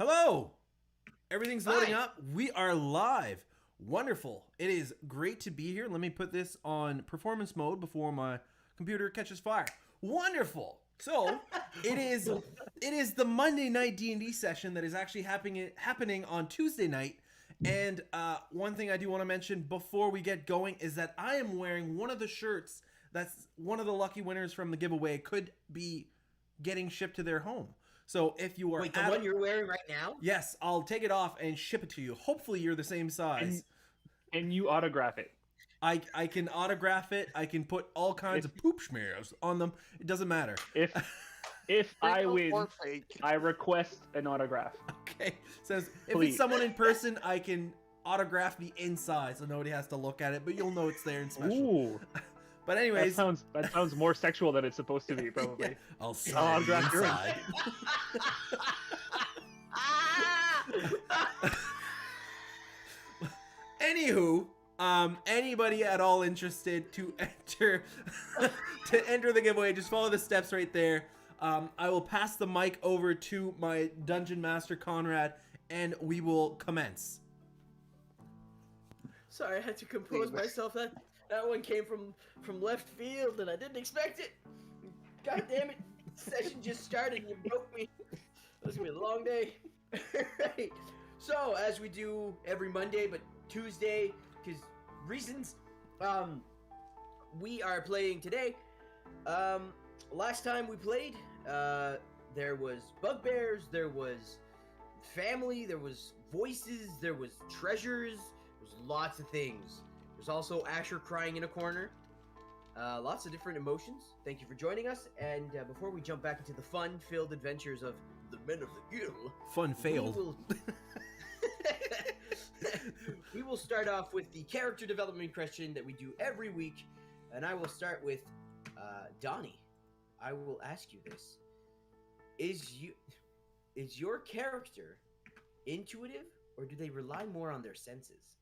Hello! Everything's loading Hi. up. We are live. Wonderful. It is great to be here. Let me put this on performance mode before my computer catches fire. Wonderful. So, it is the Monday night D&D session that is actually happening on Tuesday night. And one thing I do want to mention before we get going is that I am wearing one of the shirts that's one of the lucky winners from the giveaway could be getting shipped to their home. So if you are Wait, the one you're wearing right now? yes, I'll take it off and ship it to you. Hopefully you're the same size. And you autograph it. I can autograph it. I can put all kinds of poop smears on them. It doesn't matter. If I win, or fake. I request an autograph. Okay. Says if Please. it's someone in person, I can autograph the inside so nobody has to look at it, but you'll know it's there and special. Ooh, But that anyways, sounds more sexual than it's supposed to be, probably. yeah, I'll autograph your inside. Anywho, anybody at all interested to enter the giveaway, just follow the steps right there. I will pass the mic over to my dungeon master Conrad, and we will commence. Sorry, I had to compose myself. That one came from left field, and I didn't expect it. God damn it! Session just started, and you broke me. This is gonna be a long day. Right. So, as we do every Monday, but Tuesday, because reasons, we are playing today. Last time we played, there was bugbears, there was family, there was voices, there was treasures, there was lots of things. There's also Asher crying in a corner. Lots of different emotions. Thank you for joining us. And before we jump back into the fun-filled adventures of the Men of the Gill, Fun failed. We will start off with the character development question that we do every week. And I will start with Donnie. I will ask you this. Is your character intuitive, or do they rely more on their senses?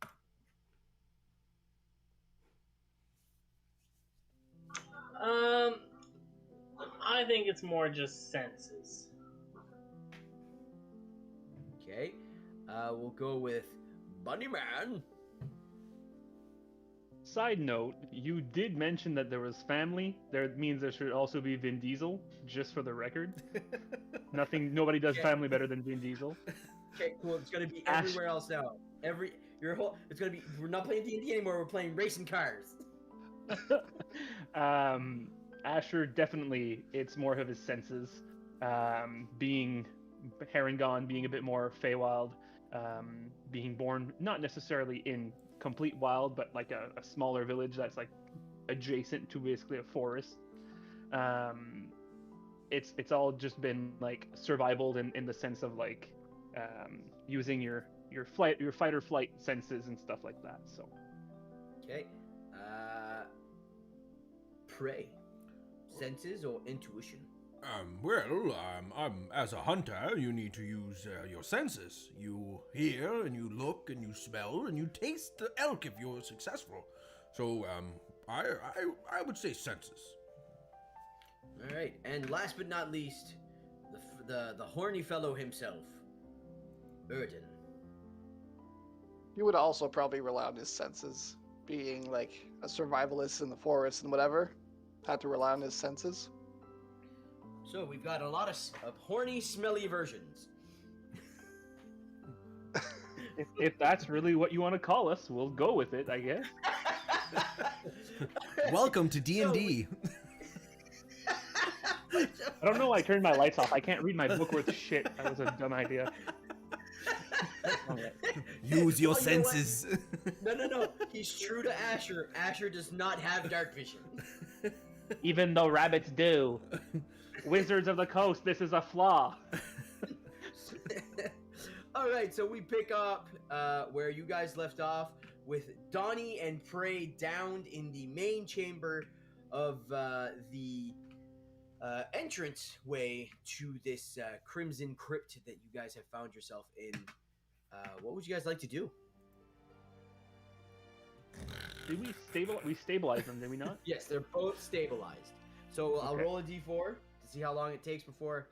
I think it's more just senses. Okay. We'll go with Bunnyman. Side note: you did mention that there was family. That means there should also be Vin Diesel, just for the record. Nobody does family better than Vin Diesel. Okay, cool. It's gonna be everywhere else now. It's gonna be. We're not playing D&D anymore. We're playing racing cars. Asher, definitely, it's more of his senses. Being Harengon, being a bit more Feywild, being born not necessarily in complete wild, but like a smaller village that's like adjacent to basically a forest. It's all just been like survival in the sense of like using your fight or flight senses and stuff like that. So Okay. Prey. Senses or intuition? As a hunter, you need to use your senses. You hear and you look and you smell and you taste the elk if you're successful. So, I would say senses. All right. And last but not least, the horny fellow himself, Erden. He would also probably rely on his senses, being like a survivalist in the forest and whatever. Had to rely on his senses. So we've got a lot of horny, smelly versions. if that's really what you want to call us, we'll go with it, I guess. Welcome to D&D. I don't know why I turned my lights off. I can't read my book worth shit. That was a dumb idea. Use your Oh, you know what? senses. No. He's true to Asher. Asher does not have dark vision. Even though rabbits do. Wizards of the Coast, this is a flaw. All right, so we pick up where you guys left off with Donnie and Prey downed in the main chamber of the entrance way to this Crimson Crypt that you guys have found yourself in. What would you guys like to do? Did we stabilize them, did we not? Yes, they're both stabilized. So I'll Okay. roll a d4 to see how long it takes before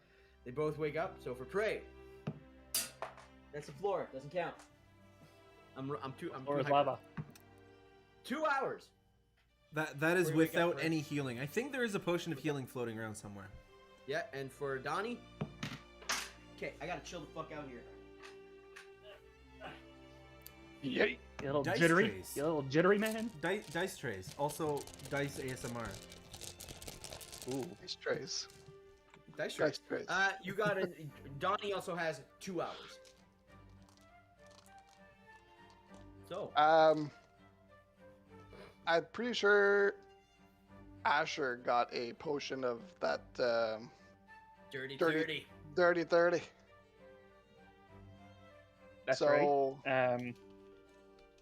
they both wake up. So for Prey, That's the floor. Doesn't count. I'm too Or is hyper. lava? 2 hours. That is Before you wake up, without right? any healing. I think there is a potion of healing floating around somewhere. Yeah, and for Donnie. Okay, I gotta chill the fuck out here. Yay. You little Dice jittery. trays. You little jittery man. Dice trays. Also, dice ASMR. Ooh. These trays. Dice Dice trays. trays. You got it. Donnie also has 2 hours. So, I'm pretty sure Asher got a potion of that dirty dirty- 30. 30. That's So, right.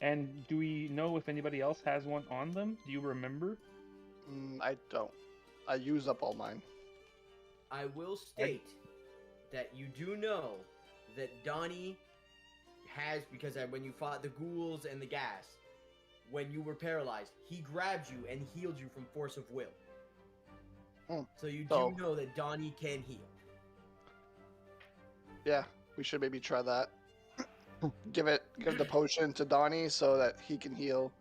And do we know if anybody else has one on them? Do you remember? I don't. I used up all mine. I will state that you do know that Donnie has, because when you fought the ghouls and the gas, when you were paralyzed, he grabbed you and healed you from force of will. Hmm. So you do So- know that Donnie can heal. Yeah, we should maybe try that. Give the potion to Donnie so that he can heal.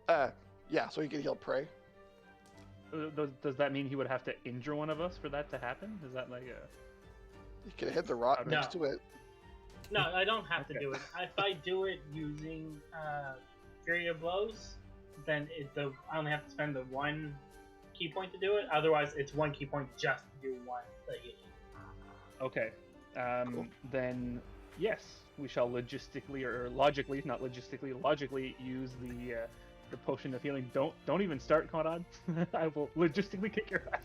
Yeah, so he can heal Prey. Does that mean he would have to injure one of us for that to happen? Is that like a... He can hit the rock No. next to it. No, I don't have to Okay. do it. If I do it using Fury of Blows, then I only have to spend the 1 key point to do it. Otherwise, it's 1 key point just to do one that you need. Okay. Cool. Then yes, we shall logistically, or logically, not logistically, logically use the potion of healing. Don't even start, Conrad. I will logistically kick your ass.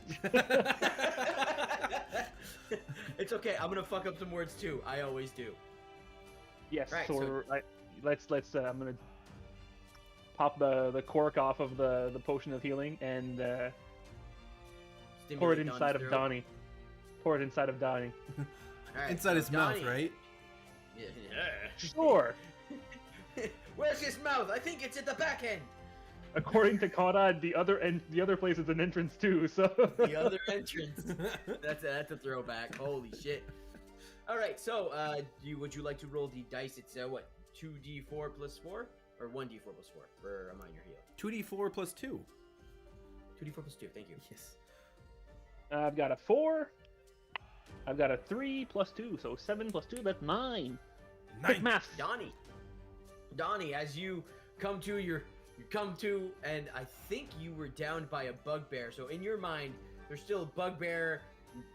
It's okay. I'm gonna fuck up some words too. I always do. Yes. Right, So let's. I'm gonna pop the cork off of the potion of healing and pour it Stimulate inside of throat. Donnie. Pour it inside of Donnie. All right, Inside so his mouth, Donnie- right? Yeah. Sure. Where's his mouth? I think it's at the back end. According to Conrad, the other place is an entrance too. So The other entrance. That's a throwback. Holy shit. All right, so would you like to roll the dice? It's what, 2d4 plus 4 or 1d4 plus 4 for a minor heal? 2d4 plus 2. 2d4 plus 2. Thank you. Yes. I've got a 4. I've got a 3 plus 2, so 7 plus 2, that's 9. Quick Nice. math. Donnie, as you come to, and I think you were downed by a bugbear. So in your mind, there's still a bugbear.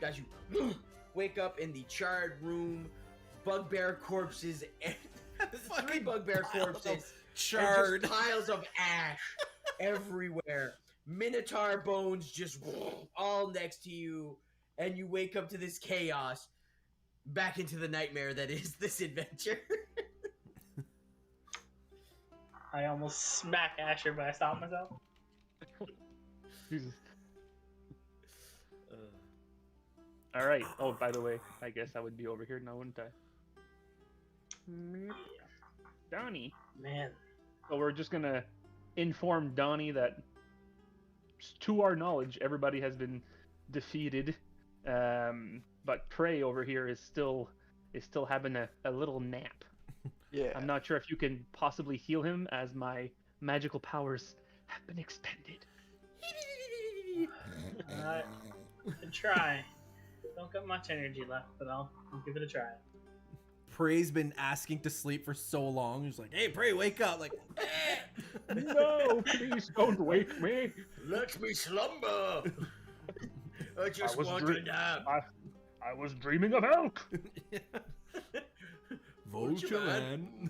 As you wake up in the charred room, bugbear corpses, and 3 bugbear corpses, Charred. and just piles of ash everywhere. Minotaur bones just all next to you, and you wake up to this chaos, back into the nightmare that is this adventure. I almost smack Asher, but I stopped myself. Jesus. All right. Oh, by the way, I guess I would be over here now, wouldn't I? Donnie. Man, So we're just gonna inform Donnie that, to our knowledge, everybody has been defeated, but Prey over here is still having a little nap. Yeah. I'm not sure if you can possibly heal him, as my magical powers have been expended. I try. Don't got much energy left, but I'll give it a try. Prey's been asking to sleep for so long. He's like, "Hey, Prey, wake up!" Like, No, please don't wake me. Let me slumber. I just was want dre- to nap. I was dreaming of elk. Vulture man.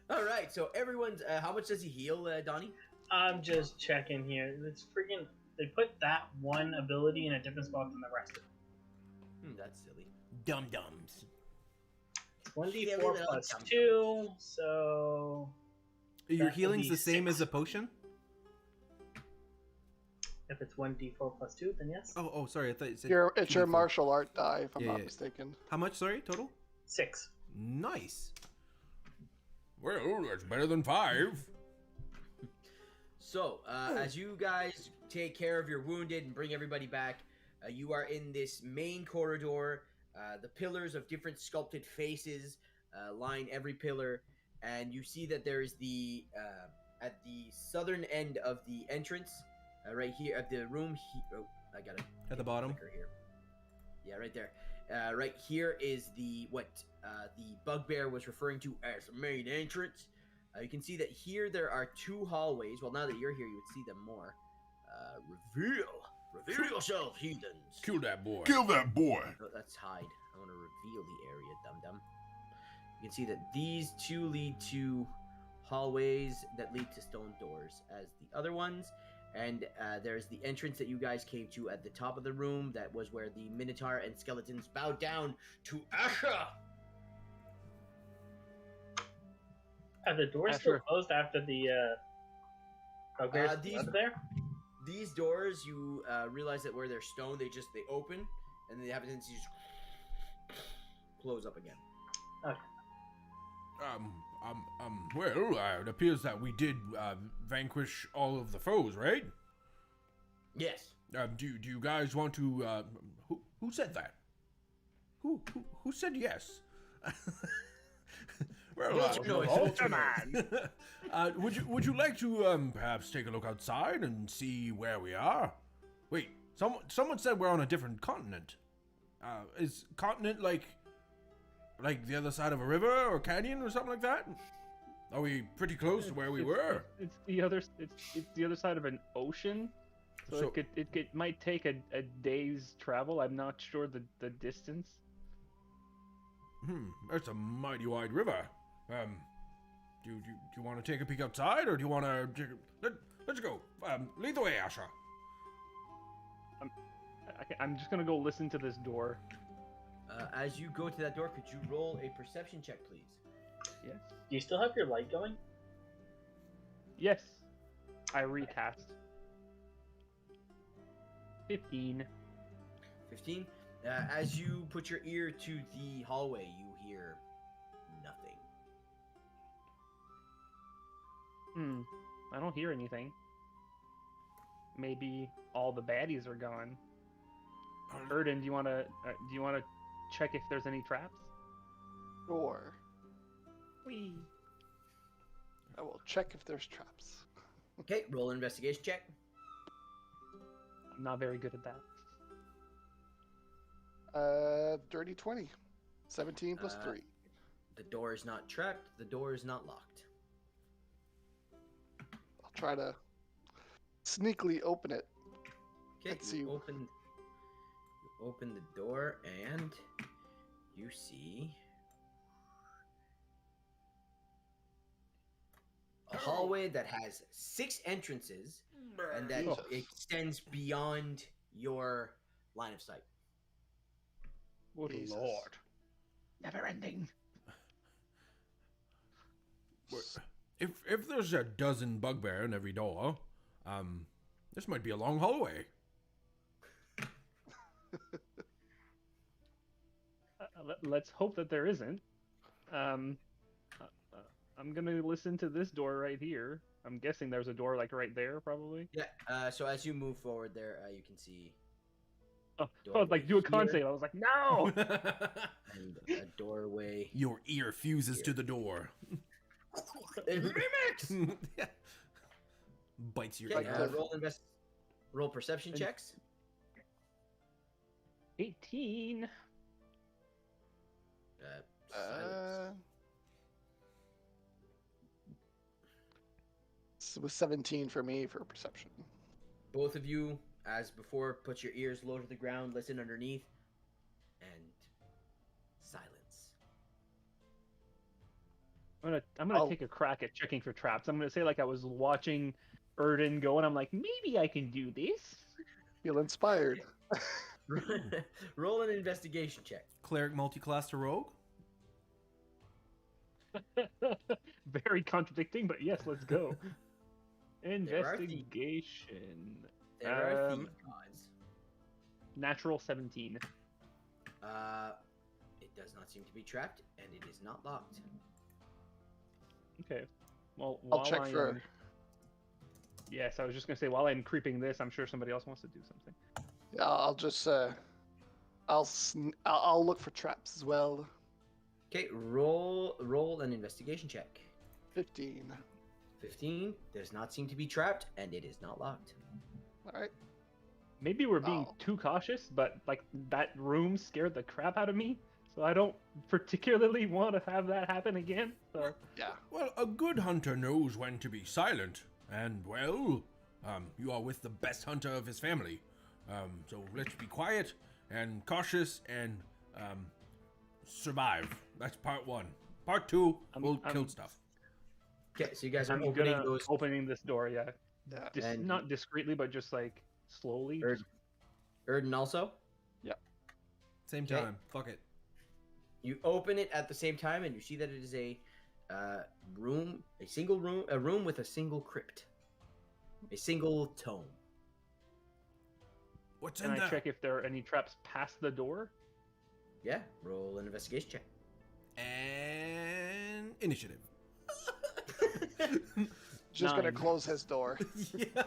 All right, so everyone's. How much does he heal, Donnie? I'm just checking here. It's freaking. They put that one ability in a different spot than the rest of it. That's silly. Dum dums. 1d4 little plus dum-dum. 2, so Your That would healing's be the same 6. as a potion? if it's 1d4 plus 2, then yes. Oh, sorry. I thought you said It's your 2d4. martial art die, if I'm Yeah, not yeah. mistaken. How much? Sorry, total. 6. Nice. Well, that's better than 5. So, as you guys take care of your wounded and bring everybody back, you are in this main corridor. The pillars of different sculpted faces line every pillar, and you see that there is the at the southern end of the entrance, right here at the room. Oh, I got it At the bottom. here. Yeah, right there. Right here is the bugbear was referring to as the main entrance. You can see that here there are 2 hallways. Well, now that you're here, you would see them more. Reveal yourself, heathens. Kill that boy. Kill that boy. Oh, let's hide. I want to reveal the area, dum-dum. You can see that these 2 lead to hallways that lead to stone doors as the other ones. And there's the entrance that you guys came to at the top of the room. That was where the Minotaur and skeletons bowed down to Asha. Are the doors still closed after the bugbears up there? These doors, you realize that where they're stone, they open, and then they have a tendency to just close up again. Okay. Well, it appears that we did vanquish all of the foes, right? Yes. Do you guys want to? Who said that? Who said yes? Well, Ultraman. Would you like to perhaps take a look outside and see where we are? Wait, someone said we're on a different continent. Is continent like the other side of a river or canyon or something like that? Are we pretty close to where we were? It's the other side of an ocean. So it might take a day's travel. I'm not sure the distance. That's a mighty wide river. Do you want to take a peek outside, or do you want to? Let's go. Lead the way, Asha. I'm just gonna go listen to this door. As you go to that door, could you roll a perception check, please? Yes. Do you still have your light going? Yes. I recast. 15. 15. As you put your ear to the hallway, you hear nothing. I don't hear anything. Maybe all the baddies are gone. Erden, do you wanna check if there's any traps? Sure. Whee. I will check if there's traps. Okay, roll an investigation check. I'm not very good at that. Dirty 20. 17 plus 3. The door is not trapped. The door is not locked. I'll try to sneakily open it. Okay, Let's see. you open the door and you see a hallway that has 6 entrances and that extends beyond your line of sight. Good Jesus. lord. Never ending. If there's a dozen bugbear in every door, this might be a long hallway. Let's hope that there isn't. I'm gonna listen to this door right here. I'm guessing there's a door like right there, probably. Yeah. So as you move forward there, you can see. Oh, I was like, do a con here. save. I was like, no. And a doorway. Your ear fuses to the door. It mimics. Bites your Okay, ear. roll perception checks. 18. Silence. It was 17 for me for perception. Both of you, as before, put your ears low to the ground, listen underneath, and silence. I'm gonna take a crack at checking for traps. I'm gonna say like I was watching Erden go, and I'm like, maybe I can do this. Feel inspired. Roll an investigation check. Cleric multiclass to rogue. Very contradicting, but yes, let's go. There are Investigation. There are thief gods. Natural 17. It does not seem to be trapped, and it is not locked. Okay. Well, I'll check for. Yes, I was just gonna say while I'm creeping this, I'm sure somebody else wants to do something. Yeah, I'll just I'll look for traps as well. Okay, roll an investigation check. 15. 15 does not seem to be trapped, and it is not locked. All right. Maybe we're being Oh. too cautious, but like that room scared the crap out of me, so I don't particularly want to have that happen again. So Yeah. Well, a good hunter knows when to be silent, and well, you are with the best hunter of his family. So let's be quiet and cautious and survive. That's part 1. Part 2, we'll kill stuff. Okay, so you guys are I'm opening gonna those. opening this door, yeah. Yeah. And- Not discreetly, but just like slowly. Erden also. Same Okay. time. Fuck it. You open it at the same time, and you see that it is a room, a room with a single crypt, a single tome. What's Can in I there? check if there are any traps past the door? Yeah, roll an investigation check. And initiative. Just gonna 9. close his door. Yeah.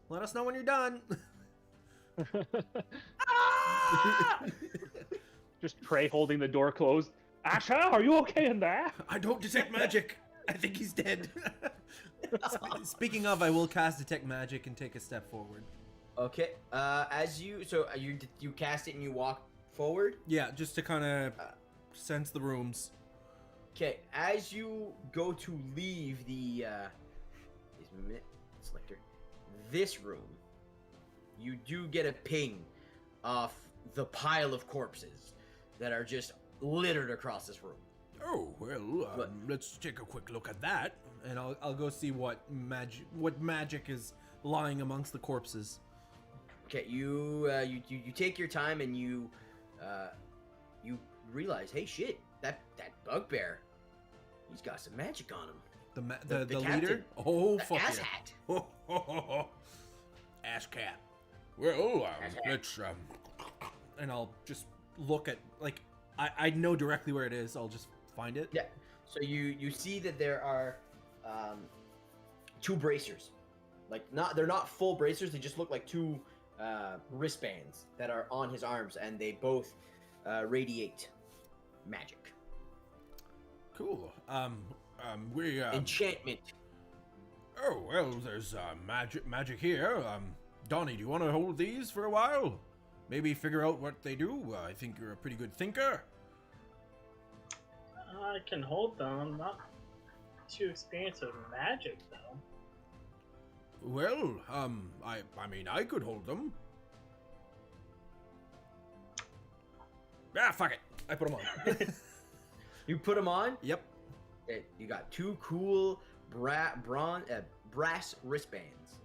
Let us know when you're done. Just Trey holding the door closed. Asha, are you okay in there? I don't detect magic. I think he's dead. Speaking of, I will cast detect magic and take a step forward. Okay. You cast it and you walk forward. Yeah, just to kind of sense the rooms. Okay. As you go to leave the selector, this room, you do get a ping off the pile of corpses that are just littered across this room. Oh well, let's take a quick look at that, and I'll go see what magic is lying amongst the corpses. Okay, you take your time and you realize, hey, shit, that bugbear, he's got some magic on him. The the leader? captain. Oh, The fuck ass yeah. hat. Ho, ho, ho, ho. Ass cat. Well, let's and I'll just look at, like, I know directly where it is. I'll just find it. Yeah. So you see that there are 2 bracers, like they're not full bracers. They just look like 2 wristbands that are on his arms, and they both radiate magic. Cool. We Enchantment. Oh well, there's magic here. Donnie, do you want to hold these for a while? Maybe figure out what they do. I think you're a pretty good thinker. I can hold them. I'm not too experienced with magic, though. Well, I mean, I could hold them. Ah, fuck it. I put them on. You put them on. Yep. You got 2 cool brass wristbands.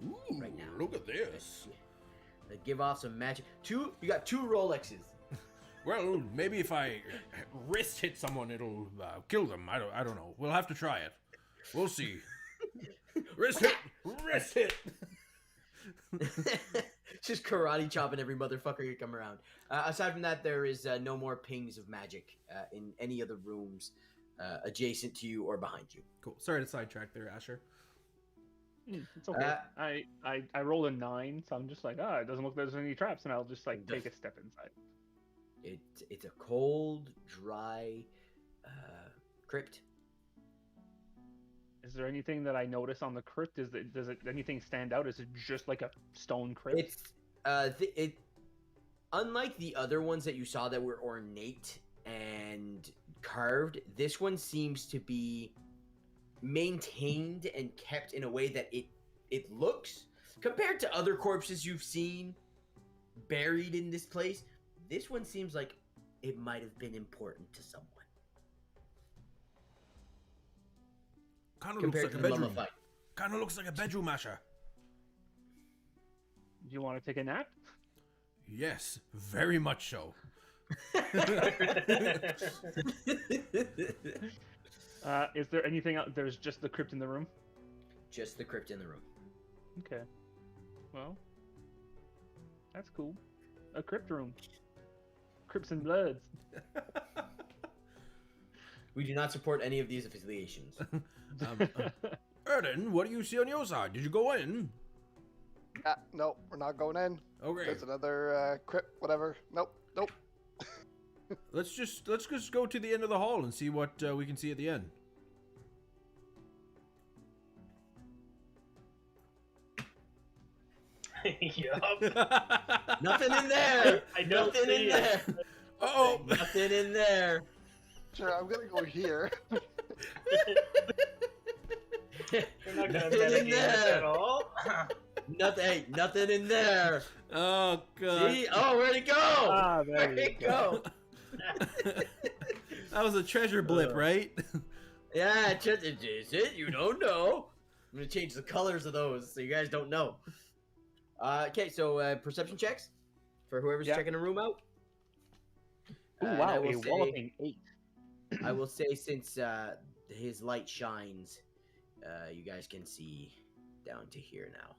Ooh, Right now. look at this. They give off some magic. You got 2 Rolexes. Well, maybe if I wrist hit someone, it'll kill them. I don't know. We'll have to try it. We'll see. Wrist hit. Wrist hit. Just karate chopping every motherfucker you come around. Aside from that, there is no more pings of magic in any of the rooms adjacent to you or behind you. Cool. Sorry to sidetrack there, Asher. It's okay. I rolled a 9, so I'm just like, it doesn't look like there's any traps, and I'll just like take a step inside. It's a cold, dry crypt. Is there anything that I notice on the crypt? Does it anything stand out? Is it just like a stone crypt? It's unlike the other ones that you saw that were ornate and carved. This one seems to be maintained and kept in a way that it looks, compared to other corpses you've seen buried in this place. This one seems like it might have been important to someone. Kind of looks Compared like to a the bedroom. mummified. Kind of looks like a bedroom, Asher. Do you want to take a nap? Yes, very much so. Is there anything else? There's just the crypt in the room? Just the crypt in the room. Okay. Well, that's cool. A crypt room. Crypts and Bloods. We do not support any of these affiliations. Erden, what do you see on your side? Did you go in? Nope, we're not going in. Okay. There's another crypt, whatever. Nope. Let's just go to the end of the hall and see what we can see at the end. Yup. Nothing in there. I don't Nothing see in there. Oh. Nothing in there. Sure, I'm gonna go here. You're not gonna Nothing in metagame this there. at all. Nothing in there. Oh god. See? Oh, where'd it go? There Where'd you it go? That was a treasure blip, right? Yeah, is it? You don't know. I'm gonna change the colors of those so you guys don't know. Okay, so perception checks for whoever's Yeah. checking the room out. Ooh, And wow, I will a say- walloping 8. I will say since his light shines, you guys can see down to here now.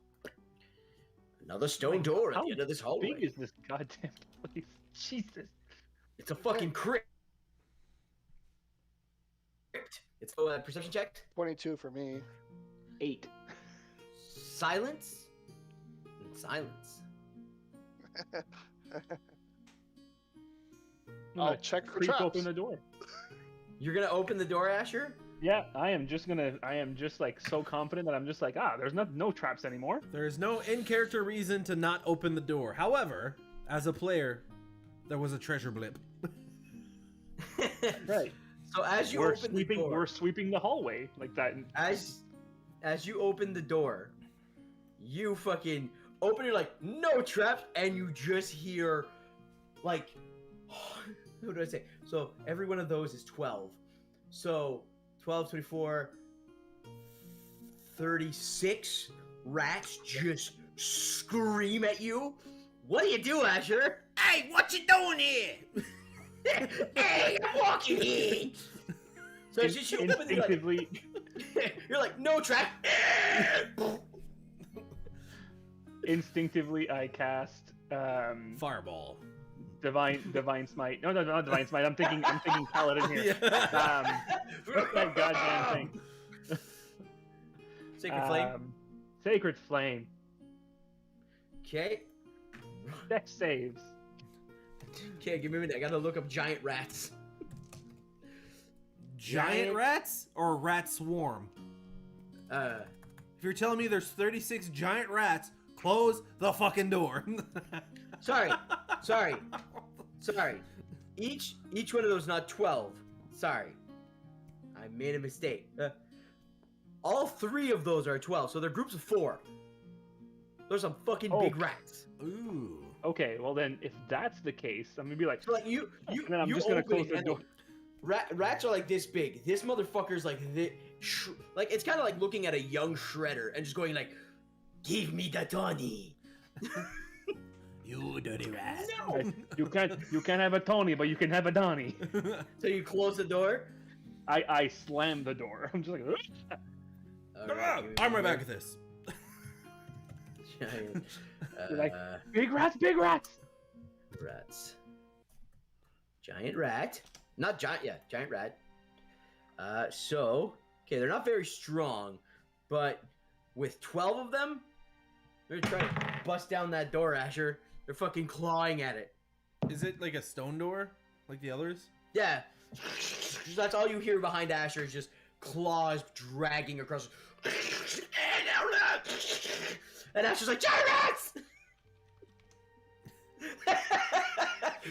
Another stone door at How the end of this hallway. big is this goddamn place? Jesus. It's a fucking crypt. It's a perception check. 22 for me. 8. Silence. And silence. I'll check for Creep traps. open the door. You're gonna open the door, Asher? Yeah, I am just like so confident that I'm just like, there's no traps anymore. There is no in-character reason to not open the door. However, as a player, there was a treasure blip. Right. So as you We're open sweeping the door, we're sweeping the hallway like that. as you open the door, you fucking open it like no traps, and you just hear like what do I say? So every one of those is 12. So 12, 24, 36 rats just scream at you. What do you do, Asher? Hey, what you doing here? Hey, I'm walking in. So it's just you open it like, Instinctively, you're like, no trap. instinctively, I cast Fireball. divine smite. No, not divine smite. I'm thinking paladin here. What's that goddamn thing? Sacred flame. Sacred flame. Okay. Dex saves. Okay, give me a minute. I gotta look up giant rats. Giant rats or rat swarm? If you're telling me there's 36 giant rats, close the fucking door. Sorry. Each one of those is not 12. Sorry. I made a mistake. All 3 of those are 12, so they're groups of 4. Those are some fucking big rats. Ooh. Okay, well then, if that's the case, I'm gonna be like, So like you and then I'm just gonna open close it the and door. Rats are like this big. This motherfucker's like this. Like it's kind of like looking at a young Shredder and just going like, "Give me the Tony." You dirty rat. Right, you can't have a Tony, but you can have a Donnie. So you close the door. I slam the door. I'm just like, "Ugh." Alright, give me I'm a right back minute. at this. Giant, You're like, big rats, big rats. rats. Giant rat. Not giant, yeah, giant rat. So, okay, they're not very strong, but with 12 of them, they're trying to bust down that door, Asher. They're fucking clawing at it. Is it like a stone door, like the others? Yeah. That's all you hear behind Asher is just claws dragging across. And Asher's like, giant rats!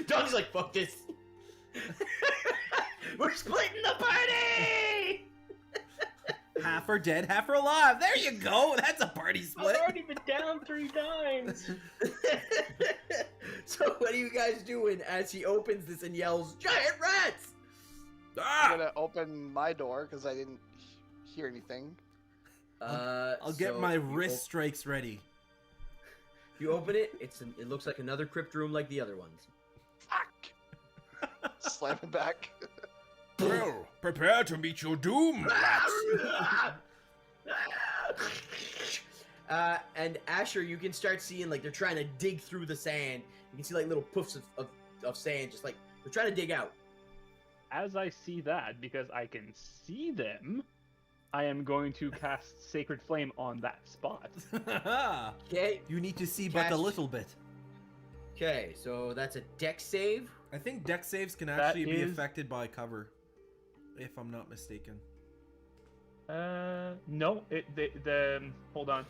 Dog's like, fuck this. We're splitting the party! Half are dead, half are alive. There you go. That's a party I've split. already been down 3 times. So what are you guys doing as he opens this and yells, giant rats? I'm Ah! gonna open my door because I didn't hear anything. I'll get So my you wrist strikes ready. You open it, it looks like another crypt room like the other ones. Fuck! Slam it back. Well, prepare to meet your doom, rats. And Asher, you can start seeing like they're trying to dig through the sand. You can see like little puffs of sand, just like they're trying to dig out. As I see that, because I can see them, I am going to cast Sacred Flame on that spot. Okay. You need to see but a Cast- little bit. Okay, so that's a deck save. I think deck saves can That actually be is- affected by cover, if I'm not mistaken. No. Hold on.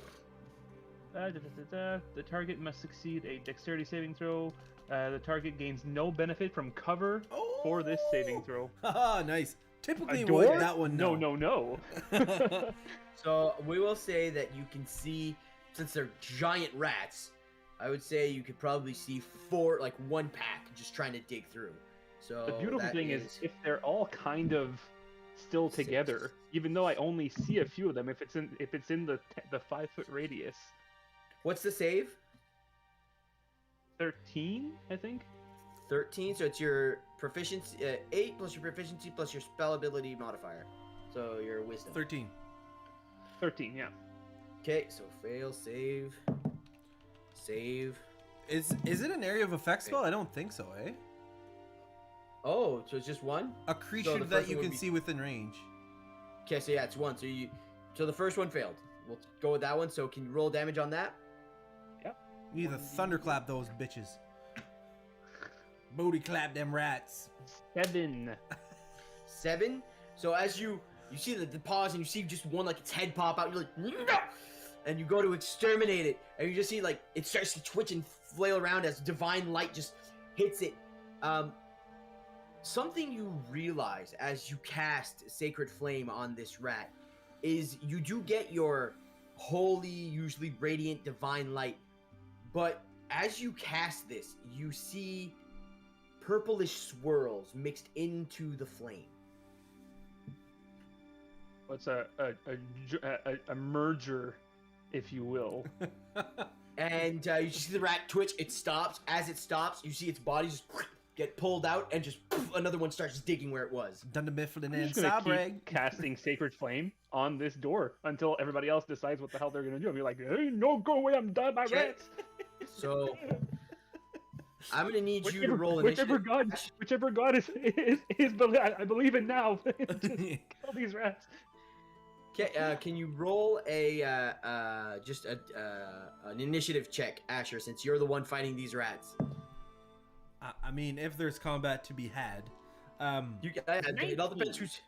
The target must succeed a dexterity saving throw. The target gains no benefit from cover for this saving throw. Haha, nice. Typically A would door? that one No, no, no. So we will say that you can see, since they're giant rats, I would say you could probably see one pack just trying to dig through. So The beautiful that thing is, if they're all kind of still Six. together, even though I only see a few of them, if it's in the 5-foot radius, what's the save? 13, I think. 13. So it's your proficiency 8 plus your proficiency plus your spell ability modifier. So your wisdom. 13. 13, yeah. Okay, so fail, save. Is it an area of effect spell? I don't think so, eh? Oh, so it's just one? A creature the that first you one can would be- see within range. Okay, so yeah, it's one. So the first one failed. We'll go with that one. So can you roll damage on that? You need to thunderclap those bitches. Booty clap them rats. 7. 7. So as you see the pause and you see just one like its head pop out, you're like, no! And you go to exterminate it, and you just see like it starts to twitch and flail around as divine light just hits it. Something you realize as you cast Sacred Flame on this rat is you do get your holy, usually radiant divine light, but as you cast this, you see purplish swirls mixed into the flame. It's a merger, if you will. And you see the rat twitch. It stops. As it stops, you see its body just get pulled out, and just another one starts digging where it was. Done the Mifflin I'm and just gonna Sabreg. keep casting Sacred Flame on this door until everybody else decides what the hell they're gonna do. I'll be like, hey, no, go away, I'm done, my Okay. rats. So I'm gonna need you to roll initiative. Whichever god is I believe in now. Just kill these rats. Okay, can you roll an initiative check, Asher, since you're the one fighting these rats? I mean, if there's combat to be had. It all depends who's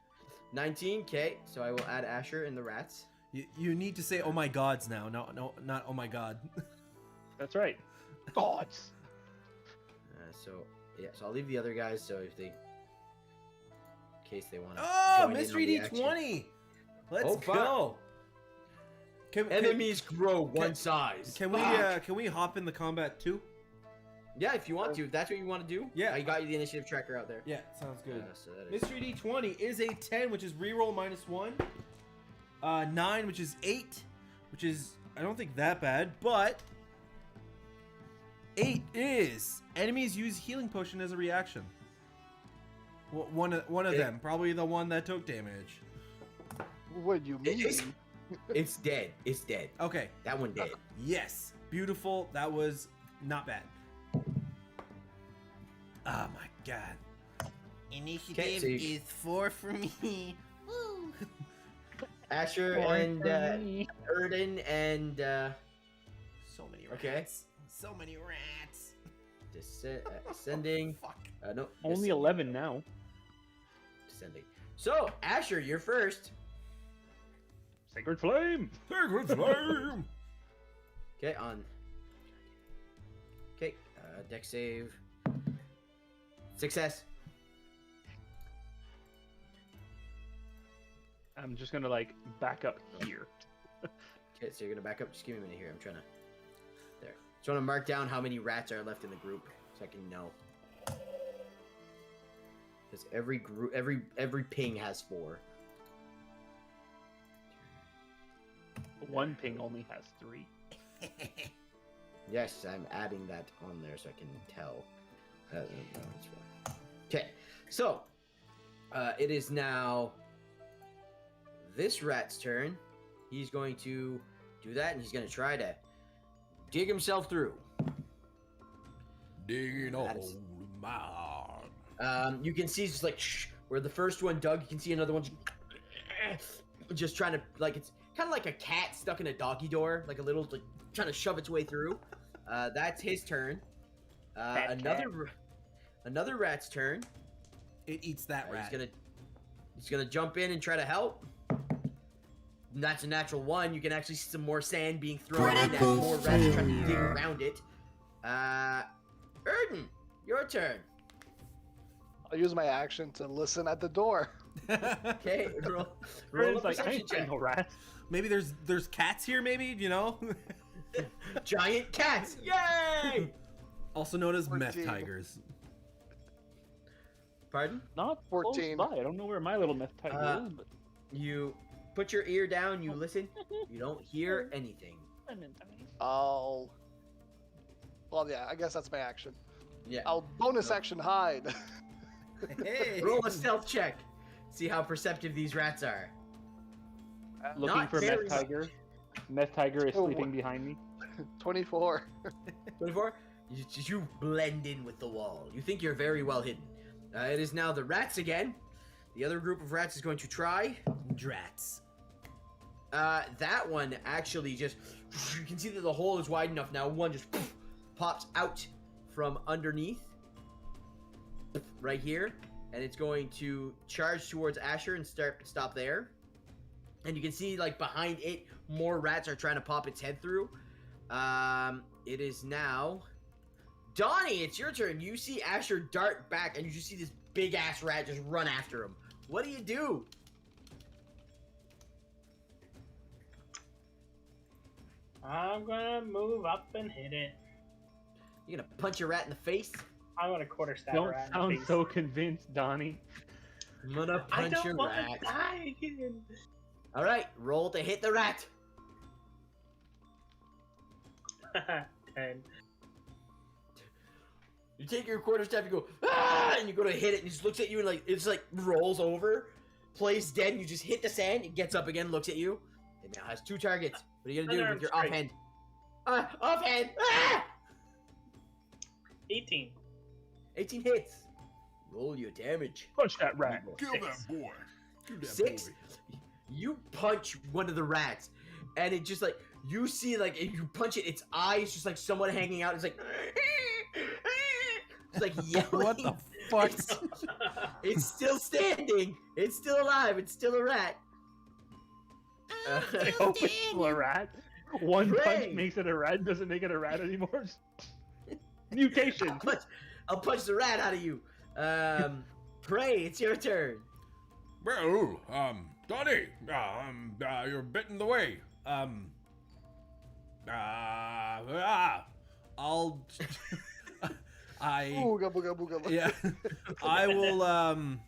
19. Okay, so I will add Asher and the rats. You need to say, oh my gods now. No, not oh my god. That's right. Gods. So I'll leave the other guys. So if they, in case they want to. Oh, Mystery D20. Let's fuck. go. Enemies grow one size. Can we hop in the combat too? Yeah, if you want to. If that's what you want to do. Yeah. I got you the initiative tracker out there. Yeah, sounds good. So that is... Mystery D20 is a 10, which is reroll -1. 9, which is 8, which is I don't think that bad, but 8 is enemies use healing potion as a reaction. One of them, probably the one that took damage. What do you mean? It's dead. It's dead. Okay. That one dead. Yes. Beautiful. That was not bad. Oh my god. Initiative Okay, so is 4 for me. Woo. Asher and Erden and So many rats. Okay. So many rats. Ascending. Fuck. No. Only 11 now. Descending. So Asher, you're first. Sacred Flame. Sacred Flame. Okay, on. Okay, deck save. Success. I'm just gonna like back up here. Okay, so you're gonna back up. Just give me a minute here. I'm trying to. There. Just want to mark down how many rats are left in the group so I can know. Because every group, every ping has 4. One ping only has 3. Yes, I'm adding that on there so I can tell. No, it's fine. Okay, so it is now this rat's turn. He's going to do that, and he's going to try to dig himself through. Digging a That is- hole in my heart. You can see just like where the first one dug. You can see another one just just trying to like it's kind of like a cat stuck in a doggy door, like a little like trying to shove its way through. That's his turn. Another rat's turn. It eats that rat. He's gonna jump in and try to help. That's a natural 1. You can actually see some more sand being thrown in as more rats are trying to dig around it. Erden, your turn. I'll use my action to listen at the door. Okay, roll a It's like, I perception ain't check. find no rats. Maybe there's cats here. Maybe you know. Giant cats! Yay! Also known as meth 14. tigers. Pardon? Not 14. close by. I don't know where my little meth tiger is, but You put your ear down, you listen, you don't hear anything. Well, yeah, I guess that's my action. Yeah. I'll bonus action hide. Hey. Roll a stealth check. See how perceptive these rats are. looking Not for very meth much. tiger. Meth tiger is Oh, sleeping what? behind me. 24. 24? You blend in with the wall. You think you're very well hidden. It is now the rats again. The other group of rats is going to try. Drats. That one actually just... You can see that the hole is wide enough now. One just pops out from underneath. Right here. And it's going to charge towards Asher and stop there. And you can see, like, behind it, more rats are trying to pop its head through. It is now... Donnie, it's your turn. You see Asher dart back, and you just see this big-ass rat just run after him. What do you do? I'm gonna move up and hit it. You gonna punch a rat in the face? I'm gonna quarter stab Don't rat in sound the face. so convinced, Donnie. I'm gonna I punch your don't want rat. to die again. Alright, roll to hit the rat. 10. You take your quarter step, you go, ah! And you go to hit it, and it just looks at you and, like, it's like rolls over, plays dead, and you just hit the sand, it gets up again, looks at you. It now has 2 targets. What are you gonna do with Unarmed your strike. offhand? Offhand! Ah! 18. 18 hits. Roll your damage. Punch that rat. Kill Six. that boy. Kill that 6. boy. You punch one of the rats, and it just like you see like if you punch it, its eyes just like somewhat hanging out. It's like it's like yelling. What the fuck? It's still standing. It's still alive. It's still a rat. I hope it's still a rat. One Pray. punch makes it a rat, doesn't make it a rat anymore. Mutation. I'll punch the rat out of you. Pray, it's your turn. Bro, Donnie, you're a bit in the way. I'll. Booga, booga, booga, booga. Yeah, I will.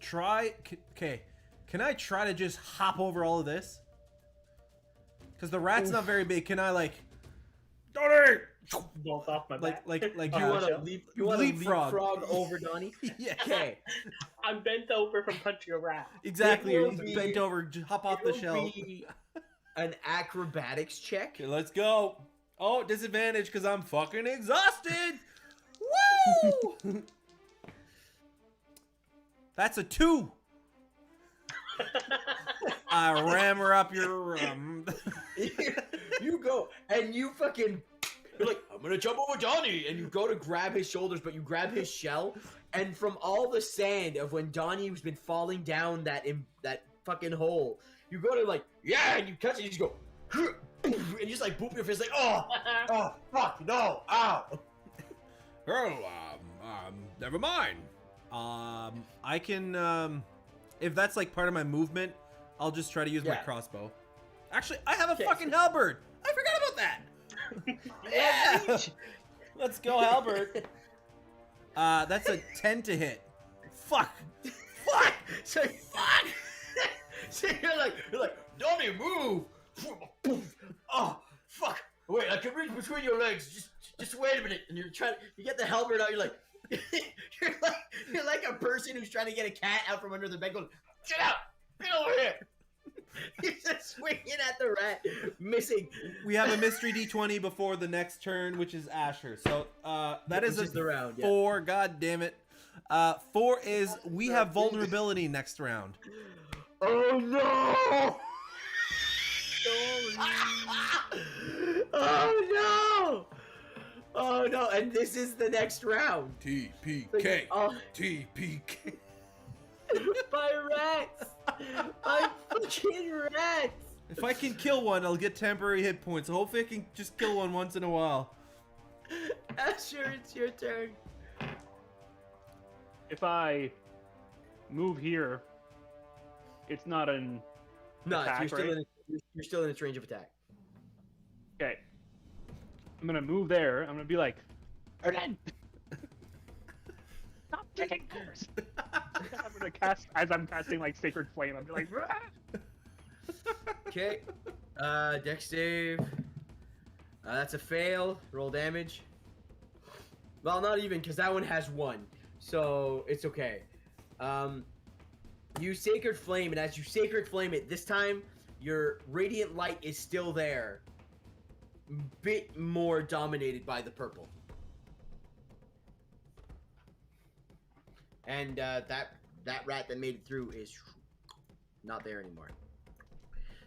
Try. Okay, can I try to just hop over all of this? Because the rat's not very big. Can I like? Donnie. Bolt off my back. Like You want to leapfrog. leapfrog over Donnie? Yeah. Okay. I'm bent over from punching a rat. Exactly. It will He's be- bent over. Just hop off the It'll shelf. be an acrobatics check. Okay, let's go. Oh, disadvantage because I'm fucking exhausted. Woo! That's a 2. I ram her up your. You go and you fucking. You're like, I'm gonna jump over Donnie, and you go to grab his shoulders, but you grab his shell, and from all the sand of when Donnie's been falling down that fucking hole, you go to like, yeah, and you catch it, you just go, and you just like boop your fist, like, oh, fuck, no, ow. Oh, never mind. I can, if that's like part of my movement, I'll just try to use my Yeah. crossbow. Actually, I have a Okay. fucking halberd. I forgot about that. Yeah. Let's go, halberd. That's a 10 to hit. Fuck. Fuck. So fuck. So you're like, Donnie, move. Oh, fuck. Wait, I can reach between your legs. Just wait a minute. And you get the halberd out. You're like, you're like a person who's trying to get a cat out from under the bed. Going, get out. Get over here. You're just swinging at the rat, missing. We have a mystery D20 before the next turn, which is Asher. So that is Which is the round, yeah. 4. God damn it. 4 is we have vulnerability next round. Oh no! Oh no! Oh no! And this is the next round. TPK. Oh, TPK. my rats! My fucking rats! If I can kill one, I'll get temporary hit points. So hopefully I can just kill one once in a while. Asher, it's your turn. If I move here, it's not an No, attack, you're still right? you're still in its range of attack. Okay. I'm gonna move there. I'm gonna be like, Erden! Stop kicking doors! I'm gonna cast, as I'm casting like Sacred Flame, I'm like, "Rah!" Okay. Dex save. That's a fail. Roll damage. Well, not even, because that one has 1. So, it's okay. You Sacred Flame, and as you Sacred Flame it, this time, your Radiant Light is still there. Bit more dominated by the purple. And, that rat that made it through is not there anymore.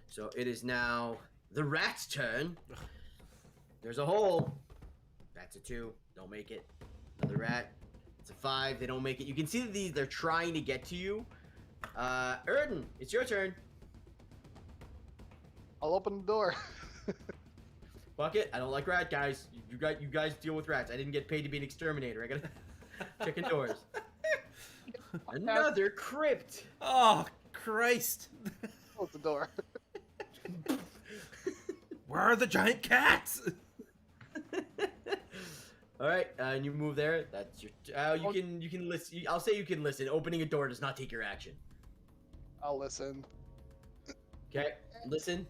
So, it is now the rat's turn. There's a hole. That's a 2. Don't make it. Another rat. It's a 5. They don't make it. You can see that they're trying to get to you. Erden, it's your turn. I'll open the door. Fuck it. I don't like rat guys. You guys deal with rats. I didn't get paid to be an exterminator. I gotta check indoors. Another crypt. Oh, Christ. Close the door. Where are the giant cats? All right, and you move there. That's your. You can listen. I'll say you can listen. Opening a door does not take your action. I'll listen. Okay, listen.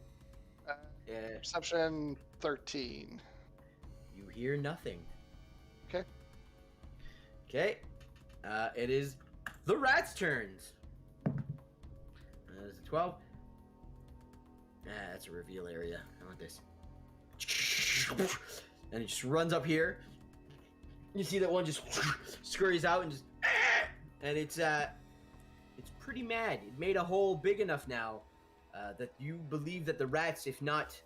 Yeah. Perception 13. You hear nothing. Okay. Okay. It is the rat's turns. That's a 12. That's a reveal area. I want this. And it just runs up here. You see that one just scurries out and just, and it's pretty mad. It made a hole big enough now that you believe that the rats, if not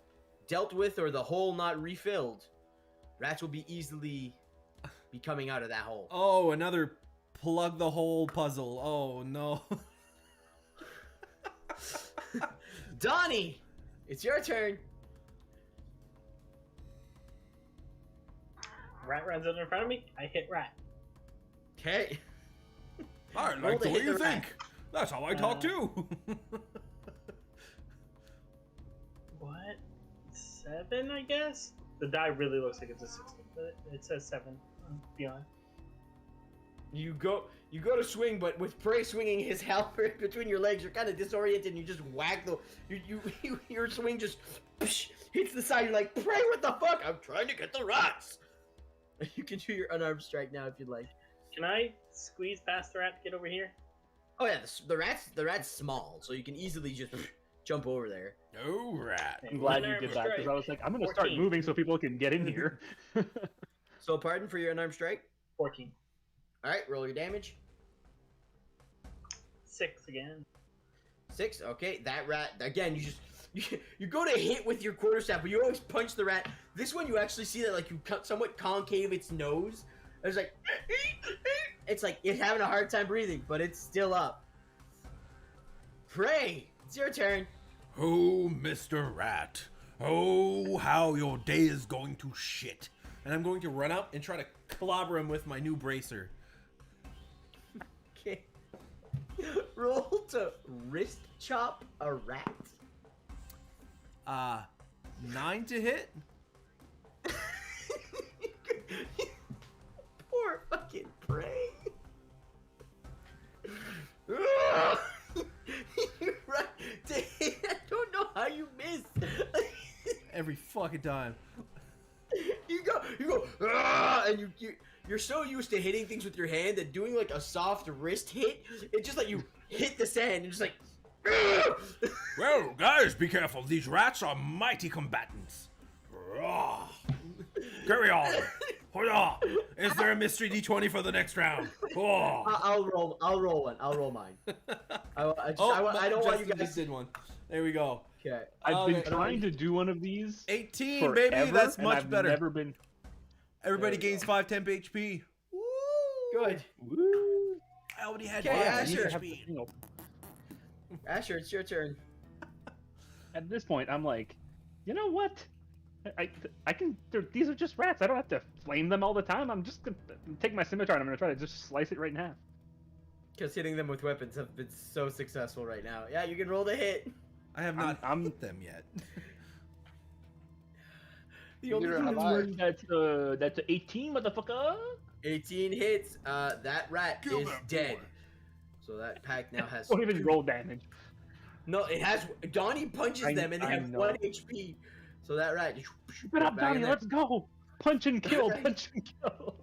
dealt with or the hole not refilled, rats will be easily be coming out of that hole. Oh, another plug the hole puzzle. Oh, no. Donnie, it's your turn. Rat runs in front of me. I hit rat. Okay. I Roll like to the way hit you the rat. think. That's how I talk too. What? 7, I guess? The die really looks like it's a 16, but it says 7. Beyond. You go to swing, but with Prey swinging his halberd between your legs, you're kind of disoriented, and you just whack the your swing just hits the side. You're like, Prey, what the fuck? I'm trying to get the rats. You can do your unarmed strike now if you'd like. Can I squeeze past the rat to get over here? Oh yeah, the rat's small, so you can easily just jump over there. No rat. I'm glad you Unarmed did that because strike. I was like, I'm gonna start 14. moving so people can get in here. So pardon for your unarmed strike. 14. All right, roll your damage. 6 again. 6. Okay, that rat again. You go to hit with your quarterstaff, but you always punch the rat. This one, you actually see that like you somewhat concave its nose. It's like it's having a hard time breathing, but it's still up. Prey, it's your turn. Oh, Mr. Rat. Oh, how your day is going to shit. And I'm going to run up and try to clobber him with my new bracer. Okay. Roll to wrist chop a rat. 9 to hit. Poor fucking Prey. You run to hit. I don't know how you miss. Every fucking time. You go, "Ah!" and you're so used to hitting things with your hand that doing like a soft wrist hit, it just like you hit the sand and just like. "Ah!" Well, guys, be careful. These rats are mighty combatants. Carry on. Hoya! Is there a mystery D20 for the next round? Oh. I'll roll one. I'll roll mine. I don't want you Justin guys. just did one. There we go. Okay. I've been Okay. trying to do one of these 18, forever, baby. That's and much I've better. Never been. Everybody There we gains go. 5 temp HP. Woo! Good. Woo. I already had Okay, 5 Asher. HP. Asher, it's your turn. At this point, I'm like, you know what? I can. These are just rats. I don't have to flame them all the time. I'm just gonna take my scimitar and I'm gonna try to just slice it right now. Because hitting them with weapons have been so successful right now. Yeah, you can roll the hit. I have not I'm- hit them yet. The only Neither thing have that's I. That's 18, motherfucker. 18 hits. That rat Kill is that dead. boy. So that pack now has. Don't even roll damage. No, it has. Donnie punches them and they I have know. 1 HP. So that rat just. Keep it up, back in Donnie. there. Let's go. Punch and kill. Alright. Punch and kill.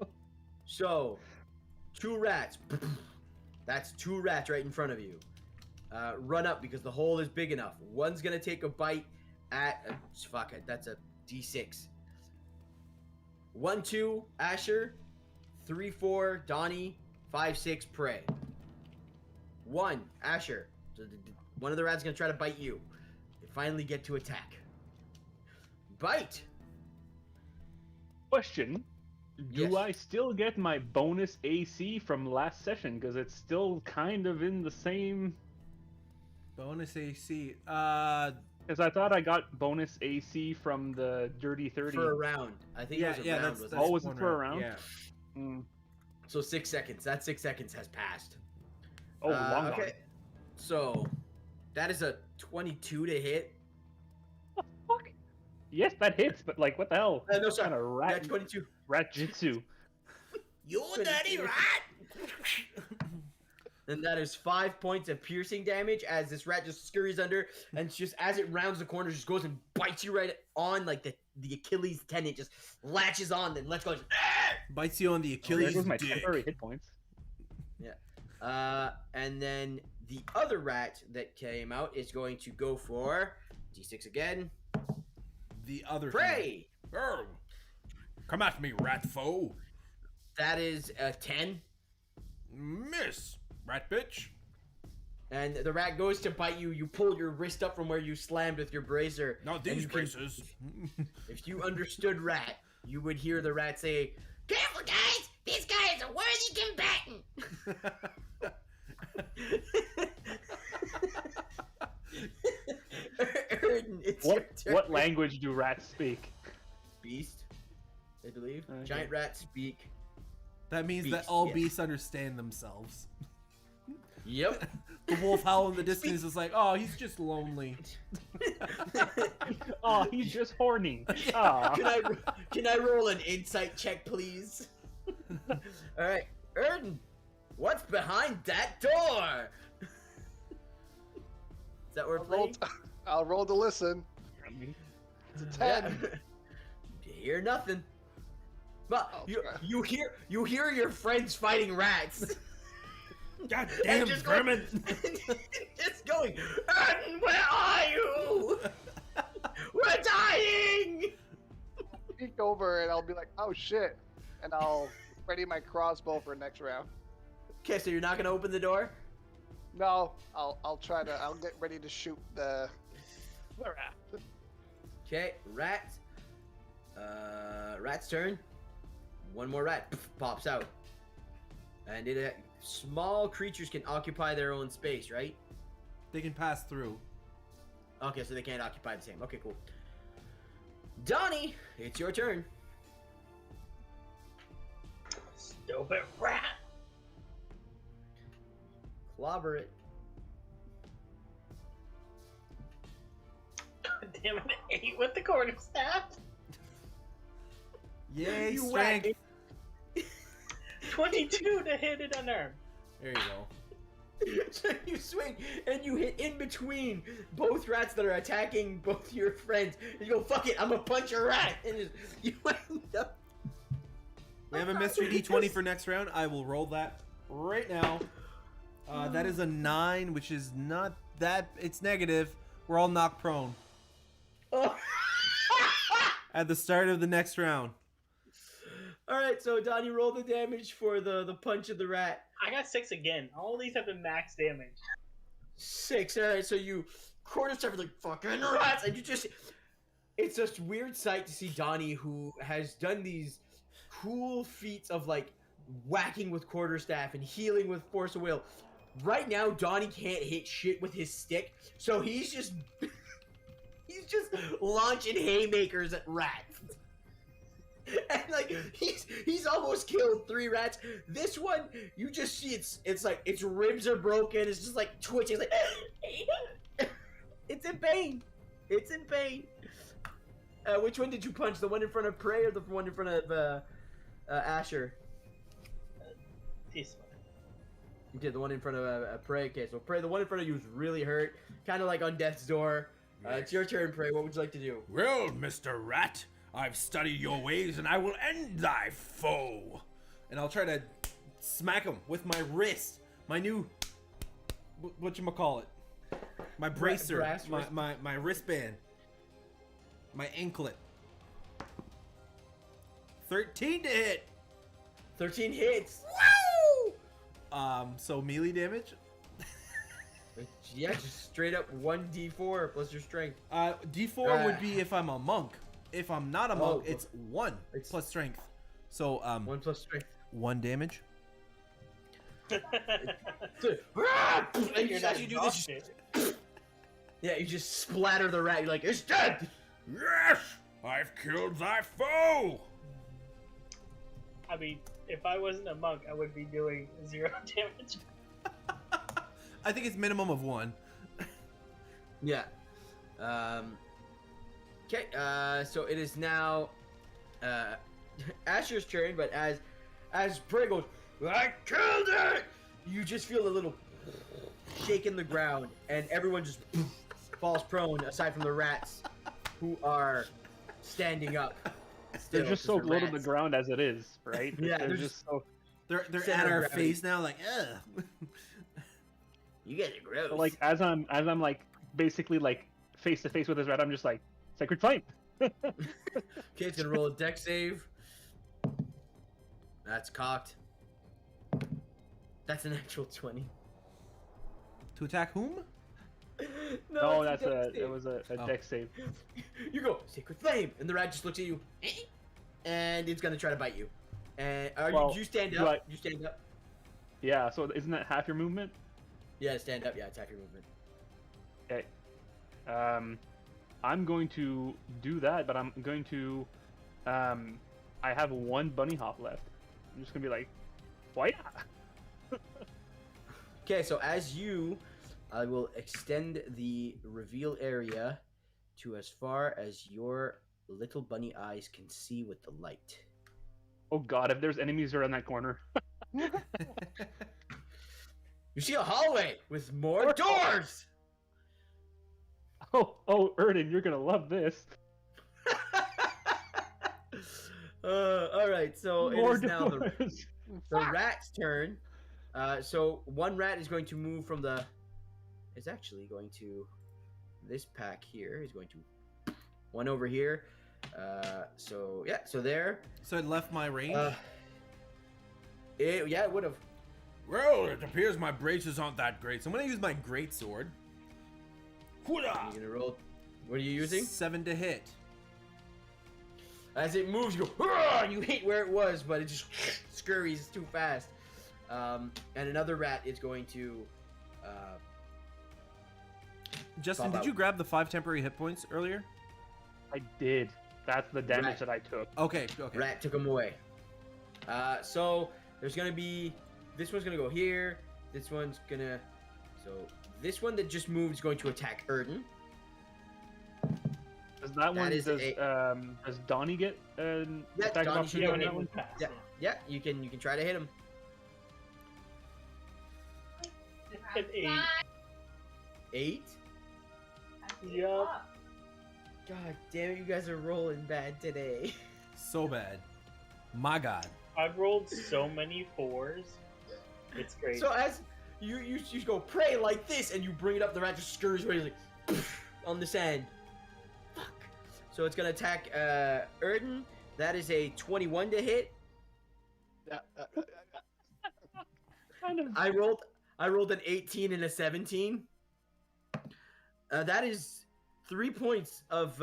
So, 2 rats. That's 2 rats right in front of you. Run up because the hole is big enough. One's gonna take a bite at. Fuck it. That's a D6. 1, 2, Asher. 3, 4, Donnie. 5, 6, Prey. 1, Asher. So one of the rats is gonna try to bite you. You finally get to attack. Bite. Question. Do Yes. I still get my bonus AC from last session? Because it's still kind of in the same. Bonus AC. Because I thought I got bonus AC from the Dirty 30. For a round. I think Yeah, it was a yeah, round. that's, Was that's Oh, was it one for a round? round? Yeah. Mm. So 6 seconds. That 6 seconds has passed. Oh, long okay. So that is a 22 to hit. gone. Fuck. Yes, that hits, but like, what the hell? No, sorry. Kind of Yeah, rat, 22. rat jitsu. You dirty rat! And that is 5 points of piercing damage as this rat just scurries under, and just as it rounds the corner, just goes and bites you right on like the Achilles tendon, just latches on, then lets go. Just, Bites you on the There Achilles goes my dick. temporary hit points. and then the other rat that came out is going to go for D6 again. The other Prey. thing. Oh. Come at me, rat foe. That is a 10. Miss, rat bitch. And the rat goes to bite you. You pull your wrist up from where you slammed with your bracer. Not and these you can- braces. If you understood rat, you would hear the rat say, "Careful, guys! This guy is a worthy combatant!" Erden, it's your turn. What language do rats speak? Beast, I believe. Okay. Giant rats speak. That means that Beast, all yes. beasts understand themselves. Yep. The wolf howl in the distance is like, oh, he's just lonely. Oh, he's just horny. Aw. Can I roll an insight check, please? All right, Erden, what's behind that door? Is that where we're playing? I'll roll to listen. It's a 10. You hear nothing. But Oh, you, crap. you hear your friends fighting rats. God And damn, just vermin. just going, Erden, where are you? We're dying! Peek over and I'll be like, oh shit. And I'll ready my crossbow for next round. Okay, so you're not gonna open the door? No, I'll get ready to shoot the rat. Okay, rat. Rat's turn. One more rat pops out. And small creatures can occupy their own space, right? They can pass through. Okay, so they can't occupy the same. Okay, cool. Donnie, it's your turn. Stupid rat. Clobber it. God damn it, 8 with the quarterstaff. Yay, You strength. whack 22 to hit it unarmed. There you go. So you swing and you hit in between both rats that are attacking both your friends. And you go, fuck it, I'm gonna punch a rat. And just, you end up. We have a mystery D20 for next round. I will roll that right now. That is a 9, which is not that. It's negative. We're all knocked prone Oh. at the start of the next round. All right, so Donnie, roll the damage for the punch of the rat. I got 6 again. All these have been max damage. 6. All right, so you quarter staff like fucking rats, and you just. It's a weird sight to see Donnie, who has done these cool feats of like whacking with quarterstaff and healing with force of will. Right now, Donnie can't hit shit with his stick, so he's just launching haymakers at rats. And like he's almost killed 3 rats. This one, you just see it's like its ribs are broken. It's just like twitching. It's like it's in pain. It's in pain. Which one did you punch? The one in front of Prey or the one in front of Asher? This one. You did the one in front of Prey. Okay, so Prey, the one in front of you is really hurt, kind of like on death's door. It's your turn, Prey. What would you like to do? Well, Mr. Rat, I've studied your ways and I will end thy foe. And I'll try to smack him with my wrist. My new, whatchamacallit? My bracer. My wristband. My anklet. 13 to hit. 13 hits. Woo! So melee damage? Yeah, just straight up 1d4 plus your strength. D4 would be if I'm a monk. If I'm not a monk, it's 1 plus strength. So 1 plus strength. 1 damage. And you actually do this. Yeah, you just splatter the rat. You're like, it's dead. Yes, I've killed thy foe. I mean, if I wasn't a monk, I would be doing 0 damage. I think it's minimum of 1. Yeah. Okay. So it is now Asher's turn, but as Prey goes, I killed it. You just feel a little shake in the ground, and everyone just falls prone, aside from the rats, who are standing up. They're just so low to the ground as it is, right? Yeah, they're just so. They're Center at of our gravity. face now, like, ugh. You guys are gross. So, like as I'm like basically like face to face with this rat, I'm just like sacred flame. Okay, it's gonna roll a deck save. That's cocked. That's an actual 20. To attack whom? No, it's that's deck a save. it was a deck save. You go sacred flame, and the rat just looks at you, and it's gonna try to bite you. And you stand up. You stand up. Yeah, so isn't that half your movement? Yeah, stand up. Yeah, attack your movement. Okay. I'm going to do that, but I'm going to. I have 1 bunny hop left. I'm just gonna be like, why? Okay, so as you, I will extend the reveal area to as far as your little bunny eyes can see with the light. Oh God! If there's enemies around that corner. You see a hallway with more doors. Oh, Erden, you're gonna love this. All right, so More it is now doors. the rat's turn. So one rat is going to move from the. Is actually going to. This pack here is going to. One over here. So yeah, so there. So it left my range? It would have. Well, it appears my braces aren't that great, so I'm gonna use my great sword. You're gonna roll. What are you using? 7 to hit. As it moves, you go. "Hurrah!" You hit where it was, but it just scurries too fast. And another rat is going to. Justin, Pop did out. you grab the 5 temporary hit points earlier? I did. That's the damage Right. that I took. Okay. Rat took him away. So there's gonna be. This one's gonna go here. This one's gonna. So this one that just moved is going to attack Erden. Does that one? is Does Donnie get an Yeah, attack of Donnie should opportunity You on don't that even one? pass. Yeah, yeah. You can try to hit him. Hit 8. 8. Yup. God damn it! You guys are rolling bad today. So bad. My God. I've rolled so many 4s. It's great. So as you go pray like this, and you bring it up, the rat just scurries away like on the sand. Fuck. So it's gonna attack Erden. That is a 21 to hit. Yeah. Kind of. I rolled an 18 and a 17. That is 3 points of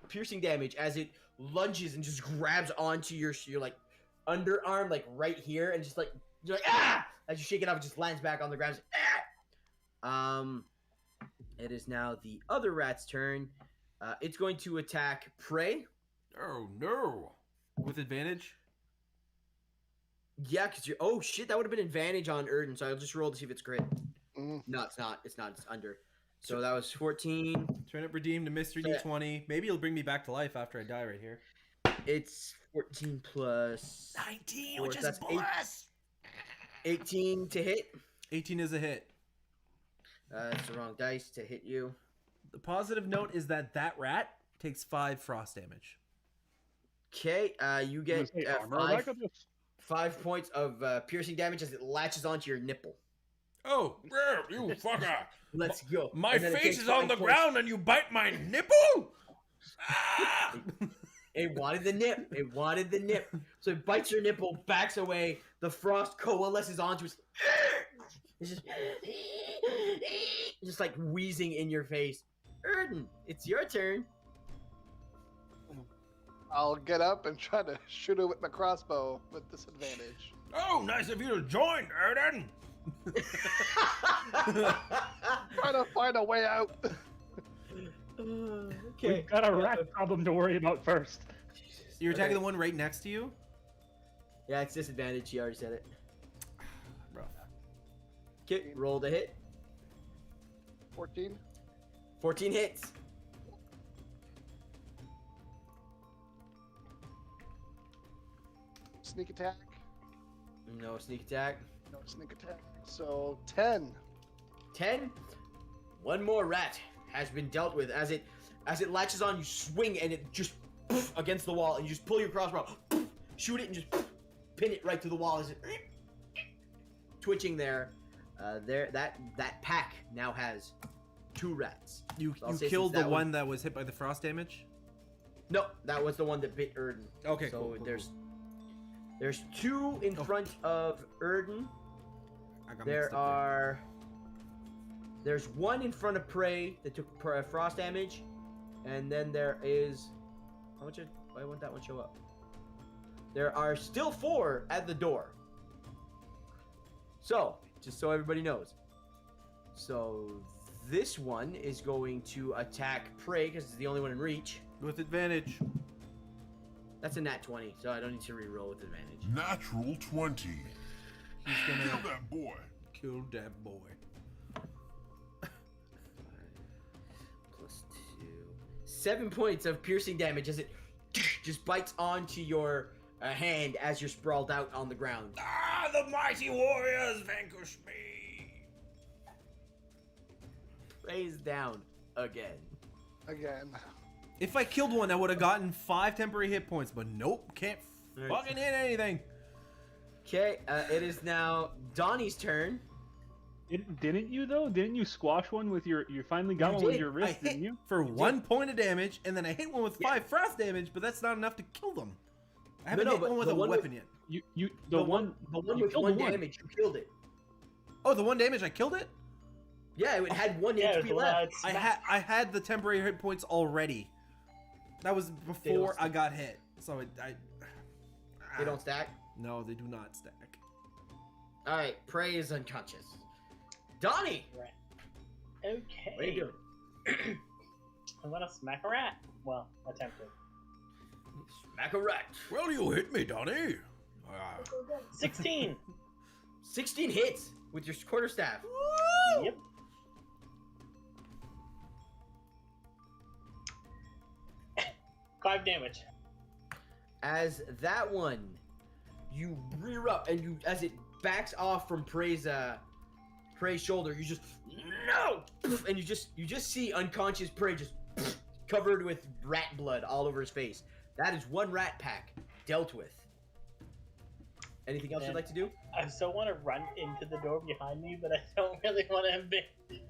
piercing damage as it lunges and just grabs onto your like underarm, like right here, and just like you're like ah! As you shake it off, it just lands back on the ground. Ah! It is now the other rat's turn. It's going to attack prey. Oh no! With advantage. Yeah, because you're. Oh shit, that would have been advantage on Erden, so I'll just roll to see if it's crit. Mm. No, it's not. It's not. It's under. So that was 14. Turn it redeemed to mystery D20. Maybe it'll bring me back to life after I die right here. It's 14 plus 19, four, which is that's bless. 18 to hit. 18 is a hit. It's the wrong dice to hit you. The positive note is that rat takes 5 frost damage. Okay, you get Hey, armor, I got this. 5 points of piercing damage as it latches onto your nipple. Oh, you fucker! Let's go. My And then it face takes is on 5 the points. ground and you bite my nipple? Ah! It wanted the nip. It wanted the nip. So it bites your nipple, backs away. The frost coalesces onto it. It's just like wheezing in your face. Erden, it's your turn. I'll get up and try to shoot it with my crossbow with disadvantage. Oh, nice of you to join, Erden. Trying to find a way out. Okay. We've got a rat problem to worry about first. You're attacking Okay. the one right next to you? Yeah, it's disadvantage. She already said it. Rough. Okay, roll to hit. 14. 14 hits. Sneak attack. No sneak attack. No sneak attack. So 10. 10. One more rat has been dealt with. As it latches on, you swing and it just against the wall, and you just pull your crossbow, shoot it, and just pin it right to the wall. As it twitching there. That pack now has 2 rats. You So I'll say killed since the that one that was hit by the frost damage? No, that was the one that bit Erden. Okay, So cool, cool, there's 2 in Oh. front of Erden. I got There mixed up are. There's 1 in front of prey that took frost damage, and then there is. Why won't that one show up? There are still 4 at the door. So, just so everybody knows. So, this one is going to attack prey because it's the only one in reach. with advantage. That's a nat 20, so I don't need to reroll with advantage. Natural 20. He's gonna Kill that boy. kill that boy. Plus 2. 7 points of piercing damage as it just bites onto your hand as you're sprawled out on the ground. Ah, the mighty warriors vanquish me. Praise down again. Again. If I killed one, I would have gotten 5 temporary hit points, but nope, can't Right. fucking hit anything. Okay, it is now Donnie's turn. Didn't you though? Didn't you squash one with your? You finally got You one with did. your I wrist, hit didn't you? for You 1 point of damage, and then I hit one with Yeah. 5 frost damage, but that's not enough to kill them. I haven't No, hit but one with the a one with- weapon yet. The one you with killed 1 the one. damage, you killed it. Oh, the 1 damage, I killed it? Yeah, it had 1 Yeah, HP left. I had the temporary hit points already. That was before I got hit. So They don't stack. No, they do not stack. Alright, Prey is unconscious. Donnie! Right. Okay. What are you doing? I'm gonna smack a rat. Well, attempt it. Smack a rat. Well, you hit me, Donnie. Ah. 16. 16 hits with your quarterstaff. Yep. Five damage. As that one, you rear up and you, as it backs off from Prey's shoulder, you just no, and you just see unconscious Prey just covered with rat blood all over his face. That is 1 rat pack dealt with. Anything else you'd like to do? I still want to run into the door behind me, but I don't really want to abandon anyone.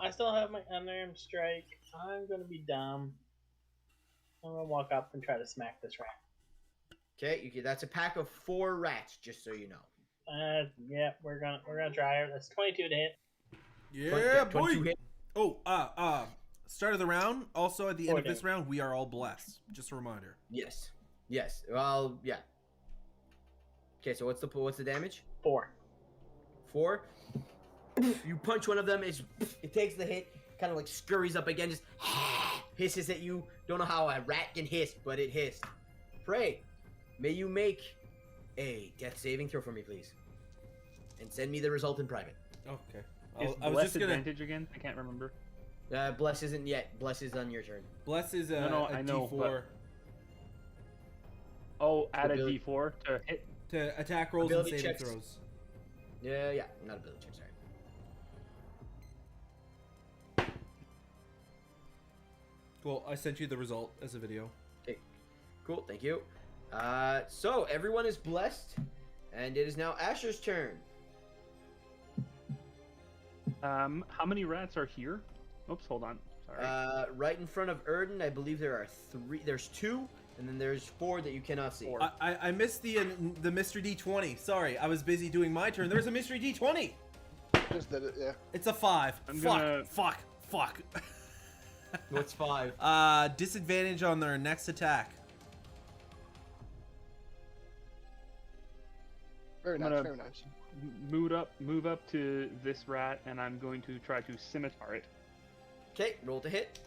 I still have my unarmed strike. I'm gonna be dumb. I'm gonna walk up and try to smack this rat. Okay, that's a pack of 4 rats, just so you know. Yeah, we're gonna try it. That's 22 to hit. Yeah, 22 boy. hit. Oh, start of the round. Also, at the end of this 14. round, we are all blessed. Just a reminder. Yes. Well, yeah. Okay, so what's the damage? 4. 4. You punch one of them. It takes the hit. Kind of like scurries up again. Just hisses at you. Don't know how a rat can hiss, but it hissed. Pray, may you make a death saving throw for me, please, and send me the result in private. Okay. Is I was bless just gonna. advantage again? I can't remember. Bless isn't yet. Bless is on your turn. Bless is No, a I know, D4 but- Oh, add a Ability- D4 to hit. to attack rolls Ability and saving checks. throws. Yeah, not ability check. Sorry. Cool. I sent you the result as a video. Okay, cool. Thank you. So everyone is blessed, and it is now Asher's turn. How many rats are here? Oops, hold on. Sorry. Right in front of Erden, I believe there are 3. There's 2, and then there's 4 that you cannot see. 4. I missed the mystery D20. Sorry, I was busy doing my turn. There's a mystery D20. Just did it, yeah. It's a 5. I'm Fuck. gonna- Fuck. What's 5? Disadvantage on their next attack. Very I'm nice, gonna- very nice. Move up to this rat, and I'm going to try to scimitar it. Okay, roll to hit.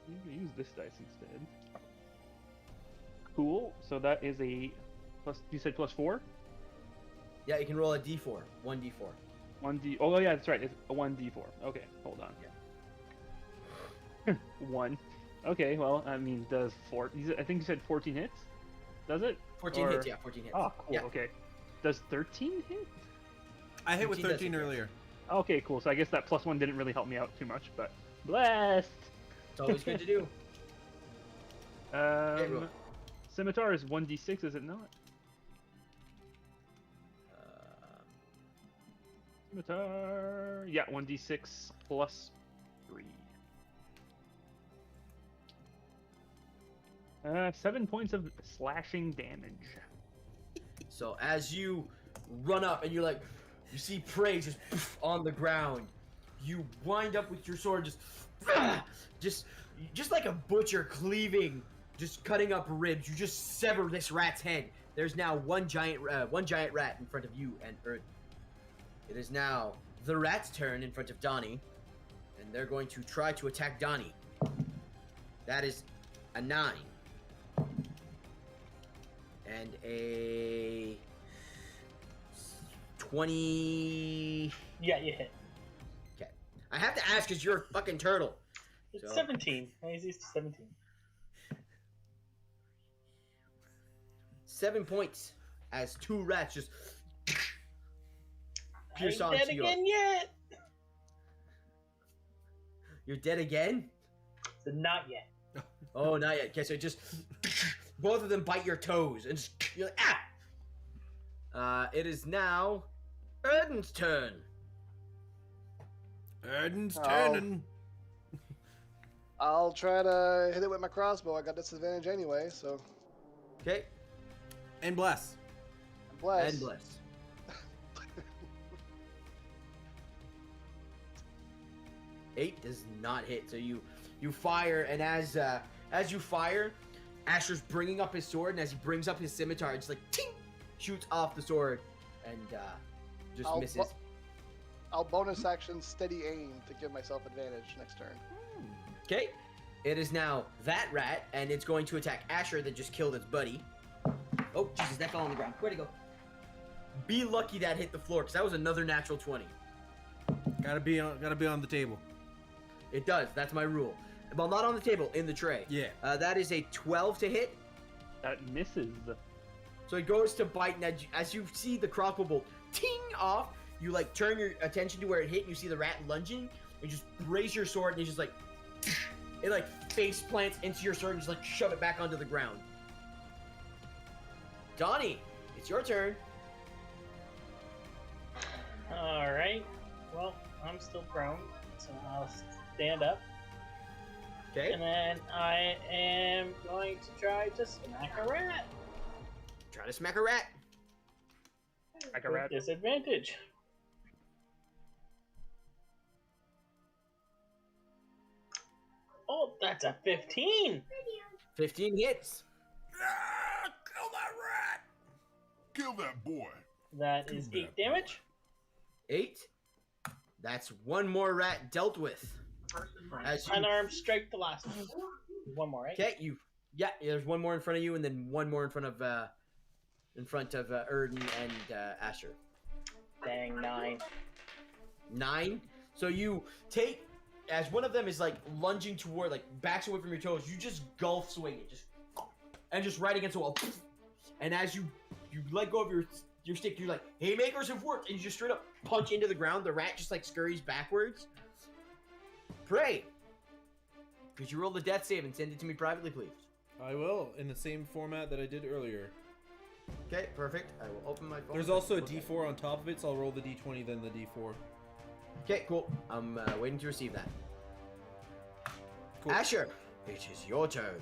I'm gonna use this dice instead. Cool. So that is a plus. You said +4. Yeah, you can roll a D4. 1d4. 1d. Oh yeah, that's right. It's a 1d4. Okay, hold on. Yeah. 1. Okay. Well, I mean, does 4? I think you said 14 hits. Does it? 14 Or- hits, yeah, 14 hits. Oh, cool. Yeah. Okay. Does 13 hit? I hit with 13 13 doesn't earlier. Okay, cool. So I guess that +1 didn't really help me out too much, but blessed. It's always good to do. roll. Scimitar is 1d6, is it not? Scimitar. Yeah, 1d6 plus 3. 7 points of slashing damage. So as you run up and you see prey just on the ground, you wind up with your sword just like a butcher cleaving, just cutting up ribs. You just sever this rat's head. There's now one giant rat in front of you and Earth. It is now the rat's turn in front of Donnie, and they're going to try to attack Donnie. That is a 9. And a 20. Yeah, you hit. Okay. I have to ask because you're a fucking turtle. It's So- 17. He's used to 17. 7 points as 2 rats just I ain't pierce onto dead you. again yet. You're dead again? So not yet. Oh, not yet. Okay, so just both of them bite your toes and just, you're like, ah! It is now Erden's turn. Erden's Oh. turning. I'll try to hit it with my crossbow. I got disadvantage anyway, so Okay, And bless. bless. and bless. Eight does not hit. So you fire, and as you fire, Asher's bringing up his sword, and as he brings up his scimitar, it's like ting, shoots off the sword, and just I'll misses. I'll bonus action steady aim to give myself advantage next turn. Okay, it is now that rat, and it's going to attack Asher that just killed its buddy. Oh Jesus, that fell on the ground. Where'd it go? Be lucky that hit the floor, because that was another natural 20. Gotta be on the table. It does. That's my rule. Well, not on the table, in the tray. Yeah. That is a 12 to hit. That misses. So it goes to bite, and as you see the crossbow bolt ting off, you like turn your attention to where it hit, and you see the rat lunging, and you just raise your sword, and you just like it like face plants into your sword, and just like shove it back onto the ground. Donnie, it's your turn. Alright. Well, I'm still prone, so I'll stand up. Okay. And then I am going to try to smack a rat. Try to smack a rat. Like a rat. With disadvantage. Oh, that's a 15. 15 hits. Kill that rat! Kill that boy. That is 8 damage. 8. That's one more rat dealt with. As you, Unarmed strike the last one. One more, right? okay, yeah, there's one more in front of you, and then one more in front of Erden and Asher. Dang, 9. 9. So you take, as one of them is like lunging toward, like backs away from your toes, you just gulf swing it, just right against the wall. And as you let go of your stick, you're like, haymakers have worked, and you just straight up punch into the ground. The rat just like scurries backwards. Pray. Could you roll the death save and send it to me privately, please? I will, in the same format that I did earlier. Okay, perfect. I will open my phone. There's also a D4 on top of it, so I'll roll the D20, then the D4. Okay, cool. I'm waiting to receive that. Cool. Asher, it is your turn.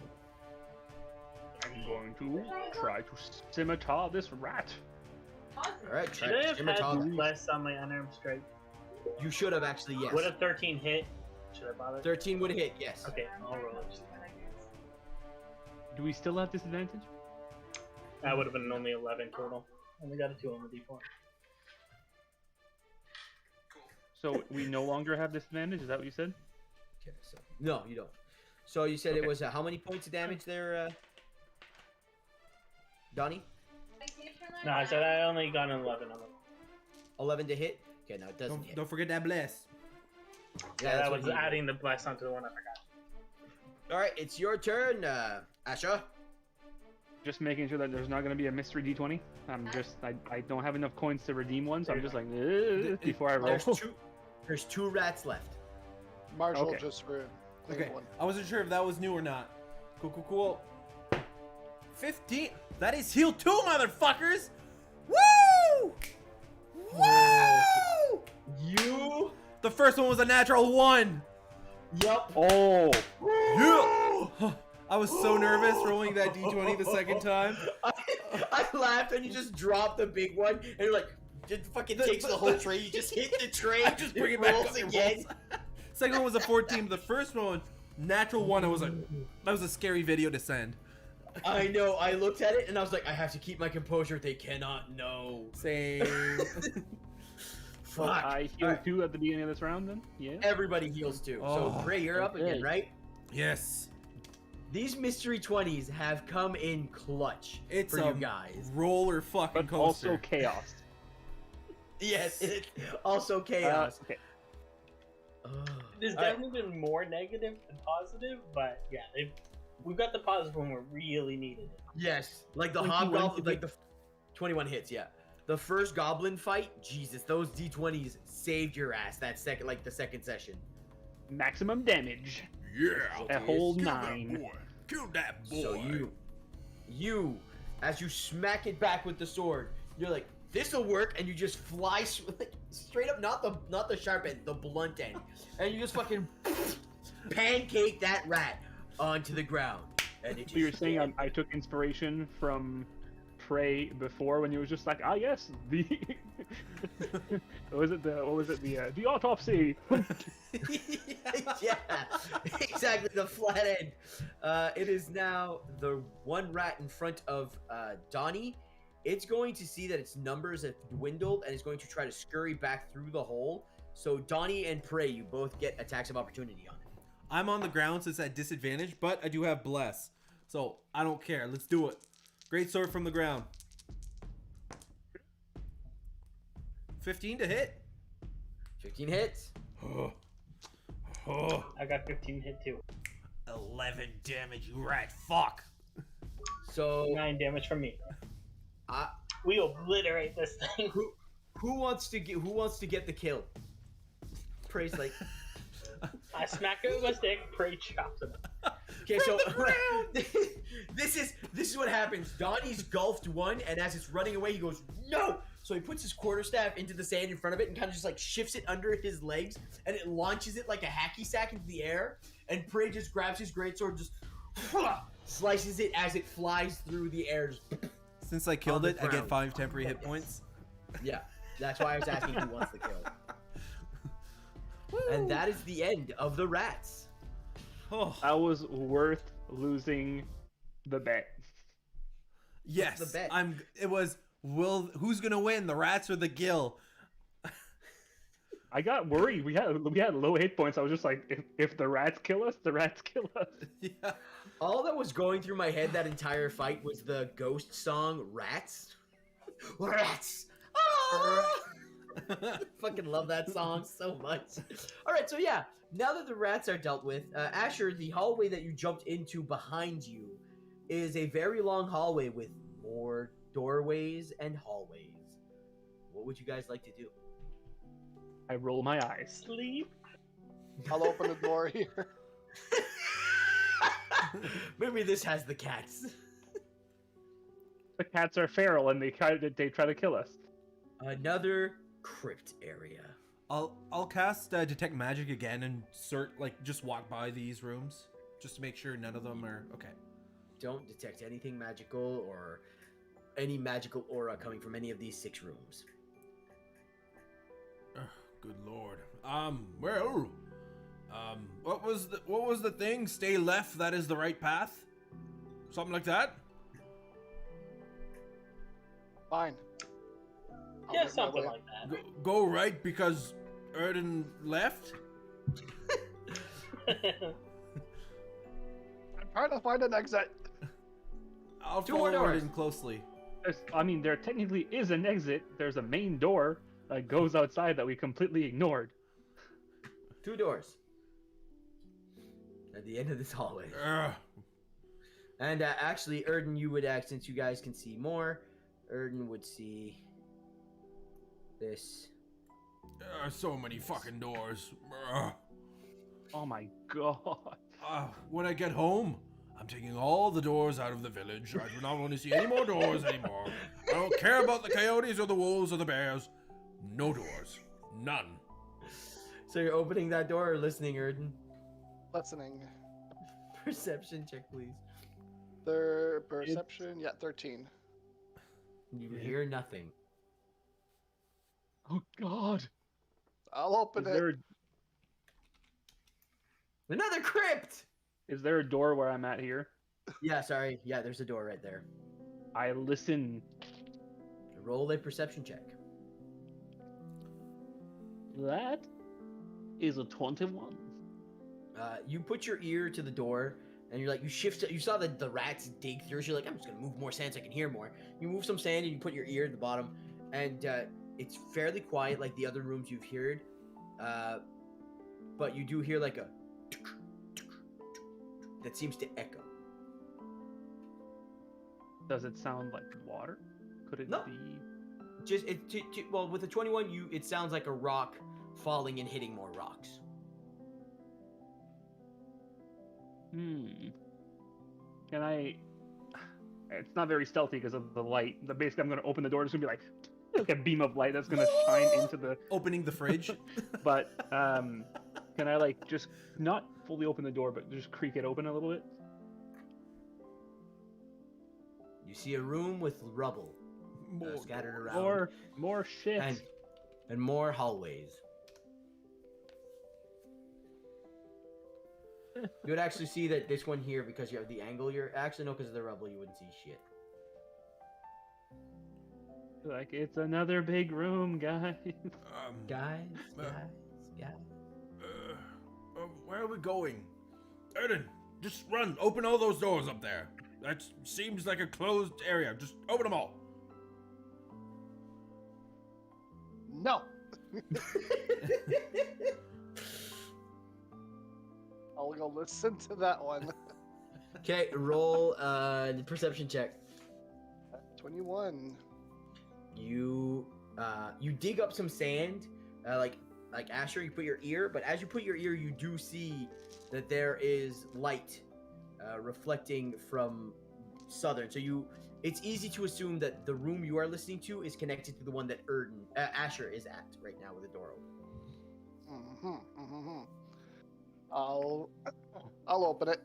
I'm going to try to scimitar this rat. All right, Should try I have scimitar. had less on my unarmed strike? You should have actually, yes. Would a 13 hit? Should I bother? 13 would hit, yes. Okay, I'll roll it. Do we still have disadvantage? That would have been only 11 total. Only got a 2 on the d4. So we no longer have disadvantage? Is that what you said? Okay, so no, you don't. So you said it Okay. was how many points of damage there, Donnie? No, I said I only got an 11 on it. 11 to hit. Okay, no, it doesn't hit. Don't forget that bless. Yeah, that's that what was he- adding the bless onto the one I forgot. All right, it's your turn, Asher. Just making sure that there's not going to be a mystery D20. I don't have enough coins to redeem one, so I'm just like, before I roll. There's two rats left. Marshall Okay. just cleared Okay, one. I wasn't sure if that was new or not. Cool. 15. That is heal 2, motherfuckers! Woo! Woo! You. The first one was a natural 1. Yup. Oh! Yeah! I was so nervous rolling that D20 the second time. I laughed and you just dropped the big one and you're like, it fucking takes the whole tray. You just hit the tray. I just bring it back rolls up. It again. rolls. Second one was a 14, but the first one, natural 1. I was like, that was a scary video to send. I know. I looked at it and I was like, I have to keep my composure. They cannot know. Same. Fuck. I healed Alright. 2 at the beginning of this round then? Yeah? Everybody heals too. So Oh, Bray, you're up okay. again, right? Yes. These mystery 20s have come in clutch It's for a you guys. roller fucking But coaster. also chaos. Yes, it's also chaos. Okay. Ugh. There's All right. definitely been more negative than positive, but yeah, we've got the positive when we really needed it. Yes, like the 21 hobgoblin, to like the 21 hits. Yeah, the first goblin fight. Jesus, those D20s saved your ass. That second, like the second session. Maximum damage. Yeah. A whole Kill 9. that boy. Kill that boy. So you, as you smack it back with the sword, you're like, this'll work, and you just fly like, straight up, not the sharp end, the blunt end, and you just fucking pancake that rat onto the ground. And it So you're just- saying I took inspiration from Prey before when you was just like, ah yes, the what was it the autopsy. Yeah, exactly, the flat end. It is now the one rat in front of Donnie. It's going to see that its numbers have dwindled and it's going to try to scurry back through the hole. So Donnie and Prey, you both get attacks of opportunity on it. I'm on the ground, so it's at disadvantage, but I do have bless. So I don't care. Let's do it. Great sword from the ground. 15 to hit. 15 hits. I got 15 hit too. 11 damage, you rat fuck. So 9 damage from me. uh, We obliterate this thing. who wants to get the kill? Prey's like, I smack it with my stick, Prey chops him. okay, so this is what happens. Donnie's gulfed one, and as it's running away, he goes no, So he puts his quarterstaff into the sand in front of it and kind of just like shifts it under his legs, and it launches it like a hacky sack into the air. And Prey just grabs his greatsword, just slices it as it flies through the air. Just, Since I killed the it, I get ground. 5 temporary hit points. yeah, that's why I was asking who wants the kill. And that is the end of the rats. Oh, That was worth losing the bet. yes. the bet? It was. Who's gonna win, the rats or the Gill? I got worried. We had low hit points. I was just like, if the rats kill us, the rats kill us. Yeah. All that was going through my head that entire fight was the ghost song "Rats." Rats. Ah! Fucking love that song so much. All right, so yeah, now that the rats are dealt with, Asher, the hallway that you jumped into behind you is a very long hallway with more doorways and hallways. What would you guys like to do? I roll my eyes. Sleep. I'll open the door here. Maybe this has the cats. The cats are feral and they try to kill us. Another crypt area. I'll cast detect magic again and just walk by these rooms just to make sure none of them are okay. Don't detect anything magical or any magical aura coming from any of these 6 rooms. Good lord. What was the thing? Stay left, that is the right path? Something like that? Fine. I'll Yeah, make my something way. like that. Go right because Erden left? I'm trying to find an exit. I'll 2 more follow doors. Erden closely. There technically is an exit. There's a main door that goes outside that we completely ignored. 2 doors. At the end of this hallway. Ugh. And actually, Erden, you would since you guys can see more, Erden would see this. So many fucking doors. Ugh. Oh my god. When I get home, I'm taking all the doors out of the village. I do not want to see any more doors anymore. I don't care about the coyotes or the wolves or the bears. No doors. None. So you're opening that door or listening, Erden? Listening. Perception check, please. Their perception, 13. You hear nothing. Oh god. I'll open Is it. there, Another crypt! is there a door where I'm at here? Yeah, sorry. Yeah, there's a door right there. I listen. Roll a perception check. That is a 21. You put your ear to the door, and you're like, you shift it. You saw the rats dig through, so you're like, I'm just gonna move more sand so I can hear more. You move some sand, and you put your ear at the bottom, and it's fairly quiet, like the other rooms you've heard. But you do hear like a that seems to echo. Does it sound like water? Could it No. be? Just well, with a 21, it sounds like a rock falling and hitting more rocks. Can I? It's not very stealthy because of the light. Basically, I'm gonna open the door. There's gonna be like a beam of light that's gonna shine into the. Opening the fridge. But can I just not fully open the door, but just creak it open a little bit? You see a room with rubble scattered around, More shit. and more hallways. You would actually see that this one here, because you have the angle, you're actually no, because of the rubble, you wouldn't see shit. Like it's another big room, guys. Guys. Where are we going? Erden, just run. Open all those doors up there. That seems like a closed area. Just open them all. No. I'll go listen to that one. Okay, roll the perception check. 21. You dig up some sand, like Asher, you put your ear, but as you put your ear, you do see that there is light reflecting from southern. So it's easy to assume that the room you are listening to is connected to the one that Asher is at right now with the door open. I'll open it.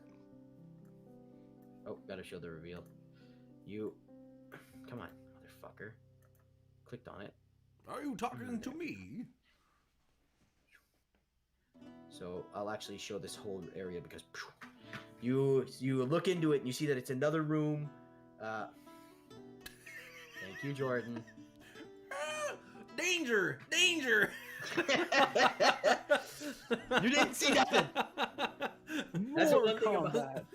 Oh, gotta show the reveal. Come on, motherfucker. Clicked on it. Are you talking to me? So I'll actually show this whole area because you look into it and you see that it's another room. Thank you, Jordan. Danger! Danger! You didn't see nothing. That's More one thing about combat.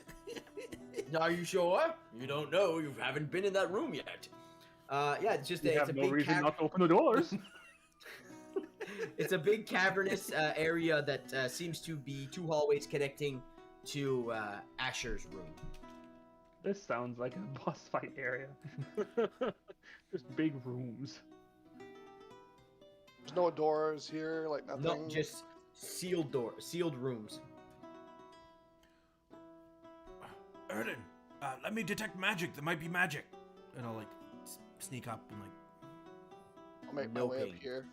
Are you sure? You don't know. You haven't been in that room yet. Yeah, it's just You it's have a no big reason not to open the doors. It's a big cavernous area that seems to be 2 hallways connecting to Asher's room. This sounds like a boss fight area. Just big rooms. There's no doors here, like nothing. No, just sealed rooms. Erden, let me detect magic. There might be magic. And I'll like sneak up and like. I'll make my no way ping. up here.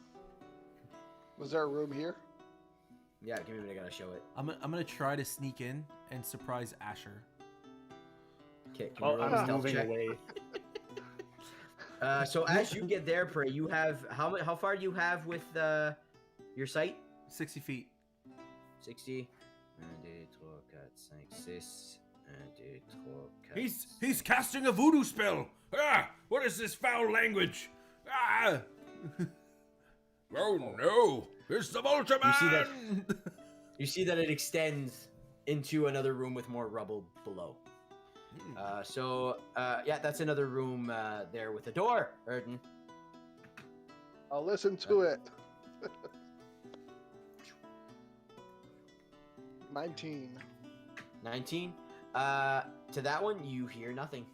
Was there a room here? Yeah, give me a minute. I gotta show it. I'm gonna try to sneak in and surprise Asher. Okay, can Oh, you roll a I'm stealth moving check? away. So as you get there, Prey, you have how far do you have with your sight? 60 feet. 60. 1, 2, 3, 4, 5, 6. 1, 2, 3, 4, He's casting a voodoo spell. Ah! What is this foul language? Ah! Oh no! It's the Vulture Man! You see that? You see that it extends into another room with more rubble below. Yeah, that's another room there with a door, Erden. I'll listen to it. 19. 19. To that one, you hear nothing.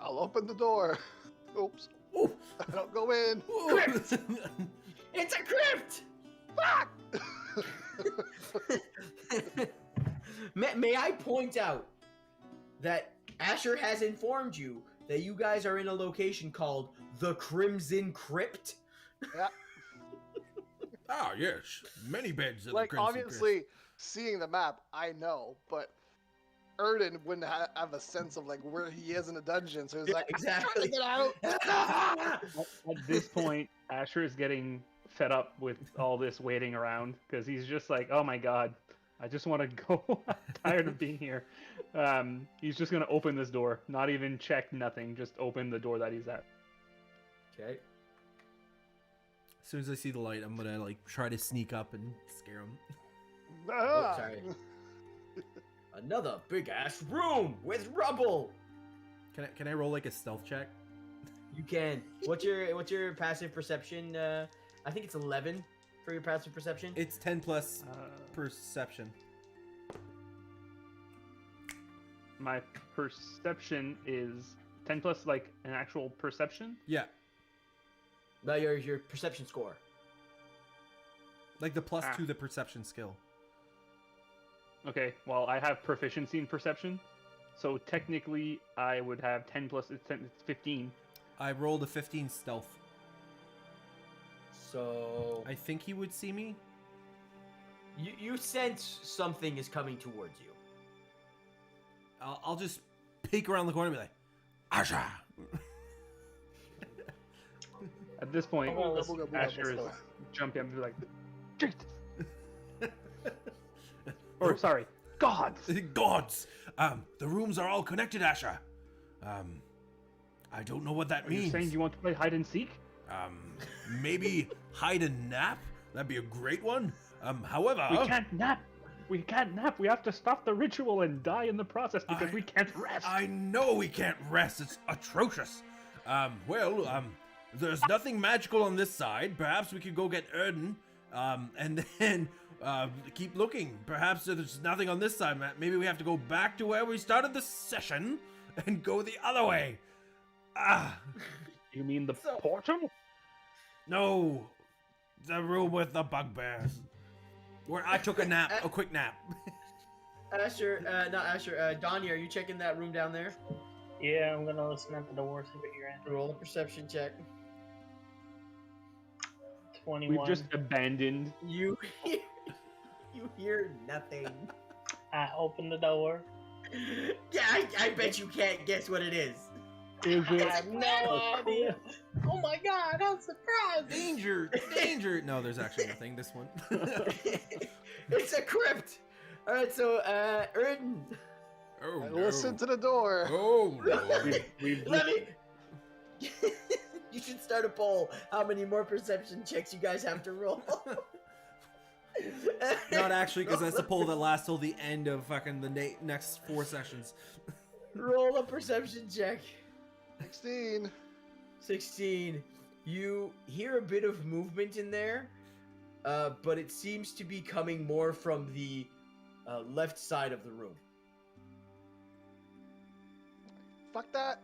I'll open the door. Oops. Ooh. I don't go in. Crypt! It's a crypt! Fuck! May I point out that Asher has informed you that you guys are in a location called the Crimson Crypt? Yeah. Ah, yes. Many beds in Like, the Crimson obviously, seeing the map, I know, but Erden wouldn't have a sense of, like, where he is in the dungeon, so he's Yeah, like, exactly. I'm trying to get out! At this point, Asher is getting fed up with all this waiting around because he's just like, oh my god, I just want to go. I'm tired of being here. He's just going to open this door, not even check, nothing, just open the door that he's at. Okay. As soon as I see the light, I'm gonna like try to sneak up and scare him. Oh, sorry. Another big ass room with rubble. Can I roll like a stealth check? You can. What's your passive perception? I think it's 11 for your passive perception. It's 10 plus perception. My perception is 10 plus, like, an actual perception? Yeah, No, your perception score. like the plus Ah. 2 the perception skill. Okay, well, I have proficiency in perception, so technically I would have 10 plus, it's 15. I rolled a 15 stealth. So I think he would see me. you sense something is coming towards you. I'll just peek around the corner and be like, Asher! At this point, Oh, well, Booga, booga, Asher is booga. jumping up and be like, Jesus! Or, sorry, gods! Gods! The rooms are all connected, Asher. I don't know what that Are you means. saying you want to play hide and seek? Maybe hide and nap? That'd be a great one. However... We can't nap! We can't nap! We have to stop the ritual and die in the process because we can't rest! I know we can't rest. It's atrocious. There's nothing magical on this side. Perhaps we could go get Erden, and then keep looking. Perhaps there's nothing on this side. Maybe we have to go back to where we started the session and go the other way. You mean the So- portal? No, the room with the bugbears. Where I took a nap, a quick nap. Asher, not Asher. Donnie, are you checking that room down there? Yeah, I'm gonna listen at the door, see what you're in. Roll a perception check. 21. We've just abandoned. You hear nothing. I open the door. Yeah, I bet you can't guess what it is. Is I it? have no idea. Oh my god, I'm surprised! Danger! Danger! No, there's actually nothing. This one. It's a crypt. All right, so Erden. Oh I listen to the door. Oh no. We've Let me. You should start a poll. How many more perception checks you guys have to roll? Not actually, because that's the poll that lasts till the end of fucking the next 4 sessions. Roll a perception check. 16. 16. You hear a bit of movement in there, but it seems to be coming more from the left side of the room. Fuck that.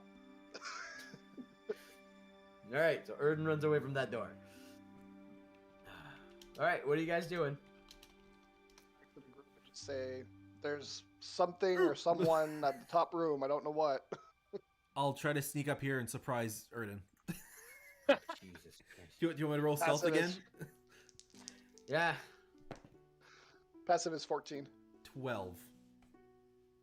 All right, so Erden runs away from that door. All right, what are you guys doing? Just say there's something or someone at the top room. I don't know what. I'll try to sneak up here and surprise Erden. Jesus Christ. Do you want me to roll stealth Passive again? is- Yeah, Passive is 14. 12.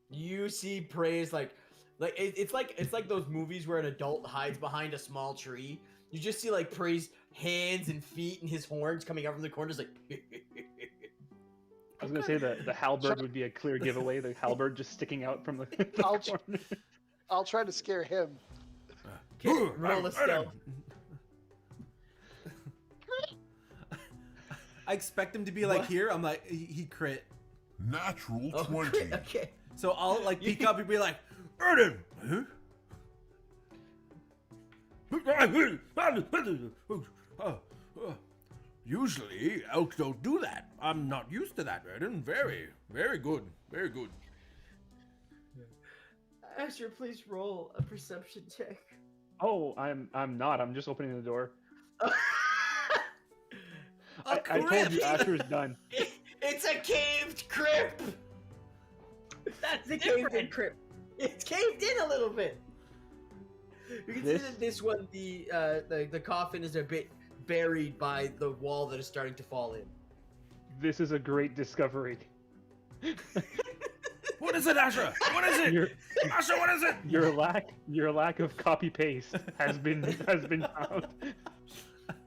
you see praise like it's like those movies where an adult hides behind a small tree. You just see like praise hands and feet and his horns coming out from the corners like. I was gonna say the halberd would be a clear giveaway. The halberd just sticking out from the I'll- corner. I'll try to scare him. Okay, roll a stealth. I expect him to be like What? here. I'm like, he crit. Natural Oh, 20. okay. So I'll like peek up and be like, Erden! Huh? Usually, elk don't do that. I'm not used to that, Erden. Very, very good. Very good. Asher, please roll a perception check. Oh, I'm not. I'm just opening the door. A I told crypt! you Asher's done. It's a caved crypt. That's It's a caved in different. crypt. It's caved in a little bit. You can see that this one, the coffin is a bit buried by the wall that is starting to fall in. This is a great discovery. What is it, Asher? What is it? Your Asher, what is it? your lack of copy paste has been found.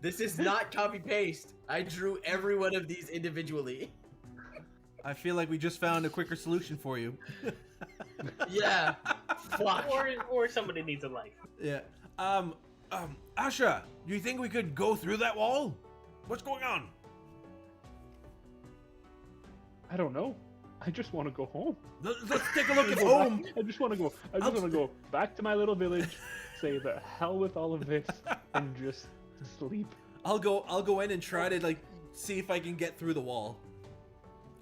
This is not copy paste. I drew every one of these individually. I feel like we just found a quicker solution for you. Yeah. Fuck. Or somebody needs a life. Yeah. Asher, do you think we could go through that wall? What's going on? I don't know. I just want to go home. Let's take a look at Go back- home. I just want to go. I just want to go back to my little village, say the hell with all of this, and just sleep. I'll go in and try to like see if I can get through the wall.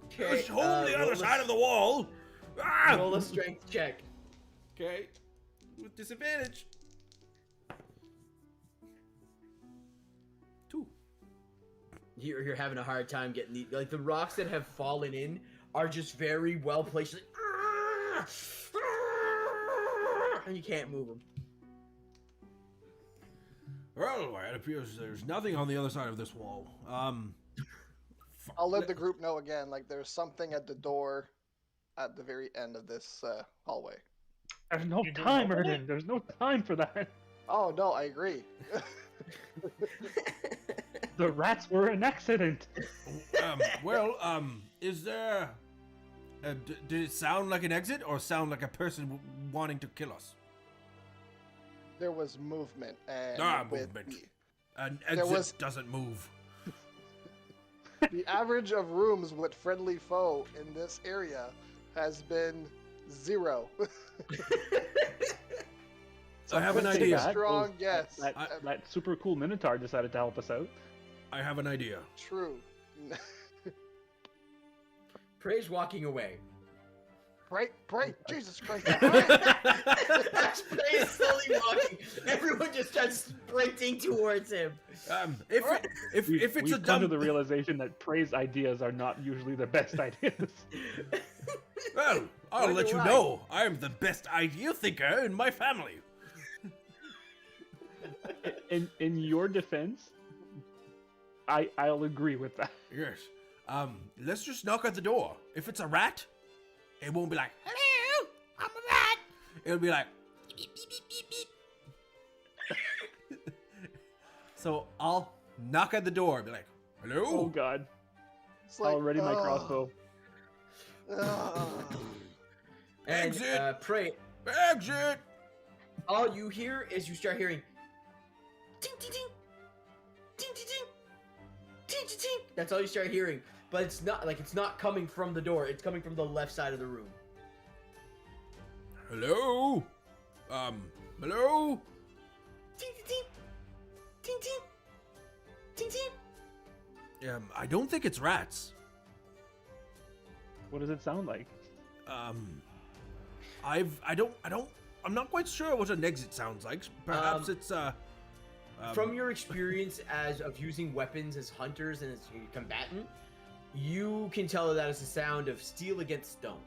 Okay, Hold the other side of the wall. Ah! Roll a strength check. Okay. With disadvantage. 2. You're having a hard time getting the rocks that have fallen in are just very well placed. Like, and you can't move them. Well, it appears there's nothing on the other side of this wall. I'll let the group know again. Like there's something at the door, at the very end of this hallway. There's no You didn't time, open it? Erden. There's no time for that. Oh no, I agree. The rats were an accident. Is there? Did it sound like an exit or sound like a person wanting to kill us? There was movement and Movement. An There exit was- doesn't move. The average of rooms with friendly foe in this area has been 0. I have an Let's say idea. that. Strong yes. That super cool Minotaur decided to help us out. I have an idea. True. Praise walking away. Pray, Jesus Christ. As Praise slowly walking, everyone just starts sprinting towards him. If it's We've a come to dumb the realization that praise ideas are not usually the best ideas. well, I'll Wonder let you why. know. I am the best idea thinker in my family. In your defense, I'll agree with that. Yes. Let's just knock at the door. If it's a rat, it won't be like, hello, I'm a rat. It'll be like, beep, beep, beep, beep, beep. So I'll knock at the door and be like, hello? Oh God! It's like, Already my crossbow. And Exit. pray. Exit. All you hear is you start hearing ting ting ting ting ting ting ting ting ting. That's all you start hearing. But it's not coming from the door. It's coming from the left side of the room. Hello? Hello? Ting ting ting ting ting ting ting. I don't think it's rats. What does it sound like? I'm not quite sure what an exit sounds like. Perhaps it's, From your experience of using weapons as hunters and as a combatant, you can tell that it's the sound of steel against stone.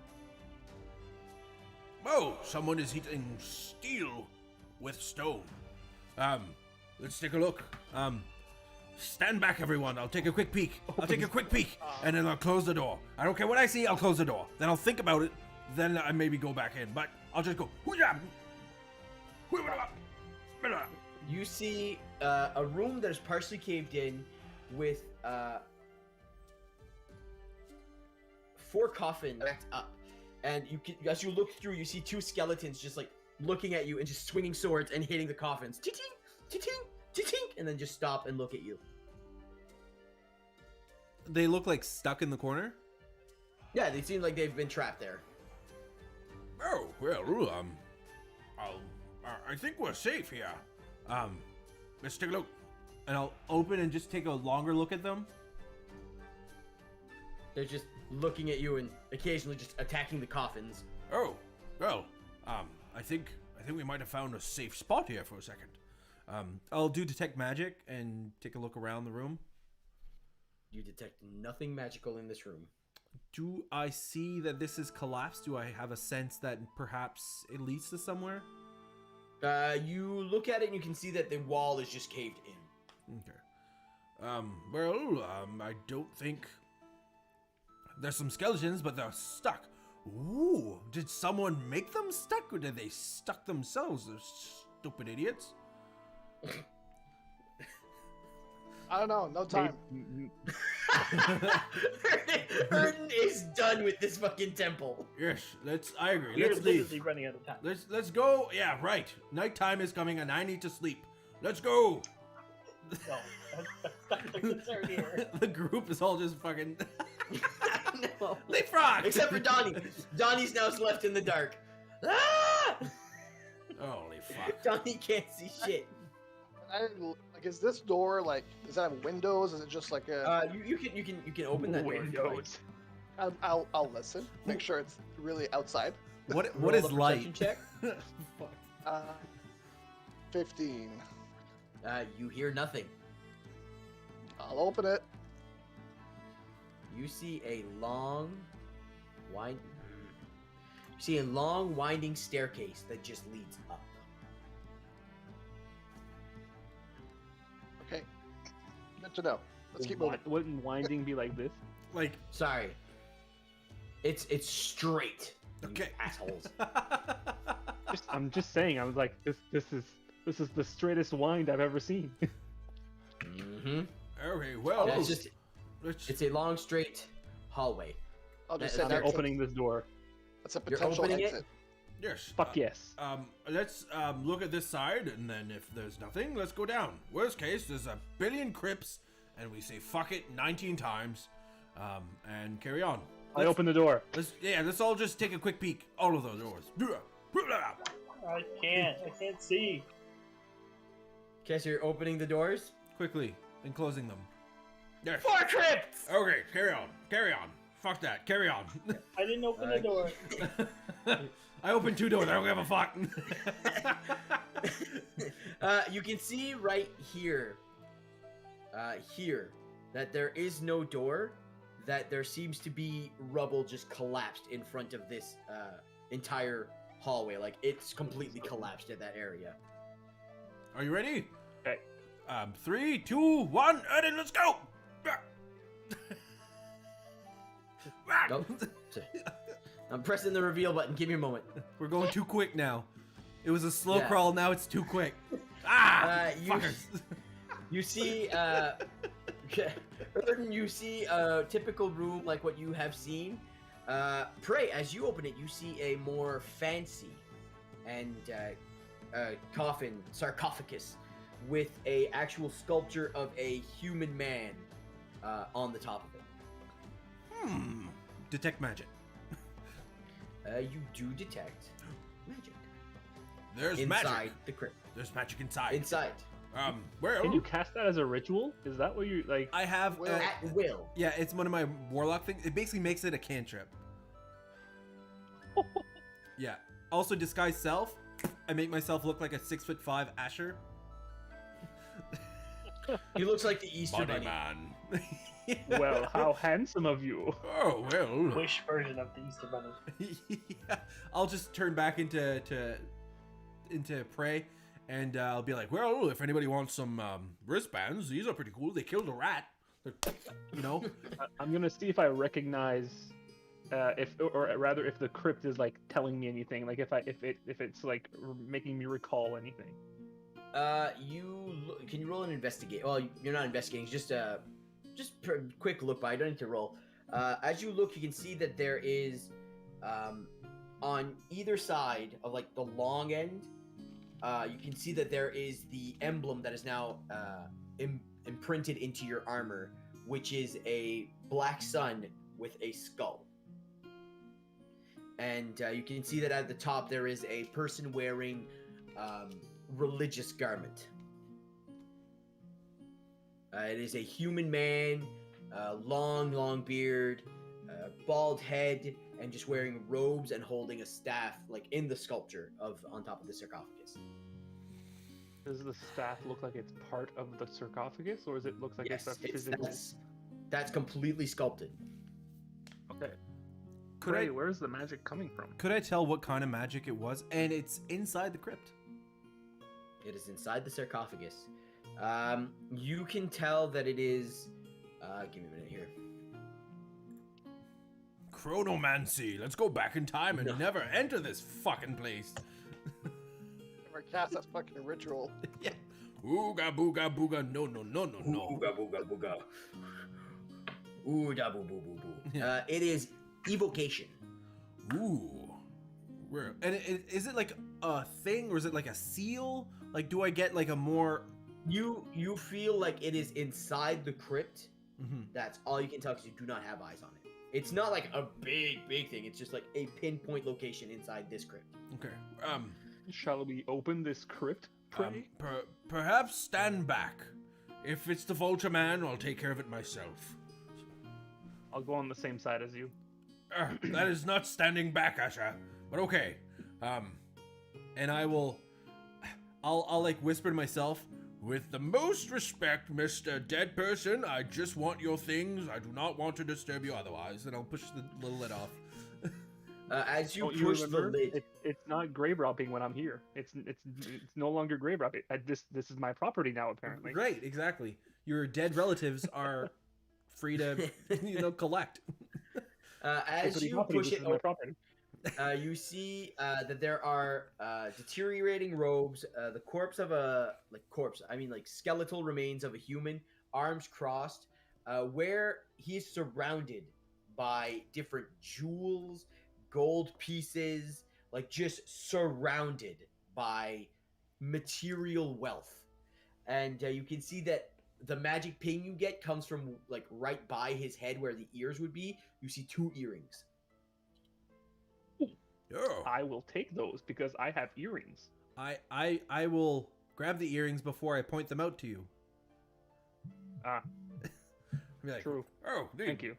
oh, someone is hitting steel with stone. Let's take a look. Stand back, everyone. I'll take a quick peek. And then I'll close the door. I don't care what I see, I'll close the door. Then I'll think about it. Then I maybe go back in. But I'll just go. You see a room that is partially caved in with 4 coffins stacked up. And as you look through, you see 2 skeletons just like looking at you and just swinging swords and hitting the coffins. Ting ting ting ting, and then just stop and look at you. They look like stuck in the corner. Yeah, they seem like they've been trapped there. Oh, well, I think we're safe here. Let's take a look. And I'll open and just take a longer look at them. They're just looking at you and occasionally just attacking the coffins. Oh, well, I think we might have found a safe spot here for a second. I'll do detect magic and take a look around the room. You detect nothing magical in this room. Do I see that this is collapsed? Do I have a sense that perhaps it leads to somewhere? You look at it and you can see that the wall is just caved in. Okay. I don't think there's some skeletons, but they're stuck. Ooh, did someone make them stuck or did they stuck themselves? Those stupid idiots. I don't know. No time. Erden is done with this fucking temple. Yes, I agree. You're Let's literally leave. running out of time. Let's go. Yeah, right. Nighttime is coming and I need to sleep. Let's go. No, that's the concern here. The group is all just fucking No. leapfrog. Except for Donnie. Donnie's now left in the dark. Ah! Holy fuck. Donnie can't see shit. Is this door like? Does it have windows? Is it just like a? You can open that door. if you'd like. Windows. I'll listen. Make sure it's really outside. What Roll is a perception light? check. 15. You hear nothing. I'll open it. You see a long, winding staircase that just leads up. Okay. Good to know. Let's keep moving. Wouldn't winding be like this? Like, Sorry. It's straight. you Okay. assholes. I'm just saying. I was like, this is the straightest wind I've ever seen. Mm-hmm. Okay, well, Yeah, it's let's, a long, straight hallway. I'll just That- say that's I'm opening this door. That's a You're potential opening it? exit. yes. Fuck yes. Let's look at this side, and then if there's nothing, let's go down. Worst case, there's a billion crypts, and we say fuck it 19 times, and carry on. I open the door. Let's all just take a quick peek. All of those doors. I can't see. Okay, so you're opening the doors? quickly and closing them. Yes. 4 crypts! Okay, carry on. Fuck that, carry on. I didn't open the door. I opened 2 doors, I don't give a fuck. You can see right here, that there is no door. that there seems to be rubble just collapsed in front of this entire hallway. Like, it's completely collapsed in that area. Are you ready? Okay. 3, 2, 1, Erden, let's go! Go. I'm pressing the reveal button. Give me a moment. We're going too quick now. It was a slow Yeah. crawl, now it's too quick. Fuckers. You see, Erden, you see a typical room like what you have seen. Prey, as you open it, you see a more fancy and sarcophagus with a actual sculpture of a human man on the top of it. Detect magic. You do detect magic There's inside magic. the crypt. There's magic inside. Inside, Well, Can you cast that as a ritual? Is that what you like? I have. at will. Yeah, it's one of my warlock things. It basically makes it a cantrip. Yeah. Also, disguise self. I make myself look like a 6'5" Asher. He looks like the Easter Bunny. man. Well, how handsome of you. Oh well. Wish version of the Easter Bunny. Yeah. I'll just turn back into prey, and I'll be like, well, if anybody wants some wristbands, these are pretty cool. They killed a rat. You know. I'm gonna see if I recognize, if the crypt is like telling me anything. Like if it's like making me recall anything. Can you roll an investigate? Well, you're not investigating. It's just quick look by. You don't need to roll. As you look, you can see that there is, on either side of like the long end, you can see that there is the emblem that is now imprinted into your armor, which is a black sun with a skull. And you can see that at the top there is a person wearing religious garment. It is a human man, long beard, bald head, and just wearing robes and holding a staff, like in the sculpture on top of the sarcophagus. Does the staff look like it's part of the sarcophagus, or does it look like Yes, it's a physical? that's completely sculpted. Okay. Could Ray, I where's the magic coming from? could I tell what kind of magic it was? And it's inside the crypt. It is inside the sarcophagus. You can tell that it is. Give me a minute here. Chronomancy. Let's go back in time and No. never enter this fucking place. Never cast that fucking ritual. Yeah. Ooga booga booga. No. Ooga booga booga. Ooh da boo boo boo boo. Yeah. It is evocation. Ooh. Where? And is it like a thing, or is it like a seal? Like, do I get like a more? You feel like it is inside the crypt. Mm-hmm. That's all you can tell because you do not have eyes on it. It's not like a big thing. It's just like a pinpoint location inside this crypt. Okay. Shall we open this crypt? Pray? Perhaps stand back. If it's the Vulture Man, I'll take care of it myself. I'll go on the same side as you. That is not standing back, Asha. But okay. And I'll like whisper to myself, with the most respect, Mr. Dead Person, I just want your things. I do not want to disturb you otherwise. And I'll push the little lid off. As you Don't push the remember? lid, It's not grave robbing when I'm here. It's no longer grave robbing. This is my property now, apparently. Right, exactly. Your dead relatives are free to, collect. as Property, you property, push this it is my property. you see that there are deteriorating robes, the corpse of skeletal remains of a human, arms crossed, where he's surrounded by different jewels, gold pieces, like just surrounded by material wealth. And you can see that the magic ping you get comes from like right by his head where the ears would be. You see 2 earrings. Oh. I will take those because I have earrings. I will grab the earrings before I point them out to you. Ah, Be like, true. oh, Thank you.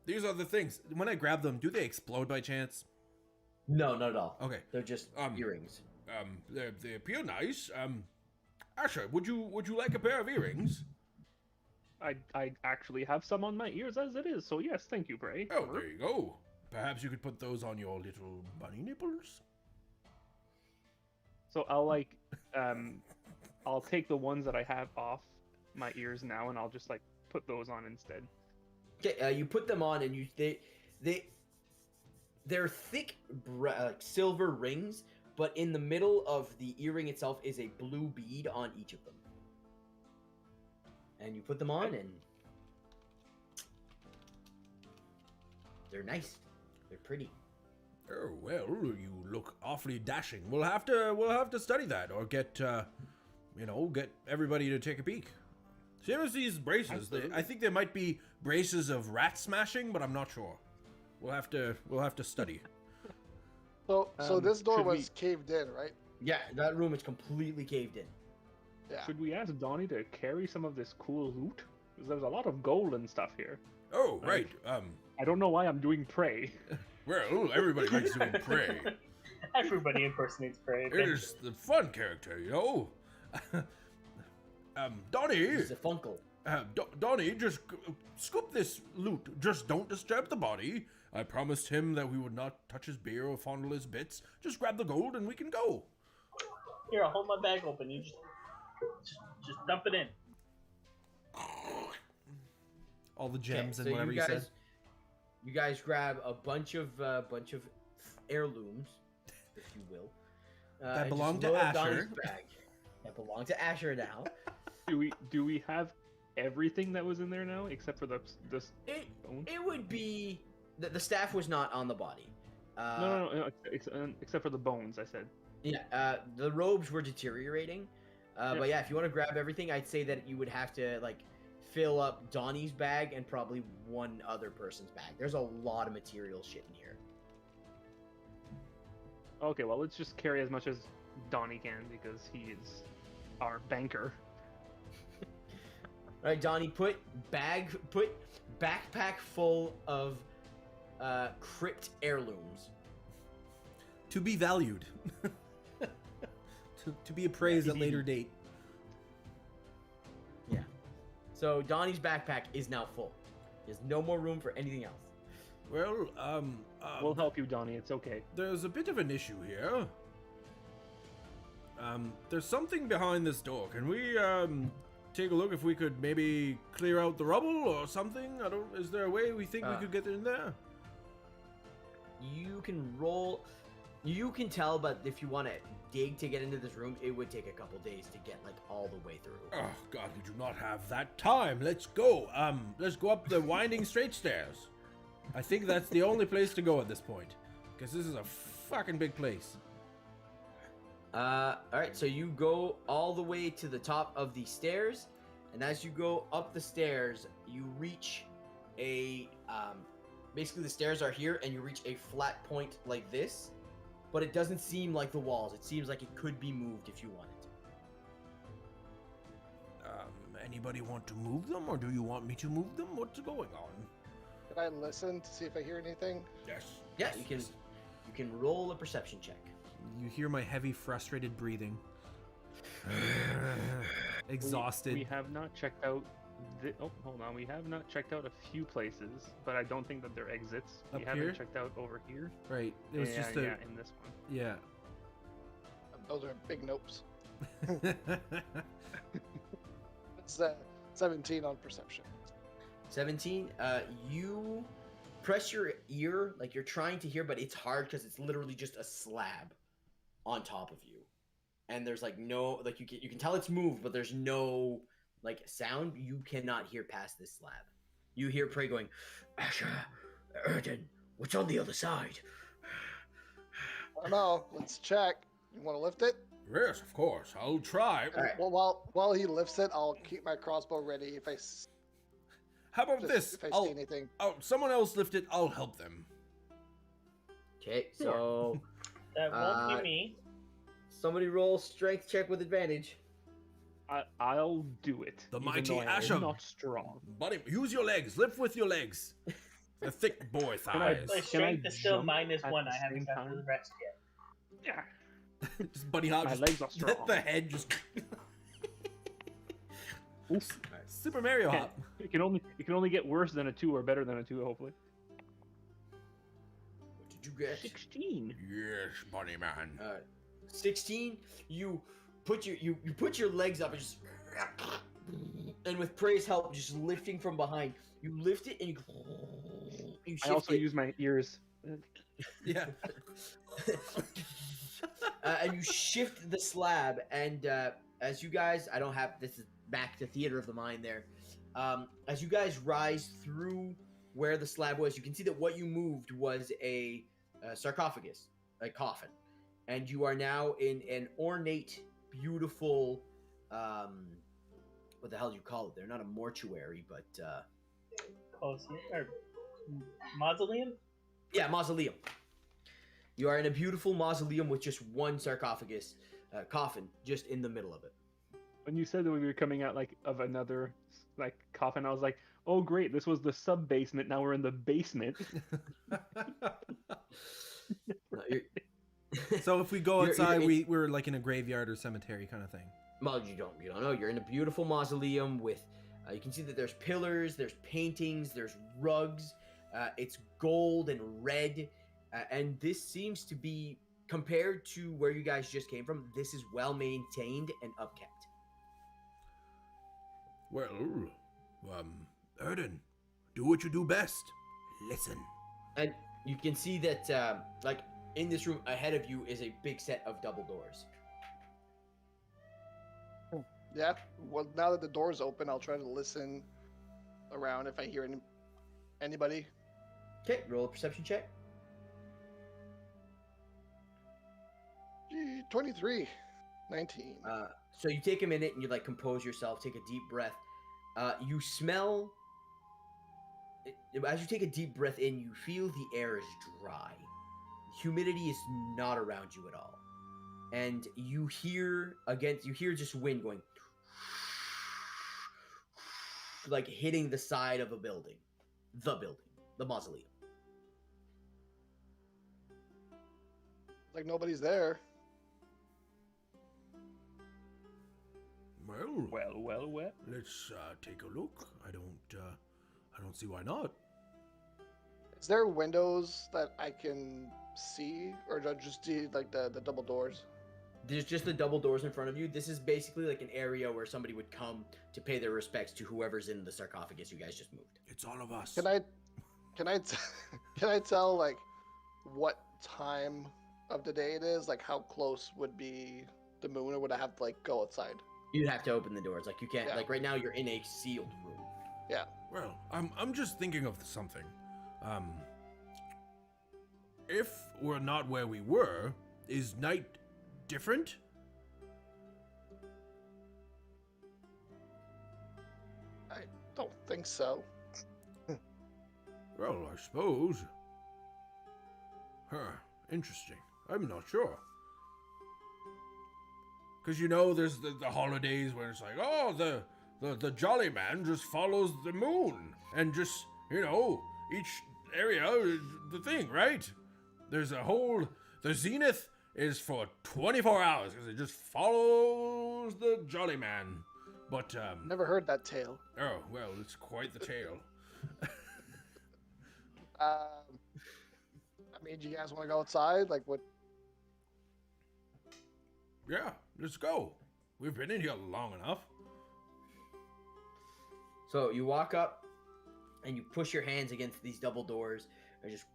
These are the things. When I grab them, do they explode by chance? No, not at all. Okay. They're just earrings. They appear nice. Asher, would you like a pair of earrings? I actually have some on my ears as it is, so yes, thank you, Bray. Oh, there you go. Perhaps you could put those on your little bunny nipples. So I'll take the ones that I have off my ears now, and I'll just like put those on instead. Okay, you put them on, and they're thick silver rings, but in the middle of the earring itself is a blue bead on each of them. And you put them on, and they're nice. They're pretty. Oh well, you look awfully dashing. We'll have to study that, or get get everybody to take a peek. Same as these braces. I think they might be braces of rat smashing, but I'm not sure. We'll have to study. So this door should was caved in, right? Yeah, that room is completely caved in. Yeah. Should we ask Donnie to carry some of this cool loot? Because there's a lot of gold and stuff here. Oh right. I don't know why I'm doing prey. Well, everybody likes doing prey. Everybody impersonates Prey. It is the fun character, you know. Donnie. It's a funkle. Donnie, just scoop this loot. Just don't disturb the body. I promised him that we would not touch his beer or fondle his bits. Just grab the gold and we can go. Here, I'll hold my bag open. You just dump it in. All the gems Okay, and so whatever you said. You guys grab a bunch of heirlooms, if you will. That and belong just to load up Asher. Donnie's bag. That belong to Asher now. Do we have everything that was in there now except for the bone? It would be the staff was not on the body. No, except for the bones. I said. Yeah, the robes were deteriorating. But yeah, if you want to grab everything, I'd say that you would have to fill up Donnie's bag and probably one other person's bag. There's a lot of material shit in here. Okay, well let's just carry as much as Donnie can because he is our banker. All right, Donnie, put backpack full of crypt heirlooms. To be valued. to be appraised at later date. Yeah. So Donnie's backpack is now full. There's no more room for anything else. Well, We'll help you, Donnie. It's okay. there's a bit of an issue here. There's something behind this door. Can we take a look if we could maybe clear out the rubble or something? Is there a way we think we could get in there? You can roll. You can tell, but if you want to dig to get into this room, it would take a couple days to get all the way through. Oh God, we do not have that time. Let's go. Let's go up the winding straight stairs. I think that's the only place to go at this point, because this is a fucking big place. All right. So you go all the way to the top of the stairs, and as you go up the stairs, you reach a. Basically, the stairs are here, and you reach a flat point like this. But it doesn't seem like the walls. It seems like it could be moved if you wanted to. Anybody want to move them, or do you want me to move them? What's going on? Can I listen to see if I hear anything? Yes. Yeah, you can roll a perception check. You hear my heavy, frustrated breathing. Exhausted. We have not checked out. Hold on. We have not checked out a few places, but I don't think that they're exits. We Up haven't here? checked out over here. Right. It was just a. yeah, in this one. Yeah. Those are big nopes. It's 17 on perception. 17. You press your ear like you're trying to hear, but it's hard because it's literally just a slab on top of you, and there's no you can tell it's moved, but there's no sound. You cannot hear past this slab. You hear Prey going, Asher, Erden, what's on the other side? I don't know. Let's check. You want to lift it? Yes, of course. I'll try. All right. Well, while he lifts it, I'll keep my crossbow ready if I How about this? if I see anything. Someone else lift it. I'll help them. Okay, so That won't be me. somebody roll strength check with advantage. I'll do it. The even mighty though I am Asham. not strong. Buddy, use your legs. Lift with your legs. The thick boy Can I- thighs. My Can strength I is still jump -1. at I the haven't same got to time? the rest yet. Yeah. Just buddy hop. My just legs are strong. The head just. Oof. Super Mario Can- hop. It can only get worse than a 2 or better than a 2, hopefully. What did you get? 16. Yes, bunny man. 16. You put your legs up and just, and with Prey's help, just lifting from behind. You lift it and you shift I also it. use my ears. Yeah. And you shift the slab, and as you guys, I don't have this is back to Theater of the Mind there. As you guys rise through where the slab was, you can see that what you moved was a sarcophagus, a coffin, and you are now in an ornate, beautiful, what the hell do you call it? They're not a mortuary, but Close. Or mausoleum? yeah, mausoleum. You are in a beautiful mausoleum with just one sarcophagus coffin just in the middle of it. When you said that we were coming out like of another like coffin, I was like, oh great, this was the sub basement. Now we're in the basement. So if we go You're outside, in- we're like in a graveyard or cemetery kind of thing. Well, you don't know. You're in a beautiful mausoleum with. You can see that there's pillars, there's paintings, there's rugs. It's gold and red, and this seems to be compared to where you guys just came from. This is well maintained and upkept. Well, Erden, do what you do best. Listen. And you can see that, like in this room ahead of you is a big set of double doors. Yeah. Well, now that the door's open, I'll try to listen around if I hear anybody. Okay, roll a perception check. 23. 19. So you take a minute and you like compose yourself, take a deep breath. You smell. As you take a deep breath in, you feel the air is dry. Humidity is not around you at all, and you hear just wind going, like hitting the side of a building, the mausoleum. Like nobody's there. Well. Let's take a look. I don't see why not. Is there windows that I can see, or do I just see like the double doors? There's just the double doors in front of you. This is basically like an area where somebody would come to pay their respects to whoever's in the sarcophagus you guys just moved. It's all of us. Can I tell like what time of the day it is? Like how close would be the moon, or would I have to like go outside? You'd have to open the doors. Like you can't. Yeah. Like right now, you're in a sealed room. Yeah. Well, I'm just thinking of something. If we're not where we were, is night different? I don't think so. Well, I suppose. Huh, interesting. I'm not sure. Because, there's the holidays where it's like, oh, the jolly man just follows the moon. And just, each area is the thing, right? There's the zenith is for 24 hours because it just follows the jolly man. But, Never heard that tale. oh, well, it's quite the tale. I mean, do you guys want to go outside? Like what? Yeah, let's go. We've been in here long enough. So you walk up, and you push your hands against these double doors, and just.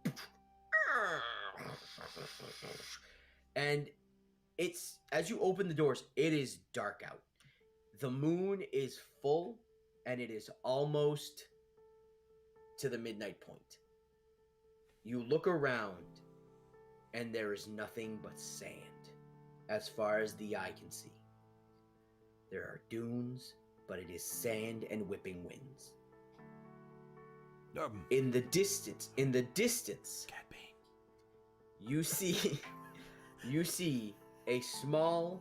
And it's as you open the doors, it is dark out. The moon is full, and it is almost to the midnight point. You look around, and there is nothing but sand as far as the eye can see. There are dunes, but it is sand and whipping winds. In the distance, Cat bane. you see a small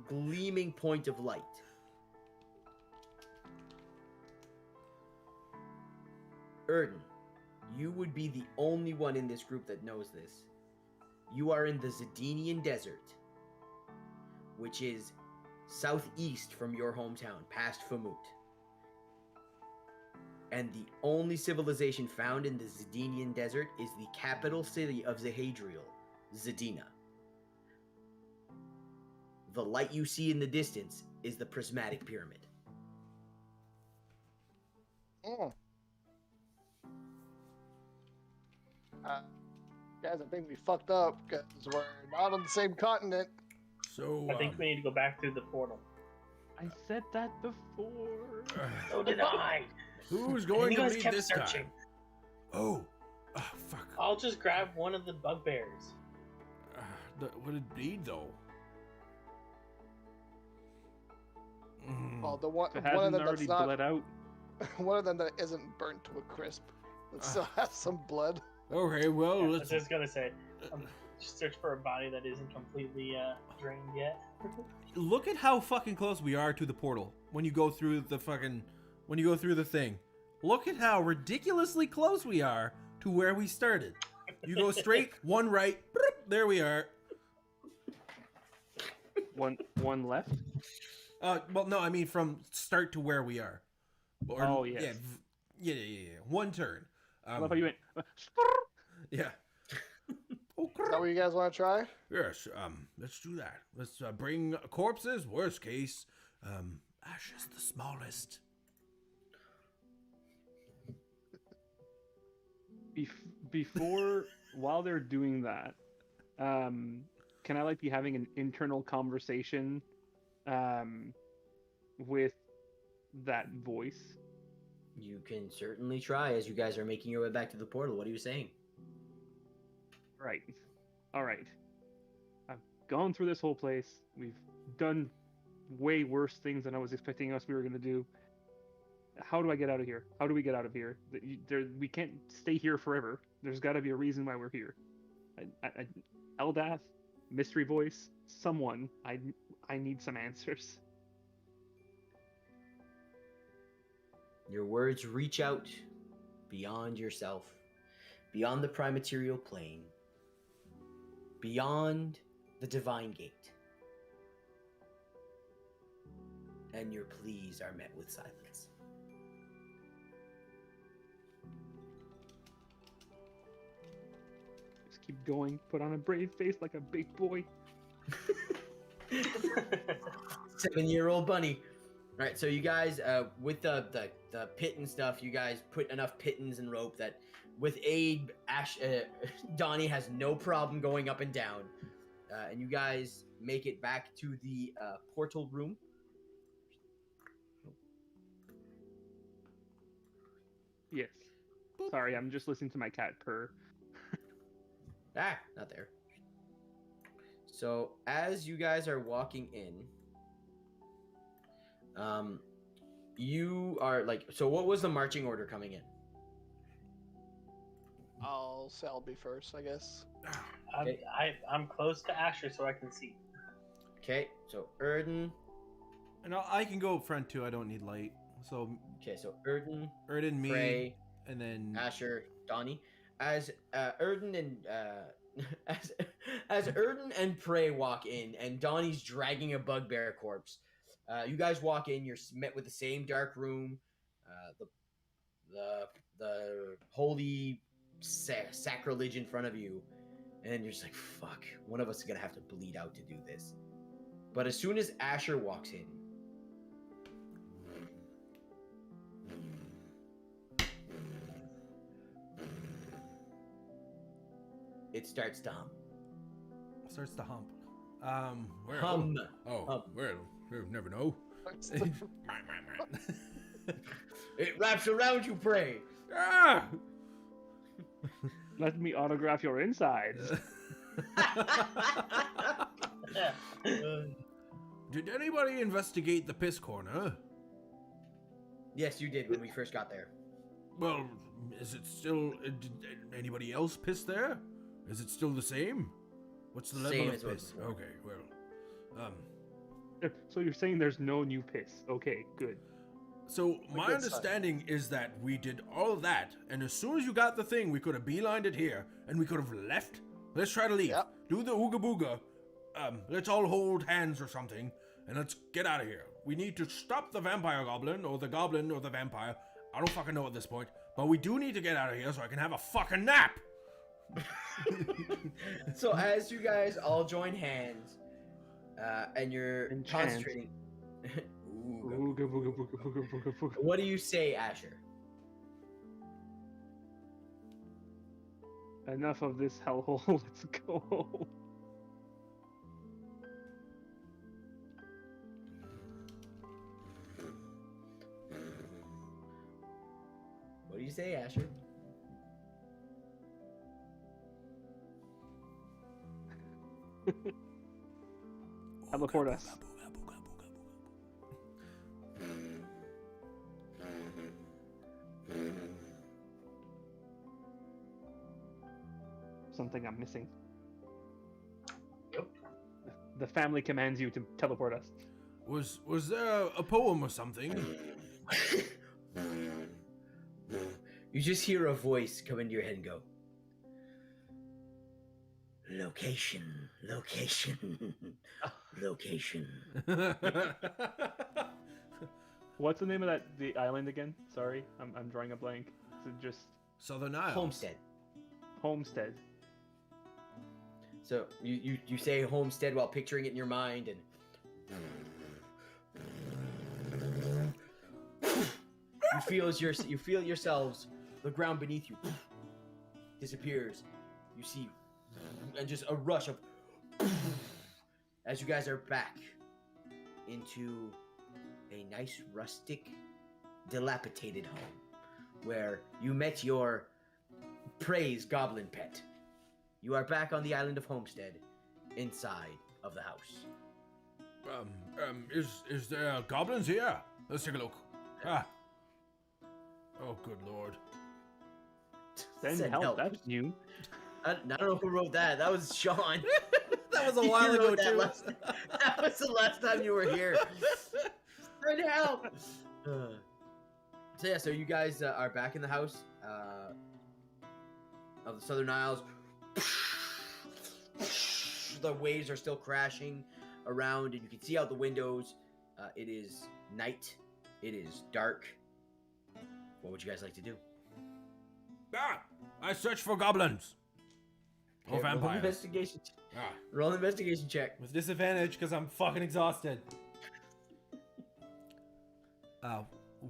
gleaming point of light. Erden, you would be the only one in this group that knows this. You are in the Zidanian Desert, which is southeast from your hometown, past Famut. And the only civilization found in the Zidinian desert is the capital city of Zahadriel, Zidina. The light you see in the distance is the prismatic pyramid. Mm. Guys, I think we fucked up because we're not on the same continent. So, I think we need to go back through the portal. I said that before. So did I. who's And going you to guys lead kept this searching. time? Oh, fuck. I'll just grab one of the bugbears. Would it bleed though? Well, the one, If it one of hasn't them already that's not, bled out. one of them that isn't burnt to a crisp, that still has some blood. Okay, well, Yeah, I let's. was just gonna say, just search for a body that isn't completely drained yet. Look at how fucking close we are to the portal when you go through the fucking. When you go through the thing. Look at how ridiculously close we are to where we started. You go straight, one right, boop, there we are. One left. Well, no, I mean from start to where we are. Or, Oh, yes. Yeah. One turn. I love how you went. Yeah. Oh, Is that what you guys want to try? yes. Let's do that. Let's bring corpses. Worst case, ashes the smallest. Before, while they're doing that, can I be having an internal conversation, with that voice? You can certainly try as you guys are making your way back to the portal. What are you saying? Right. All right. I've gone through this whole place. We've done way worse things than I was expecting we were gonna do. How do I get out of here? How do we get out of here? We can't stay here forever. There's got to be a reason why we're here. Eldath, mystery voice, someone. I need some answers. Your words reach out beyond yourself, beyond the primaterial plane, beyond the divine gate. And your pleas are met with silence. Just keep going. Put on a brave face like a big boy. 7-year-old bunny. All right, so you guys, with the pit and stuff, you guys put enough pittons and rope that with aid, Donnie has no problem going up and down. And you guys make it back to the portal room. Yes. Sorry, I'm just listening to my cat purr. Not there. So as you guys are walking in, you are so what was the marching order coming in? I'll say I'll be first, I guess. Okay. I'm close to Asher, so I can see. Okay, so Erden. And I can go up front too. I don't need light. So Okay, so Erden, Erden, me, Prey, and then Asher, Donnie. As Erden and as Erden and Prey walk in, and Donnie's dragging a bugbear corpse. You guys walk in. You're met with the same dark room, the holy sacrilege in front of you, and you're just like, "Fuck! One of us is gonna have to bleed out to do this." But as soon as Asher walks in, it starts to hum. starts to hump. Where? Hum. Oh, Hum. well, you never know. It wraps around you, Prey. Ah! Let me autograph your insides. Did anybody investigate the piss corner? Yes, you did when we first got there. Well, is it still? Did anybody else piss there? Is it still the same? What's the level Same of as what piss? before. Okay, well, So you're saying there's no new piss? Okay, good. so my good understanding is that we did all of that, and as soon as you got the thing, we could have beelined it here, and we could have left. Let's try to leave. Yep. Do the ooga booga. Let's all hold hands or something, and let's get out of here. We need to stop the vampire goblin or the vampire I don't fucking know at this point. But we do need to get out of here so I can have a fucking nap. So as you guys all join hands, and you're And concentrating. Ooh, Ooga booga booga booga booga booga. what do you say, Asher? Enough of this hellhole. Let's go. What do you say, Asher? Teleport us. Something I'm missing. Yep. The family commands you to teleport us. Was there a poem or something? You just hear a voice come into your head and go, location, location, location. What's the name of the island again? Sorry, I'm drawing a blank. Is it just Southern Isles. Homestead. Homestead? So you say homestead while picturing it in your mind, and you feel yourselves, the ground beneath you disappears. You see, and just a rush of as you guys are back into a nice rustic, dilapidated home where you met your praise goblin pet. You are back on the island of Homestead, inside of the house. Is there goblins here? Let's take a look. Ah. Oh, good lord. Send Send help. help. That's new. I don't know who wrote that. That was Sean. That was a You while ago, wrote that too. that was the last time you were here. Send help. So yeah, so you guys are back in the house of the Southern Isles. The waves are still crashing around, and you can see out the windows. It is night. It is dark. What would you guys like to do? Ah! I search for goblins. Or Okay, roll an vampires. investigation. Ah. Roll an investigation check. With disadvantage because I'm fucking exhausted.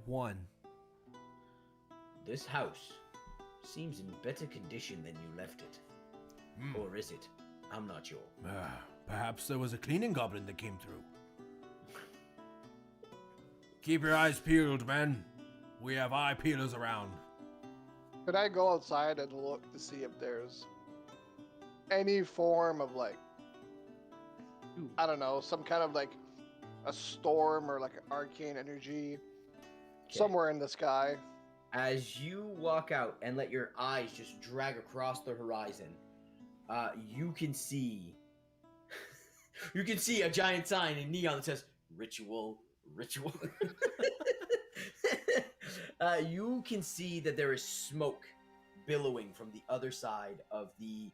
1. This house seems in better condition than you left it. Hmm. Or is it? I'm not sure. Perhaps there was a cleaning goblin that came through. Keep your eyes peeled, men. We have eye peelers around. Could I go outside and look to see if there's any form of like, I don't know, some kind of like a storm or like an arcane energy somewhere in the sky? As you walk out and let your eyes just drag across the horizon, you can see a giant sign in neon that says "Ritual, Ritual." You can see that there is smoke billowing from the other side of the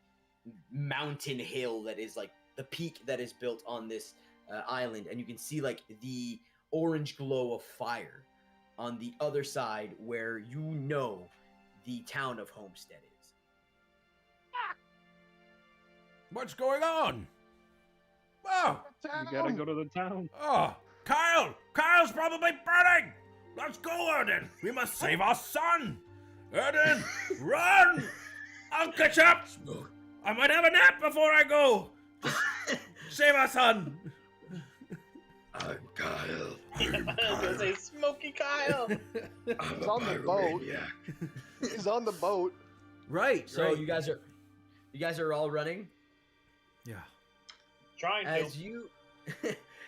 mountain hill that is like the peak that is built on this island, and you can see like the orange glow of fire on the other side where you know the town of Homestead is. What's going on? Oh! You gotta go to the town. Oh! Kyle! Kyle's probably burning! Let's go, Erden! We must save our son! Erden! Run! I'll catch up! I might have a nap before I go! Save our son! I'm Kyle. I was gonna say Smoky Kyle. I'm He's a on the boat. pyromaniac. He's on the boat. Right. So right. you guys are all running Yeah. Trying to.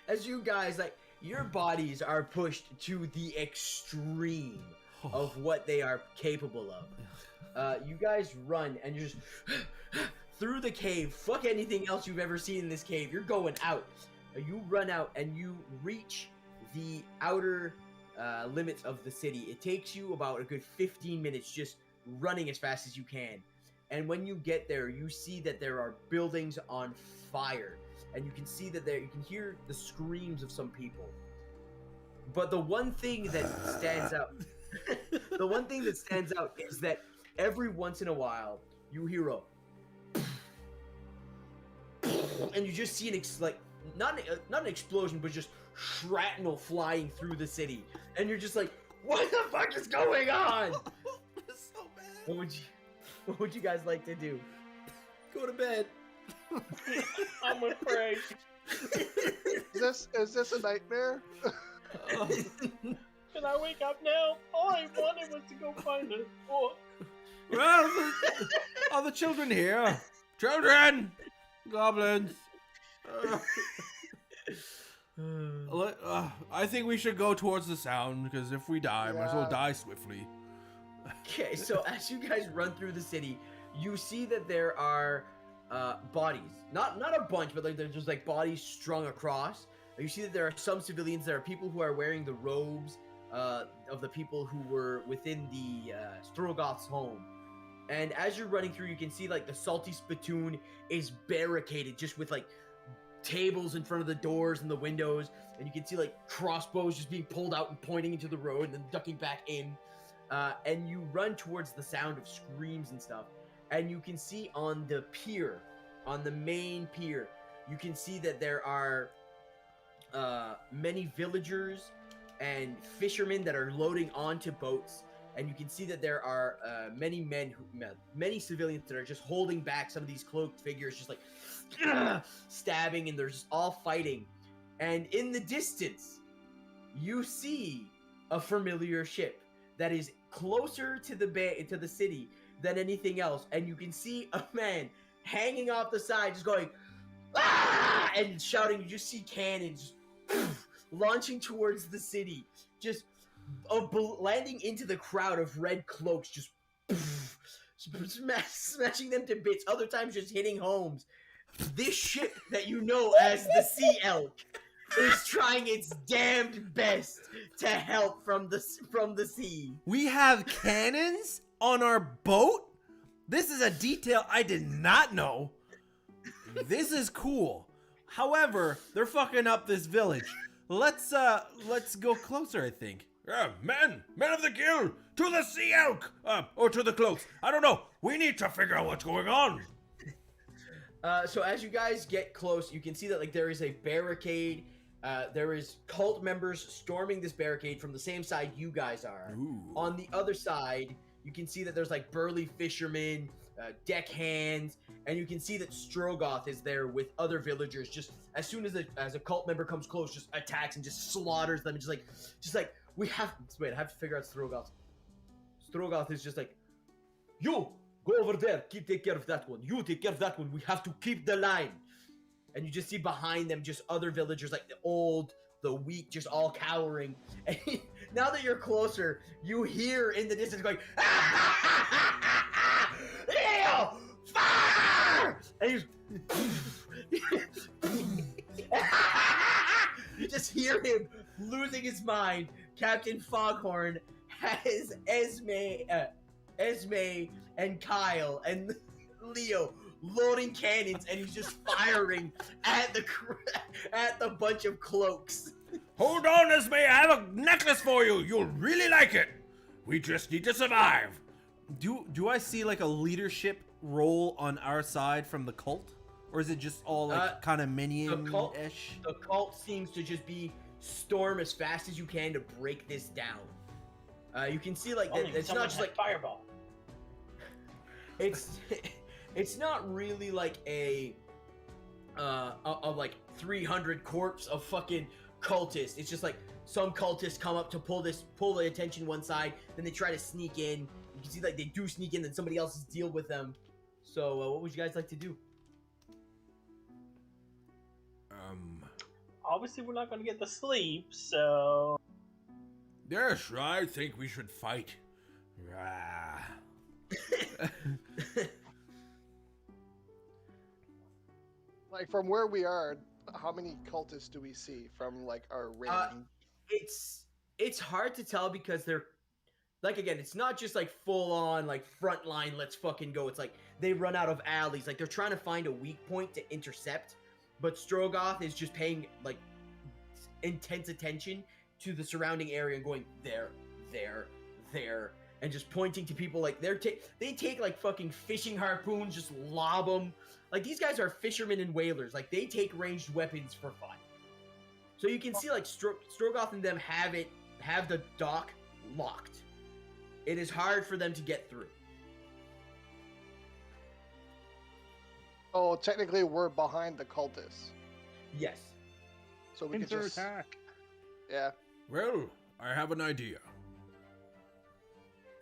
as you guys, like, your bodies are pushed to the extreme of what they are capable of. You guys run and you're just through the cave. Fuck anything else you've ever seen in this cave. You're going out. You run out and you reach the outer limits of the city. It takes you about a good 15 minutes just running as fast as you can. And when you get there, you see that there are buildings on fire. And you can see that you can hear the screams of some people. But the one thing that stands out, the one thing that stands out is that every once in a while you hear a and you just see not an explosion, but just shrapnel flying through the city, and you're just like, what the fuck is going on? It's so bad. What would you guys like to do? Go to bed. I'm afraid. Is this a nightmare? Oh. Can I wake up now? All I wanted was to go find a book. Well, are the children here? Children! Goblins! I think we should go towards the sound, because if we die, might as well Yeah. die swiftly. Okay, so as you guys run through the city, you see that there are bodies. Not a bunch, but they're just like bodies strung across. You see that there are some civilians. There are people who are wearing the robes of the people who were within the Strogoth's home. And as you're running through, you can see like the Salty Spittoon is barricaded just with like tables in front of the doors and the windows. And you can see like crossbows just being pulled out and pointing into the road and then ducking back in. And you run towards the sound of screams and stuff. And you can see on the pier, on the main pier, you can see that there are many villagers and fishermen that are loading onto boats. And you can see that there are many civilians that are just holding back some of these cloaked figures, just like stabbing, and they're just all fighting. And in the distance, you see a familiar ship that is closer to the city than anything else, and you can see a man hanging off the side, just going ah! And shouting. You just see cannons launching towards the city, just landing into the crowd of red cloaks, just smashing them to bits. Other times, just hitting homes. This ship that you know as the Sea Elk is trying its damned best to help from the sea. We have cannons on our boat? This is a detail I did not know. This is cool. However, they're fucking up this village. Let's go closer, I think. Men of the Gill, to the Sea Elk, or to the cloaks. I don't know. We need to figure out what's going on. So as you guys get close, you can see that like there is a barricade. There is cult members storming this barricade from the same side you guys are. Ooh. On the other side, you can see that there's like burly fishermen, deckhands, and you can see that Strogoth is there with other villagers. Just as soon as a cult member comes close, just attacks and just slaughters them. Just like we have. Wait, I have to figure out Strogoth. Strogoth is just like, you go over there, take care of that one. You take care of that one. We have to keep the line. And you just see behind them just other villagers, like the old, the weak, just all cowering. And now that you're closer, you hear in the distance going, Ew! Fire! And you just hear him losing his mind. Captain Foghorn has Esme and Kyle and Leo loading cannons, and he's just firing at the bunch of cloaks. Hold on, Esme. I have a necklace for you. You'll really like it. We just need to survive. Do I see like a leadership role on our side from the cult? Or is it just all like kind of minion-ish? The cult seems to just be storm as fast as you can to break this down. You can see like that it's not just like fireball. It's not really like a like 300 corpse of fucking cultists. It's just like some cultists come up to pull the attention one side, then they try to sneak in. You can see like they do sneak in, then somebody else deal with them. So what would you guys like to do? Obviously, we're not going to get to sleep, so... Yes, I think we should fight. Rah. Like from where we are, how many cultists do we see from like our range? It's hard to tell because they're like, again, it's not just like full on like front line, let's fucking go. It's like they run out of alleys. Like they're trying to find a weak point to intercept, but Strogoth is just paying like intense attention to the surrounding area and going there, and just pointing to people like they take like fucking fishing harpoons, just lob them. Like these guys are fishermen and whalers. Like they take ranged weapons for fun. So you can see like Strogoth and them have the dock locked. It is hard for them to get through. Oh, technically we're behind the cultists. Yes. So we can Pincer just... attack. Yeah. Well, I have an idea.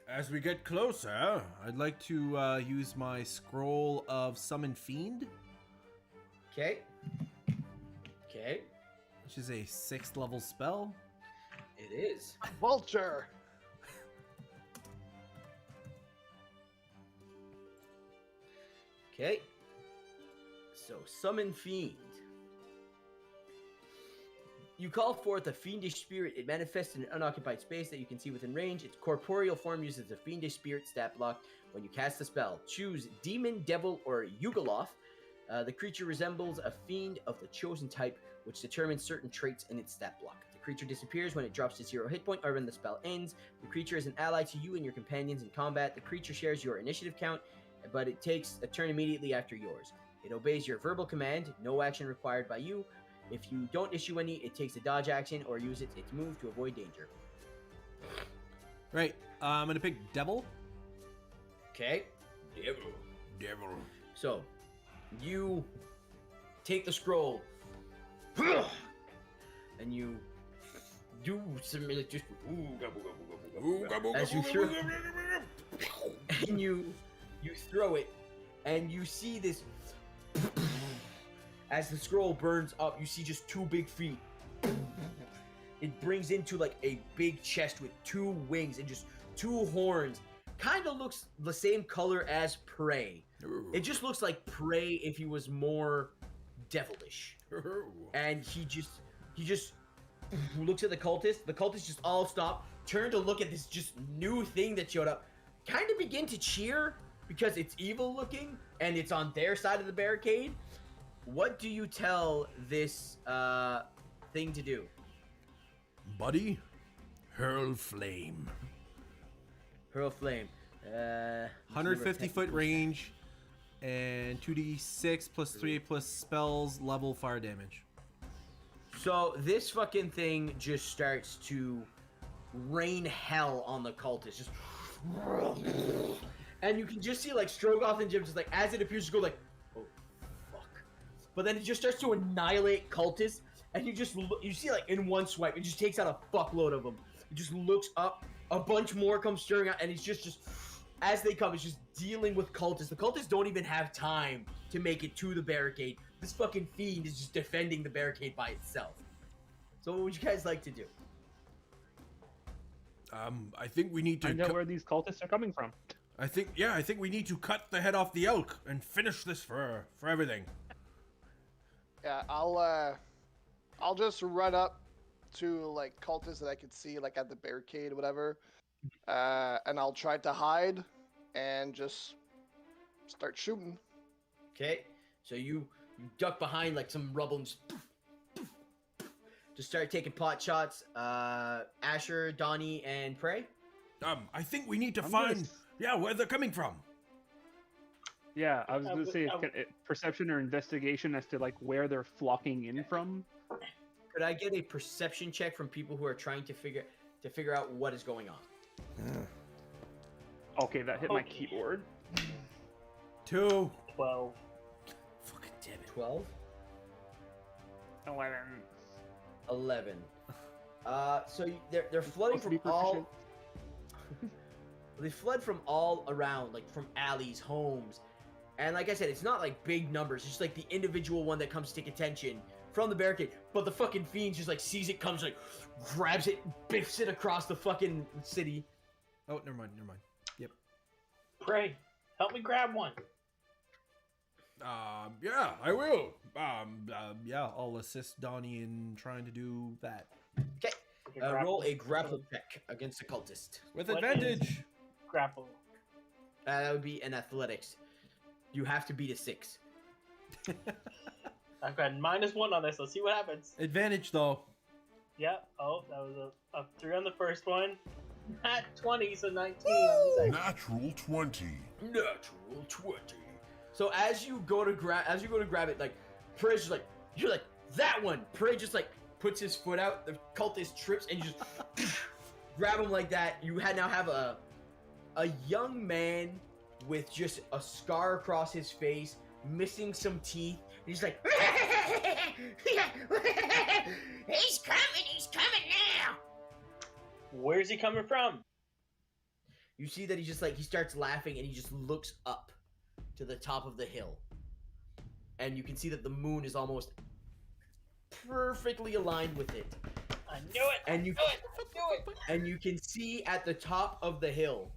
As we get closer, I'd like to use my scroll of Summon Fiend, Okay. Okay. which is a 6th level spell. It is. Vulture! Okay. So, summon Fiend. You call forth a fiendish spirit. It manifests in an unoccupied space that you can see within range. Its corporeal form uses a fiendish spirit stat block when you cast the spell. Choose Demon, Devil, or Yugoloth. The creature resembles a fiend of the chosen type, which determines certain traits in its stat block. The creature disappears when it drops to 0 hit point or when the spell ends. The creature is an ally to you and your companions in combat. The creature shares your initiative count, but it takes a turn immediately after yours. It obeys your verbal command, no action required by you. If you don't issue any, it takes a dodge action or uses its move to avoid danger. Right. I'm gonna pick Devil. Okay. devil. So, you take the scroll, and you do some like just as you throw, and you throw it, and you see this. As the scroll burns up, you see just 2 big feet. It brings into like a big chest with 2 wings and just 2 horns. Kind of looks the same color as Prey. It just looks like Prey if he was more devilish. And he just looks at the cultists. The cultists just all stop, turn to look at this just new thing that showed up. Kind of begin to cheer because it's evil looking and it's on their side of the barricade. What do you tell this thing to do? Buddy, hurl flame. Hurl flame. 150 foot range, and 2d6 plus 3 plus spells level fire damage. So this fucking thing just starts to rain hell on the cultists. Just and you can just see like Strogoth and Jim just like as it appears to go like, oh fuck. But then it just starts to annihilate cultists, and you see like in one swipe it just takes out a fuckload of them. It just looks up, a bunch more come stirring out, and it's just as they come, it's just dealing with cultists. The cultists don't even have time to make it to the barricade. This fucking fiend is just defending the barricade by itself. So what would you guys like to do? I think we need to. I know where these cultists are coming from. I think we need to cut the head off the elk and finish this for everything. Yeah, I'll just run up to like cultists that I could see like at the barricade, whatever, and I'll try to hide and just start shooting. Okay, so you duck behind like some rubble and just start taking pot shots. Asher, Donnie, and Prey. I think we need to find where they're coming from. Yeah, I was going to say perception or investigation as to like where they're flocking in from. Could I get a perception check from people who are trying to figure out what is going on? Okay, that hit my keyboard. 2. 12. Fucking damn it. 12? 11. 11. So they're flooding from all. They fled from all around, like from alleys, homes, and like I said, it's not like big numbers. It's just like the individual one that comes to take attention from the barricade. But the fucking fiend just like sees it comes, like grabs it, biffs it across the fucking city. Oh, never mind. Yep. Pray, help me grab one. Yeah, I will. Yeah, I'll assist Donnie in trying to do that. Okay, roll a grapple check against a cultist. With What advantage. Grapple. That would be an athletics. You have to beat a 6. I've got -1 on this. Let's see what happens. Advantage though. Yeah. Oh, that was a 3 on the first one. Not 20, so 19 on the second. Natural 20. Natural 20. So as you go to grab it, like Prey just like you're like that one. Prey just like puts his foot out. The cultist trips and you just grab him like that. You now have a young man with just a scar across his face, missing some teeth. And he's like, he's coming now. Where's he coming from? You see that he starts laughing and he just looks up to the top of the hill. And you can see that the moon is almost perfectly aligned with it. I knew it. And you I knew it. and you can see at the top of the hill,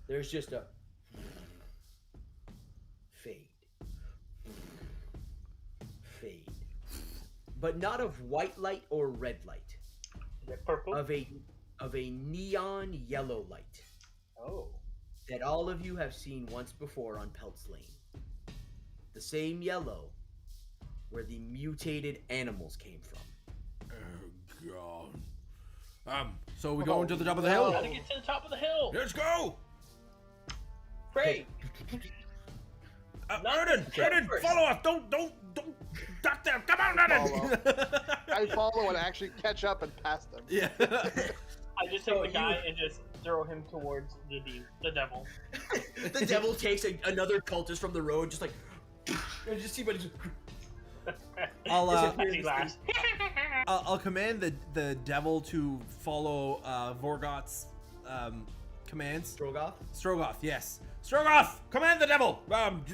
there's just a fade. Fade. But not of white light or red light. Is it purple? Of a neon yellow light Oh. that all of you have seen once before on Pelt's Lane. The same yellow where the mutated animals came from. Oh god. So we going to the top of the hill? Gotta get to the top of the hill. Let's go! Great. Erden, follow us! Don't duck them! Come on, Erden! I follow and actually catch up and pass them. Yeah. I just take the guy and just throw him towards the devil. The devil takes another cultist from the road, just like, and just see, but he's I'll As he laughs. I'll command the devil to follow Vorgoth's commands. Strogoth. Strogoth, yes. Strogoth, command the devil.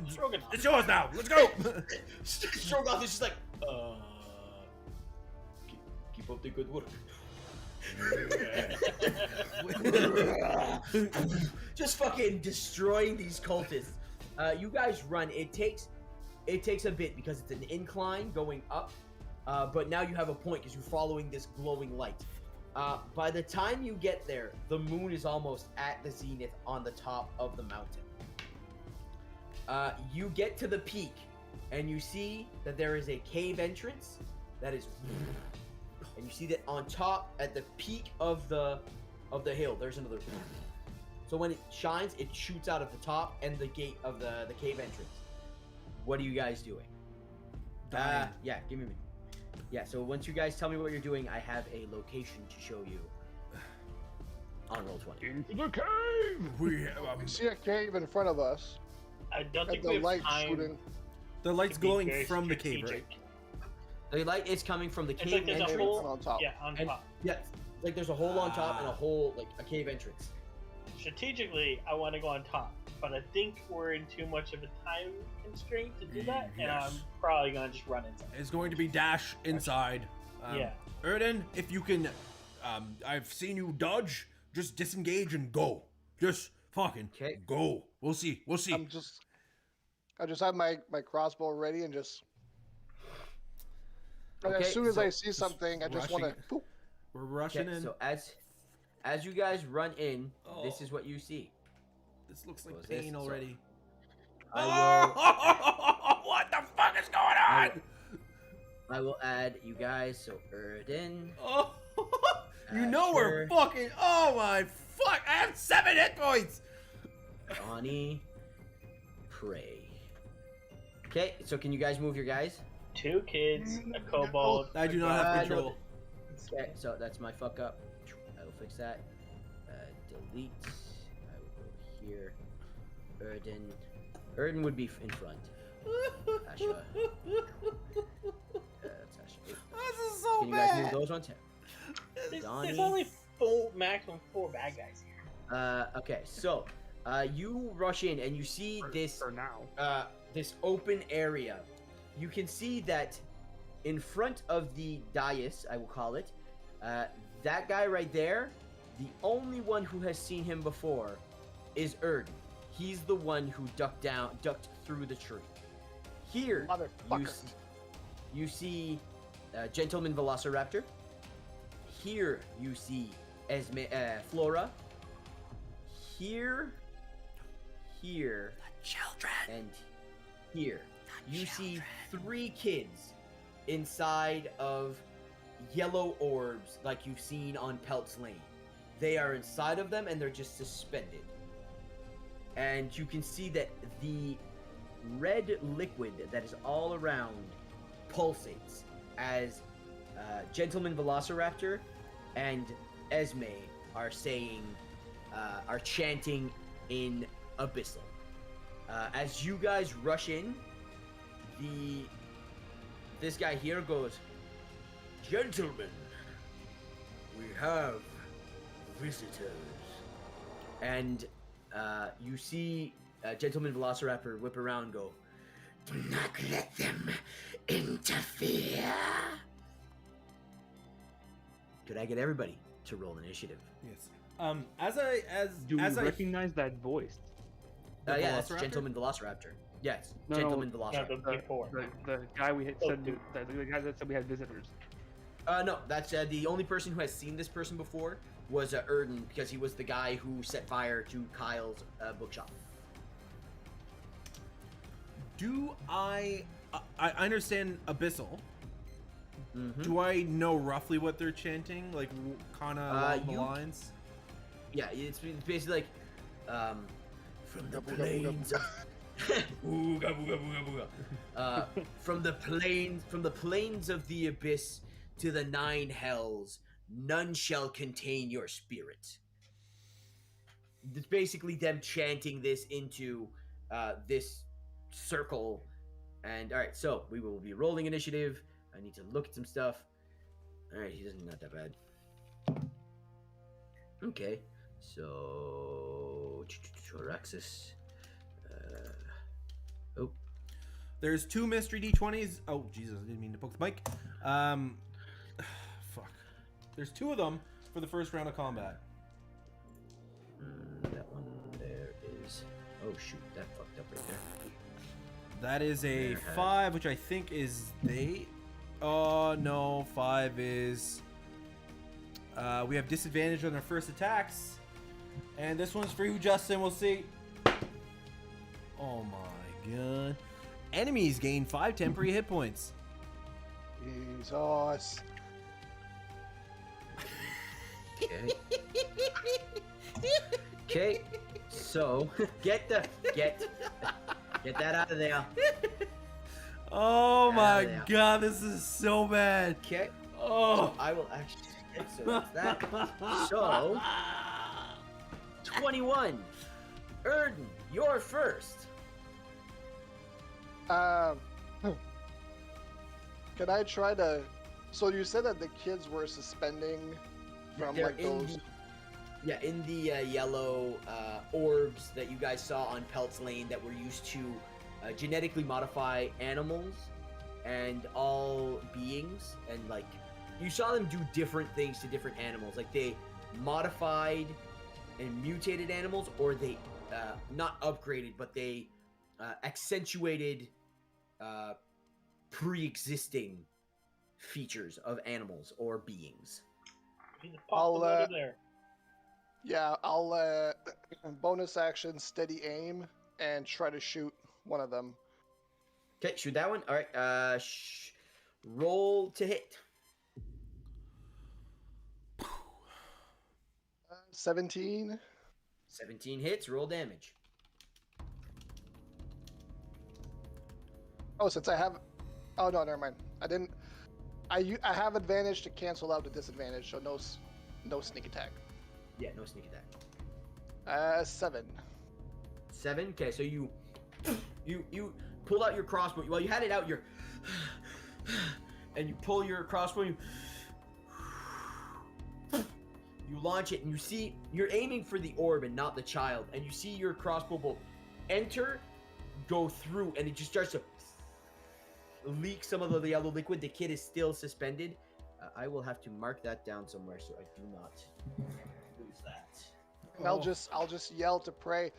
Stroganoff. It's yours now. Let's go. Strogoth is just like, keep up the good work. Just fucking destroying these cultists. You guys run. It takes a bit because it's an incline going up, but now you have a point because you're following this glowing light. By the time you get there, the moon is almost at the zenith on the top of the mountain. You get to the peak, and you see that there is a cave entrance that is, and you see that on top, at the peak of the hill, there's another. So when it shines, it shoots out of the top and the gate of the cave entrance. What are you guys doing? Yeah, give me a minute. Yeah, so once you guys tell me what you're doing, I have a location to show you on Roll20. Into the cave! We We see a cave in front of us, I don't and think the we have light time shooting. the to light's be glowing very from the cave, right? strategic. The light is coming from the It's cave like there's a entrance. hole. on top. Yeah, on And top. yeah, like there's a hole on top and a hole, like a cave entrance. Strategically, I want to go on top, but I think we're in too much of a time constraint to do that, and Yes. I'm probably gonna just run inside. It's going to be dash inside. Yeah. Erden, if you can, I've seen you dodge. Just disengage and go. Just fucking Okay. go. We'll see. We'll see. I just have my crossbow ready and just. And Okay, as soon as so I see something, I just want to. rushing. We're rushing Okay, in. so as you guys run in, this Oh. is what you see. This looks like What was this? pain So- already. I will. What the fuck is going on? I will add you guys. So Erden, Oh, you know we're Asher. fucking. Oh my fuck! I have 7 hit points. Donnie, Prey. Okay, so can you guys move your guys? 2 kids, a kobold. I do not have no, control. Okay, so that's my fuck up. I will fix that. Delete. I will go here. Erden. Erden would be in front. Asha. That's Asha. This is so Can you guys move bad. those ones? There's Donnie. only maximum 4 bad guys here. Okay, so you rush in and you see this For now. this open area. You can see that in front of the dais, I will call it, that guy right there, the only one who has seen him before is Erden. He's the one who ducked through the tree. Here, Motherfucker. you see Gentleman Velociraptor. Here, you see Flora. Here, Children. and here. You see 3 kids inside of yellow orbs like you've seen on Pelt's Lane. they are inside of them and they're just suspended. And you can see that the red liquid that is all around pulsates as Gentleman Velociraptor and Esme are saying, are chanting in Abyssal. As you guys rush in, this guy here goes, "Gentlemen, we have visitors." And you see Gentleman Velociraptor whip around and go, "Do not let them interfere." Could I get everybody to roll initiative? Yes. As Do we I recognize that voice? The Yeah, it's Velociraptor? Gentleman Velociraptor. Yes, No, Gentleman No, Velociraptor. the before. The guy we had Oh, said dude. the guy that said we had visitors. No, that's the only person who has seen this person before was Erden, because he was the guy who set fire to Kyle's bookshop. do I understand Abyssal. Mhm. Do I know roughly what they're chanting? Like kind of along the you- lines? Yeah, it's basically like, from the Booga, booga, plains. Booga, booga, booga, booga. From the plains of the abyss to the 9 hells, none shall contain your spirit. It's basically them chanting this into this circle. And all right, so we will be rolling initiative. I need to look at some stuff. All right, he doesn't not that bad. Okay, so Choraxis. Oh, There's 2 mystery D20s. Oh, Jesus, I didn't mean to poke the mic. Fuck. There's 2 of them for the first round of combat. that one there is. Oh shoot, that fucked up right there. That is a There. 5, which I think is they. Oh, no. 5 is. We have disadvantage on our first attacks. And this one's for you, Justin. We'll see. Oh my god. Enemies gain 5 temporary hit points. Jesus. Okay. Okay. So get that out of there. Oh my there. god, this is so bad. Okay. Oh. I will actually. So that's that. So 21. Erden, you're first. Can I try to? So you said that the kids were suspending from They're like in those. in the yellow orbs that you guys saw on Pelt's Lane that were used to genetically modify animals and all beings, and like you saw them do different things to different animals. Like they modified and mutated animals, or they not upgraded, but they accentuated pre-existing features of animals or beings. He just popped them out of there. Yeah, I'll bonus action, steady aim, and try to shoot one of them. Okay, shoot that one. All right, roll to hit. 17. 17 hits. Roll damage. Oh, since I have. Oh no, never mind. I didn't. I have advantage to cancel out the disadvantage, so no sneak attack. Yeah, no sneak attack. 7. 7. Okay, so you pull out your crossbow. Well, you had it out. And you pull your crossbow. You launch it, and you see you're aiming for the orb and not the child. And you see your crossbow bolt enter, go through, and it just starts to leak some of the yellow liquid. The kid is still suspended. I will have to mark that down somewhere so I do not lose that. And I'll just yell to Prey.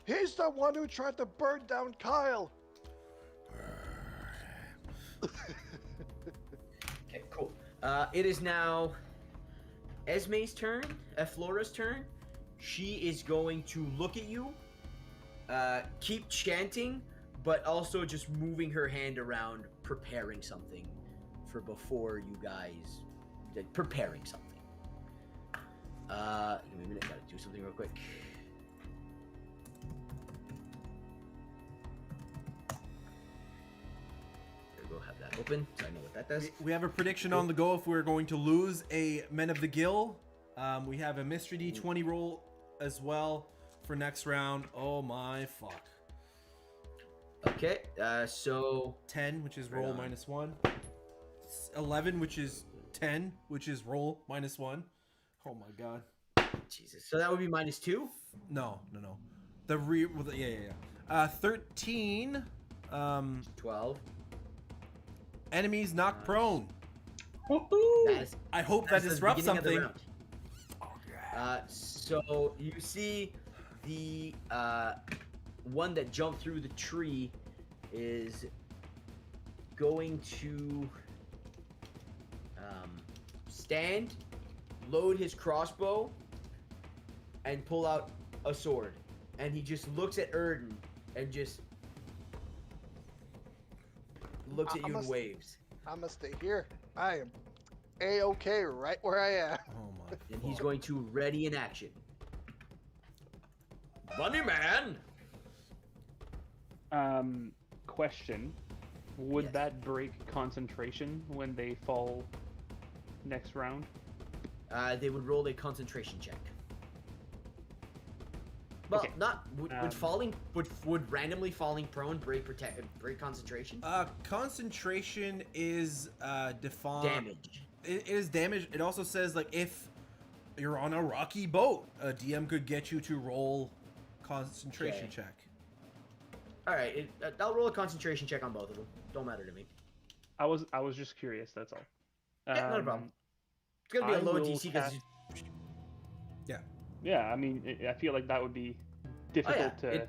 He's the one who tried to burn down Kyle. Okay, cool. It is now Esme's turn, Flora's turn. She is going to look at you, keep chanting, but also just moving her hand around, preparing something for before you guys, preparing something. Give me something real quick. There we go. Have that open, so I know what that does. We have a prediction on the go if we're going to lose a Men of the Gill. We have a mystery D20 roll as well for next round. Oh my fuck. Okay, so 10, which is Right roll on. minus 1. 11, which is 10, which is roll minus 1. Oh my god. Jesus. So that would be -2. No. Yeah. 13. 12. Enemies knocked prone. Woohoo! That is, I hope that that's the disrupts beginning of the something. round. So you see the one that jumped through the tree is going to stand, load his crossbow, and pull out a sword. And he just looks at Erden and just looks at you and waves. I'm gonna stay here. I am A-okay right where I am. Oh my. And he's fuck. going to ready in action. Bunny Man! Question. Would Yes. that break concentration when they fall next round? They would roll a concentration check. Well, Okay. not would Um, falling would randomly falling prone break concentration Concentration is defined. damage. It is damage. It also says like if you're on a rocky boat, a DM could get you to roll concentration Okay. check. All right, I'll roll a concentration check on both of them. Don't matter to me. I was just curious. That's all. Yeah, not a problem. It's gonna be I a low will DC because cast- Yeah, I mean, I feel like that would be difficult to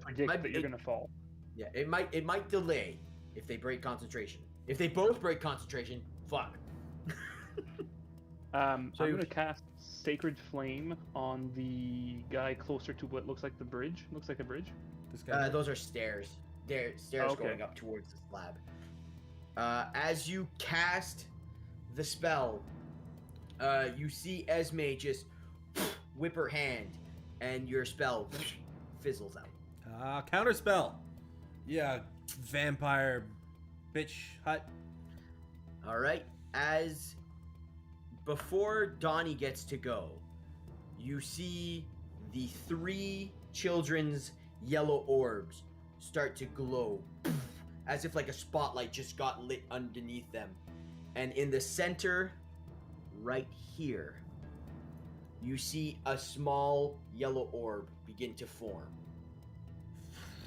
predict might- that you're it- gonna fall. yeah, it might delay if they break concentration. If they both break concentration, fuck. So I'm you- gonna cast Sacred Flame on the guy closer to what looks like the bridge. Looks like a bridge. This guy. Those are stairs. Stairs Okay. going up towards the slab. As you cast the spell, you see Esme just whip her hand, and your spell fizzles out. Counter spell. Yeah, vampire bitch hut. All right. As before Donnie gets to go, you see the 3 children's yellow orbs start to glow, as if like a spotlight just got lit underneath them. And in the center, right here, you see a small yellow orb begin to form.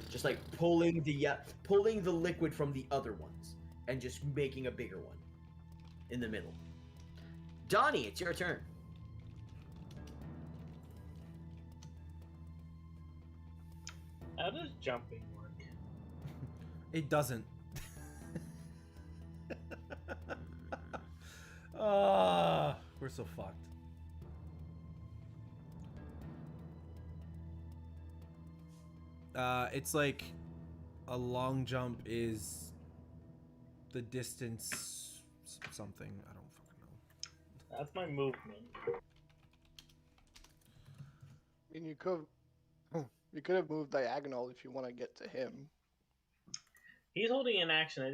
Just like pulling the liquid from the other ones and just making a bigger one in the middle. Donnie, it's your turn. How does jumping work? It doesn't. We're so fucked. It's like a long jump is the distance something. I don't fucking know. That's my movement. I mean, you could have moved diagonal if you want to get to him. He's holding an action.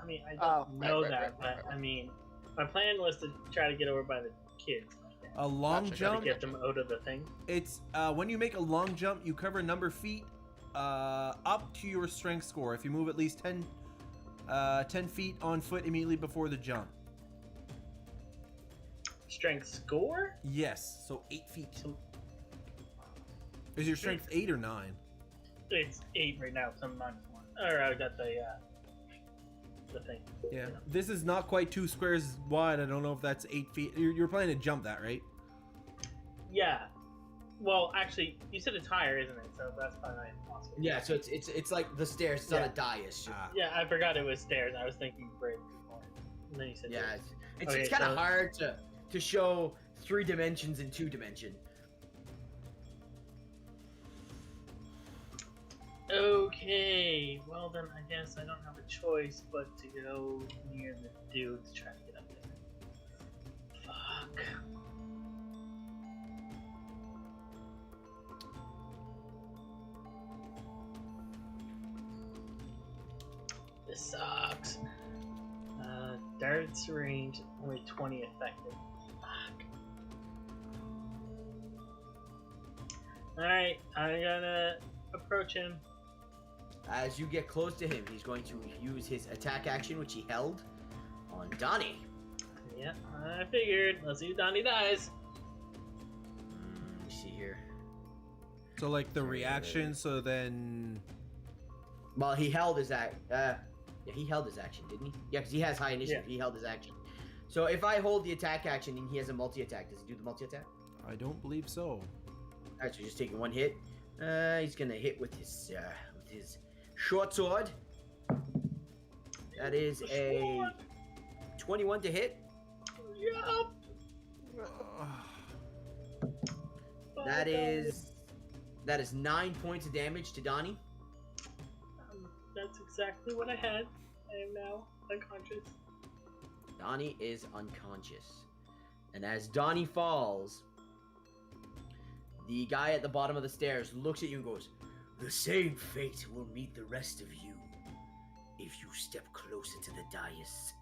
I mean, I don't Oh, know right, that, right, but right, right. I mean, my plan was to try to get over by the kids. A long Gotcha, Try to jump. get them out of the thing. It's when you make a long jump, you cover a number of feet up to your strength score. If you move at least 10 feet on foot immediately before the jump. Strength score? Yes, so 8 feet. Is your strength 8 or 9? It's 8 right now, so I'm -1. Or I got the thing. Yeah. This is not quite 2 squares wide. I don't know if that's 8 feet. You're planning to jump that, right? Yeah. Well, actually, you said it's higher, isn't it? So that's probably not impossible. Yeah, so it's like the stairs. It's on a dais. Yeah, I forgot it was stairs. I was thinking bridge before. And then you said Yeah, stairs. it's Okay, kind of so- hard to show 3 dimensions in 2 dimension. Okay, well then I guess I don't have a choice but to go near the dude to try to get up there. Fuck. this sucks. Dart's range only 20 effective. Fuck. Alright, I'm gonna approach him. As you get close to him, he's going to use his attack action, which he held on Donnie. Yeah, I figured. Let's see if Donnie dies. Let me see here. So like the reaction. So then. Well, he held his yeah, he held his action, didn't he? Yeah, because he has high initiative. Yeah. He held his action. So if I hold the attack action and he has a multi-attack, does he do the multi-attack? I don't believe so. Alright, so just taking one hit. He's gonna hit with his short sword. That is a 21 to hit. Yup. That is 9 points of damage to Donnie. That's exactly what I had. I am now unconscious. Donnie is unconscious. And as Donnie falls, the guy at the bottom of the stairs looks at you and goes, "The same fate will meet the rest of you if you step closer to the dais."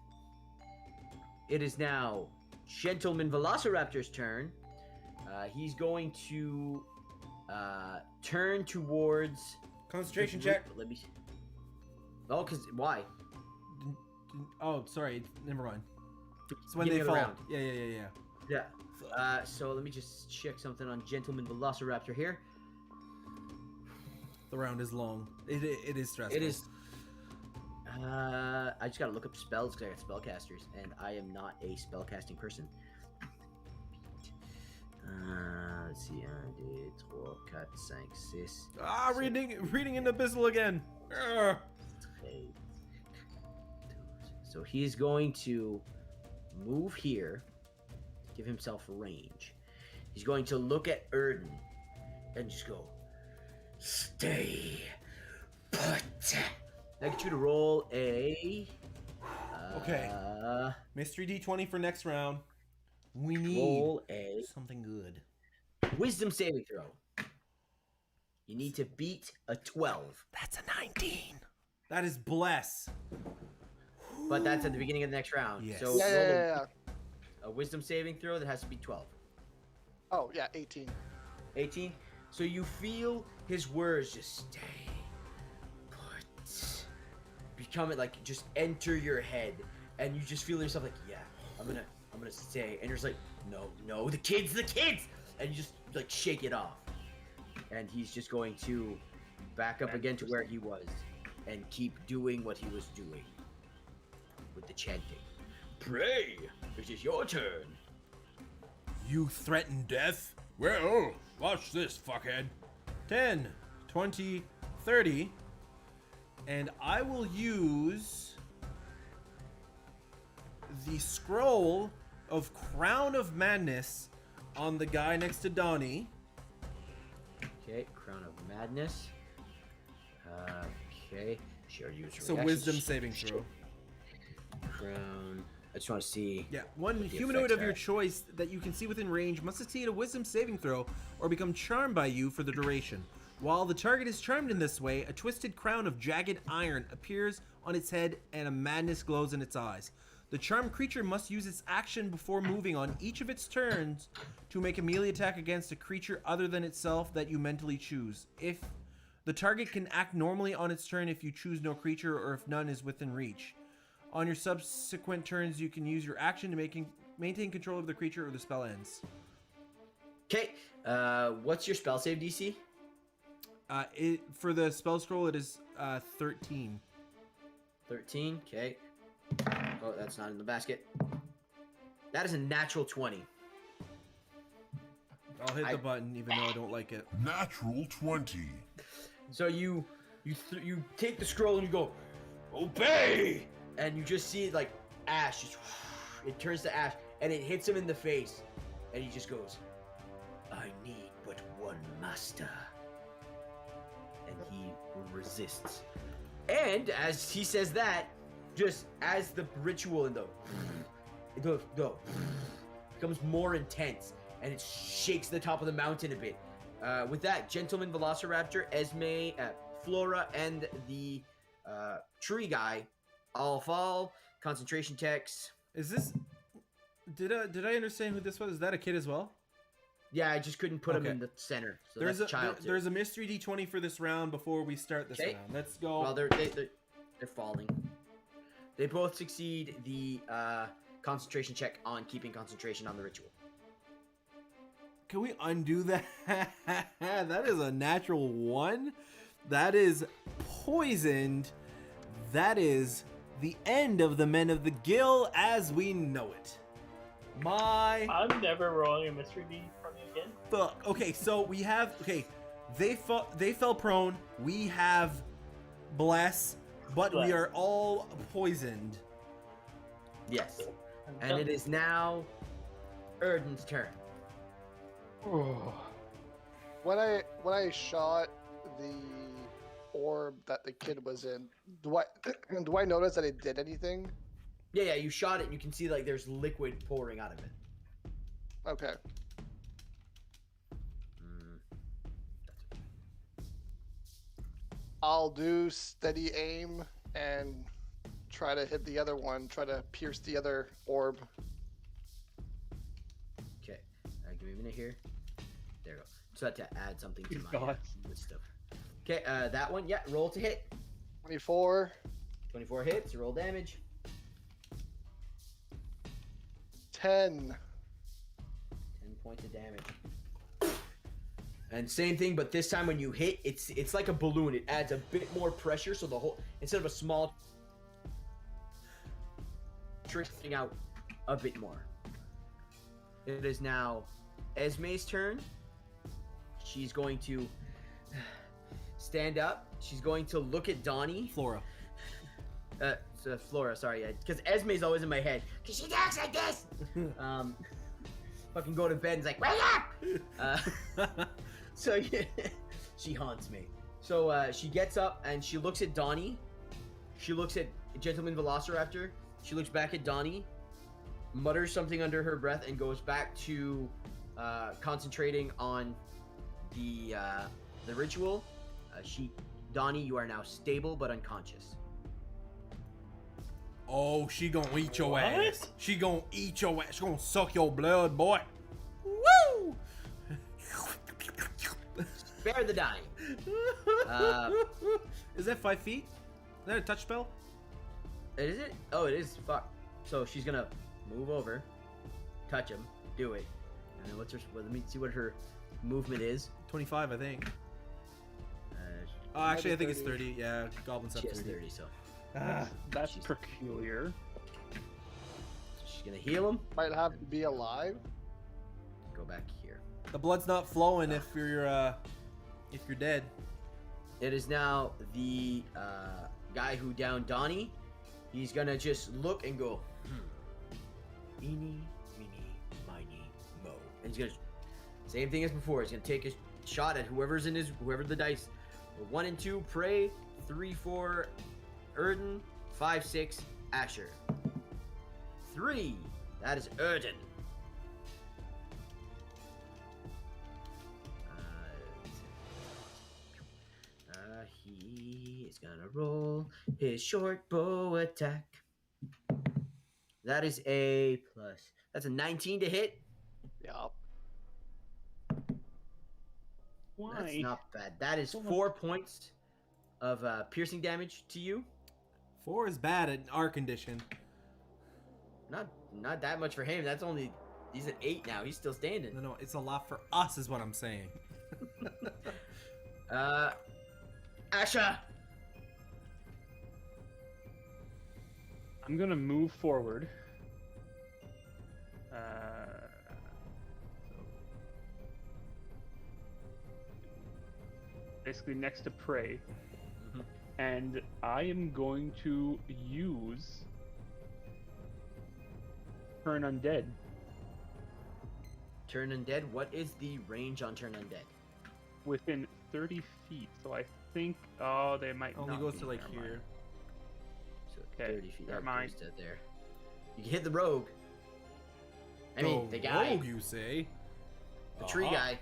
It is now Gentleman Velociraptor's turn. He's going to turn towards... Concentration check. Let me... Oh, because... Why? Oh, sorry. Never mind. It's when Beginning they of the fall. round. Yeah. Yeah. So let me just check something on Gentleman Velociraptor here. The round is long. It is stressful. It is. I just gotta look up spells because I got spellcasters, and I am not a spellcasting person. Let's see. 1, 2, 3, 4, 5, 6. Ah, reading in Abyssal again. Urgh. So he's going to move here, give himself range. He's going to look at Erden and just go, "Stay put." I get you to roll a. Okay. Mystery D20 for next round. We need Roll a something good. wisdom saving throw. You need to beat a 12. That's a 19. That is bless. But that's at the beginning of the next round. Yes. So Yeah, roll yeah, yeah. a wisdom saving throw that has to be 12. Oh, yeah, 18. 18. So you feel his words just stay put. Become it, like, just enter your head. And you just feel yourself like, yeah, I'm gonna stay. And you're just like, no, the kids. And you just, like, shake it off. And he's just going to back up again to where he was and keep doing what he was doing with the chanting. Pray, it is your turn. You threaten death? Well, watch this, fuckhead. 10, 20, 30. And I will use the scroll of Crown of Madness on the guy next to Donnie. Okay, Crown of Madness. Okay, share user. So wisdom saving throw. Crown. I just want to see. Yeah, one what the humanoid effects of your are. choice that you can see within range must succeed a wisdom saving throw or become charmed by you for the duration. While the target is charmed in this way, a twisted crown of jagged iron appears on its head and a madness glows in its eyes. The charmed creature must use its action before moving on each of its turns to make a melee attack against a creature other than itself that you mentally choose. If the target can act normally on its turn if you choose no creature or if none is within reach. On your subsequent turns, you can use your action to maintain control of the creature or the spell ends. Okay, what's your spell save DC? For the spell scroll, it is 13. 13. Okay. Oh, that's not in the basket. That is a natural 20. I'll hit the button even though I don't like it. Natural 20. So you take the scroll and you go, obey, and you just see like ash. Just, it turns to ash and it hits him in the face, and he just goes, "I need but one master," and he resists. And as he says that, just as the ritual and the becomes more intense, and it shakes the top of the mountain a bit. With that, Gentleman Velociraptor, Esme, Flora, and the tree guy all fall. Concentration checks. Is this? Did I understand who this was? Is that a kid as well? Yeah, I just couldn't put him Okay. in the center. So There's that's a child. too. there's a mystery D20 for this round before we start this Okay. round. Let's go. Well, they're falling. They both succeed the concentration check on keeping concentration on the ritual. Can we undo that? That is a natural 1. That is poisoned. That is the end of the Men of the Gill as we know it. My I'm never rolling a mystery D from you again. fuck. Okay, so we have they fell prone. We have bless, but we are all poisoned. Yes. And it is now Erden's turn. When I shot the orb that the kid was in, do I notice that it did anything? Yeah, you shot it and you can see like there's liquid pouring out of it. Okay. I'll do steady aim and try to hit the other one, try to pierce the other orb. Okay. Give me a minute here. There we go. Just had to add something to my God. stuff. Okay, that one, yeah, roll to hit. 24. 24 hits, roll damage. 10. 10 points of damage. And same thing, but this time when you hit, it's like a balloon. It adds a bit more pressure, so the whole, instead of a small, drifting out a bit more. It is now Esme's turn. She's going to stand up. She's going to look at Donnie. Flora. Flora, sorry, yeah, because Esme's always in my head. Cause she talks like this. Fucking go to bed and is like, wake up. So yeah, she haunts me. So she gets up and she looks at Donnie. She looks at Gentleman Velociraptor. She looks back at Donnie, mutters something under her breath, and goes back to concentrating on the ritual. Donnie, you are now stable but unconscious. Oh, she gonna eat your ass. She gonna eat your ass. She gonna suck your blood, boy. Woo! Spare the dying. Is that 5 feet? Is that a touch spell? Is it? Oh, it is. Fuck. So she's gonna move over, touch him, do it, and then let me see what her movement is. 25, I think. Oh, actually, I think it's 30. Yeah, Goblin's up She has 30. 30, so That's She's- peculiar. she's gonna heal him. Might have to be alive. Go back here. The blood's not flowing if you're dead. It is now the guy who downed Donnie. He's gonna just look and go, eeny, meeny, miny, mo. And he's gonna, same thing as before. He's gonna take a shot at whoever the dice. 1 and 2, Prey. 3, 4, Erden. 5, 6, Asher. 3, that is Erden. He is gonna roll his short bow attack. That is a plus. That's a 19 to hit. Yup. Why? That's not bad. That is 4 points of piercing damage to you. 4 is bad in our condition. Not that much for him. That's only, he's at 8 now. He's still standing. No, it's a lot for us, is what I'm saying. Asha. I'm gonna move forward. Basically next to Prey. Mhm. And I am going to use Turn Undead. Turn Undead. What is the range on Turn Undead? Within 30 feet, so I think, they might Only not goes be, to like never mind. here. So Okay, 30 feet. never That mind. goes to there. You can hit the rogue. I mean, the guy. rogue, you say? The tree guy.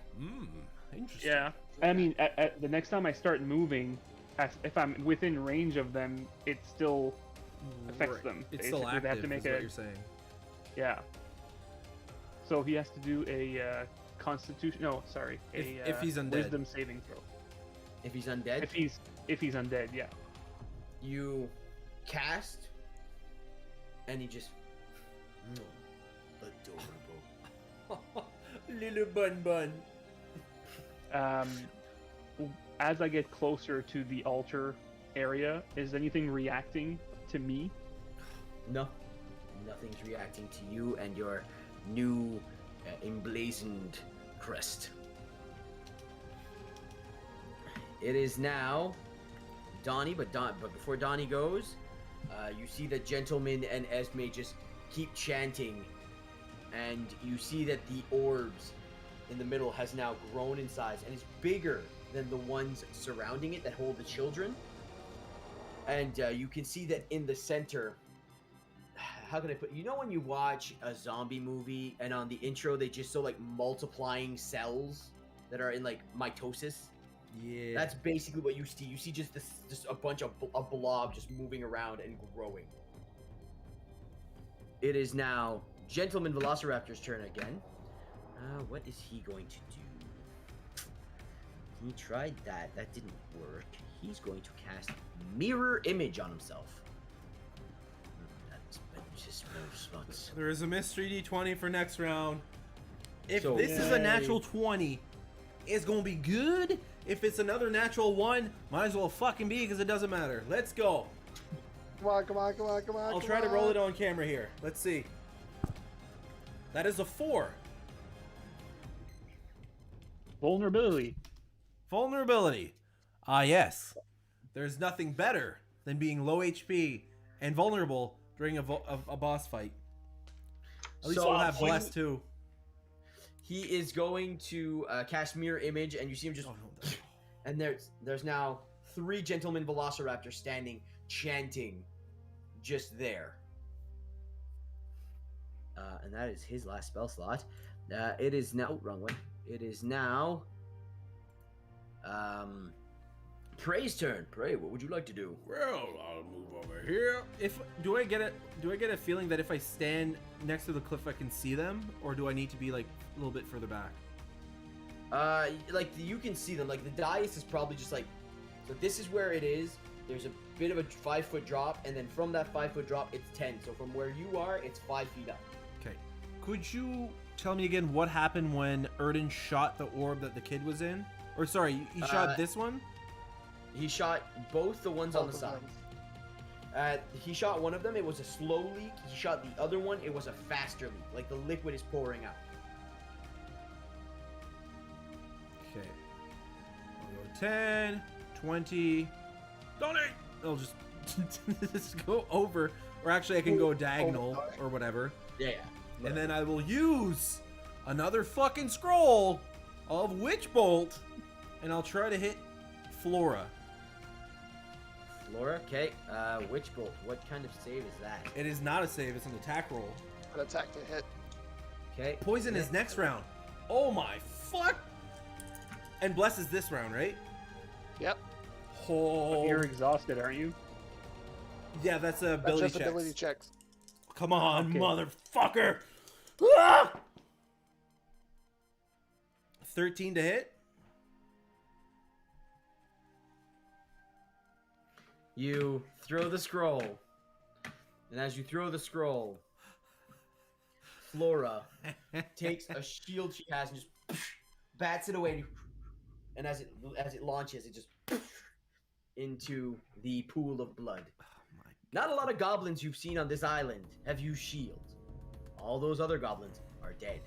Interesting. Yeah, I mean, at the next time I start moving, if I'm within range of them, it still affects Right. them. It's still Basically, active, they have to make is what a you're saying. yeah. So he has to do a constitution. No, sorry, If he's undead. wisdom saving throw. If he's undead, If he's undead, yeah. you cast, and he just adorable. Little bun. As I get closer to the altar area, is anything reacting to me? No, nothing's reacting to you and your new emblazoned crest. It is now Donnie, but before Donnie goes, you see the gentleman and Esme just keep chanting, and you see that the orbs in the middle has now grown in size and is bigger than the ones surrounding it that hold the children. And you can see that in the center, how can I put, you know when you watch a zombie movie and on the intro they just show like multiplying cells that are in like mitosis? Yeah. That's basically what you see. You see just a bunch of a blob just moving around and growing. It is now Gentleman Velociraptor's turn again. What is he going to do? He tried that. That didn't work. He's going to cast Mirror Image on himself. That's just no response. There is a mystery D20 for next round. If So- this is a Yay. natural 20, it's gonna be good. If it's another natural 1, might as well fucking be because it doesn't matter. Let's go. Come on, come on, come on, come on. I'll try to roll it on camera here. Let's see. That is a 4. Vulnerability. Vulnerability. Ah, yes. There's nothing better than being low HP and vulnerable during a boss fight. At least So, I'll have he- Bless too. He is going to cast Mirror Image, and you see him just... Oh, no. And there's now 3 Gentleman Velociraptors standing, chanting, just there. And that is his last spell slot. It is now... wrong way. It is now... Prey's turn. Prey, what would you like to do? Well, I'll move over here. Do I get a feeling that if I stand next to the cliff I can see them, or do I need to be like a little bit further back? Like you can see them. Like the dais is probably just like, so this is where it is. There's a bit of a 5-foot drop, and then from that 5-foot drop, it's 10. So from where you are, it's 5 feet up. Okay. Could you tell me again what happened when Erden shot the orb that the kid was in? Or sorry, he shot this one? He shot both the ones on the side. He shot one of them. It was a slow leak. He shot the other one. It was a faster leak. Like the liquid is pouring out. Okay. I'll go 10, 20. Donate! I'll just just go over. Or actually, I can go diagonal or whatever. Yeah. And then I will use another fucking scroll of Witch Bolt. And I'll try to hit Flora. Flora, okay. Witch Bolt. What kind of save is that? It is not a save, it's an attack roll. An attack to hit. Okay. Poison is next round. Oh my fuck! And Bless is this round, right? Yep. Oh. You're exhausted, aren't you? Yeah, that's That's ability just checks. ability checks. Come on, Okay. motherfucker! Ah! 13 to hit. You throw the scroll. And as you throw the scroll, Flora takes a shield she has and just bats it away. And as it launches, it just into the pool of blood. Not a lot of goblins you've seen on this island have used shields. All those other goblins are dead.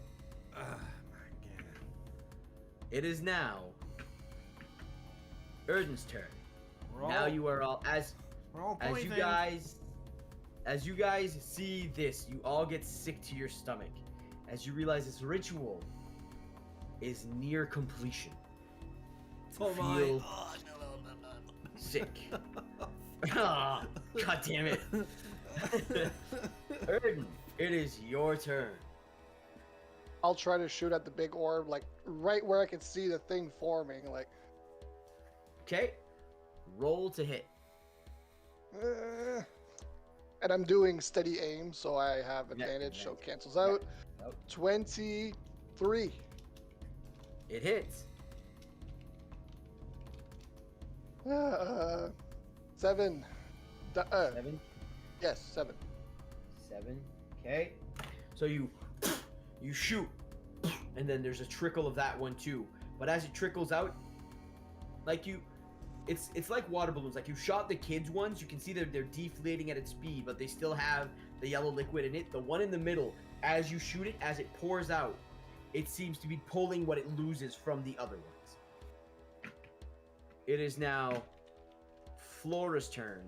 Oh my god. It is now Erden's turn. We're Now all- you are all we're all as you pointing. guys see this, you all get sick to your stomach as you realize this ritual is near completion. Oh my. feel sick. Ah, God damn it. Erden, it is your turn. I'll try to shoot at the big orb, like right where I can see the thing forming. Like, Okay. Roll to hit. And I'm doing steady aim, so I have advantage, so it cancels out. Nope. 23. It hits. 7. 7. Yes, 7. 7. Okay. So you shoot, and then there's a trickle of that one too. But as it trickles out, like it's like water balloons. Like you shot the kids ones, you can see that they're deflating at its speed, but they still have the yellow liquid in it. The one in the middle, as you shoot it, as it pours out, it seems to be pulling what it loses from the other ones. It is now Flora's turn.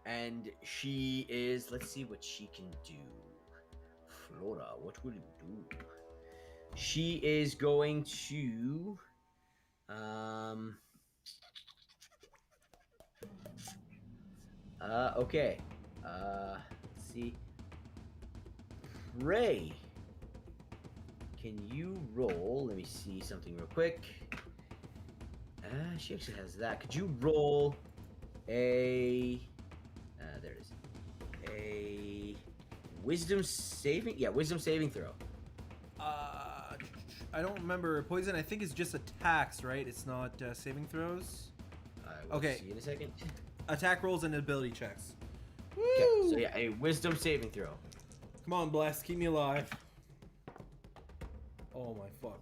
And she is, let's see what she can do. Flora, what will you do? She is going to, okay. Let's see. Prey. Can you roll? Let me see something real quick. She actually has that. Could you roll a... there it is. A wisdom saving? Yeah, wisdom saving throw. I don't remember. Poison, I think, is just attacks, right? It's not saving throws. I will Okay. see you in a second. Attack rolls and ability checks. Okay, so yeah, a wisdom saving throw. Come on, Bless. Keep me alive. Oh my fuck.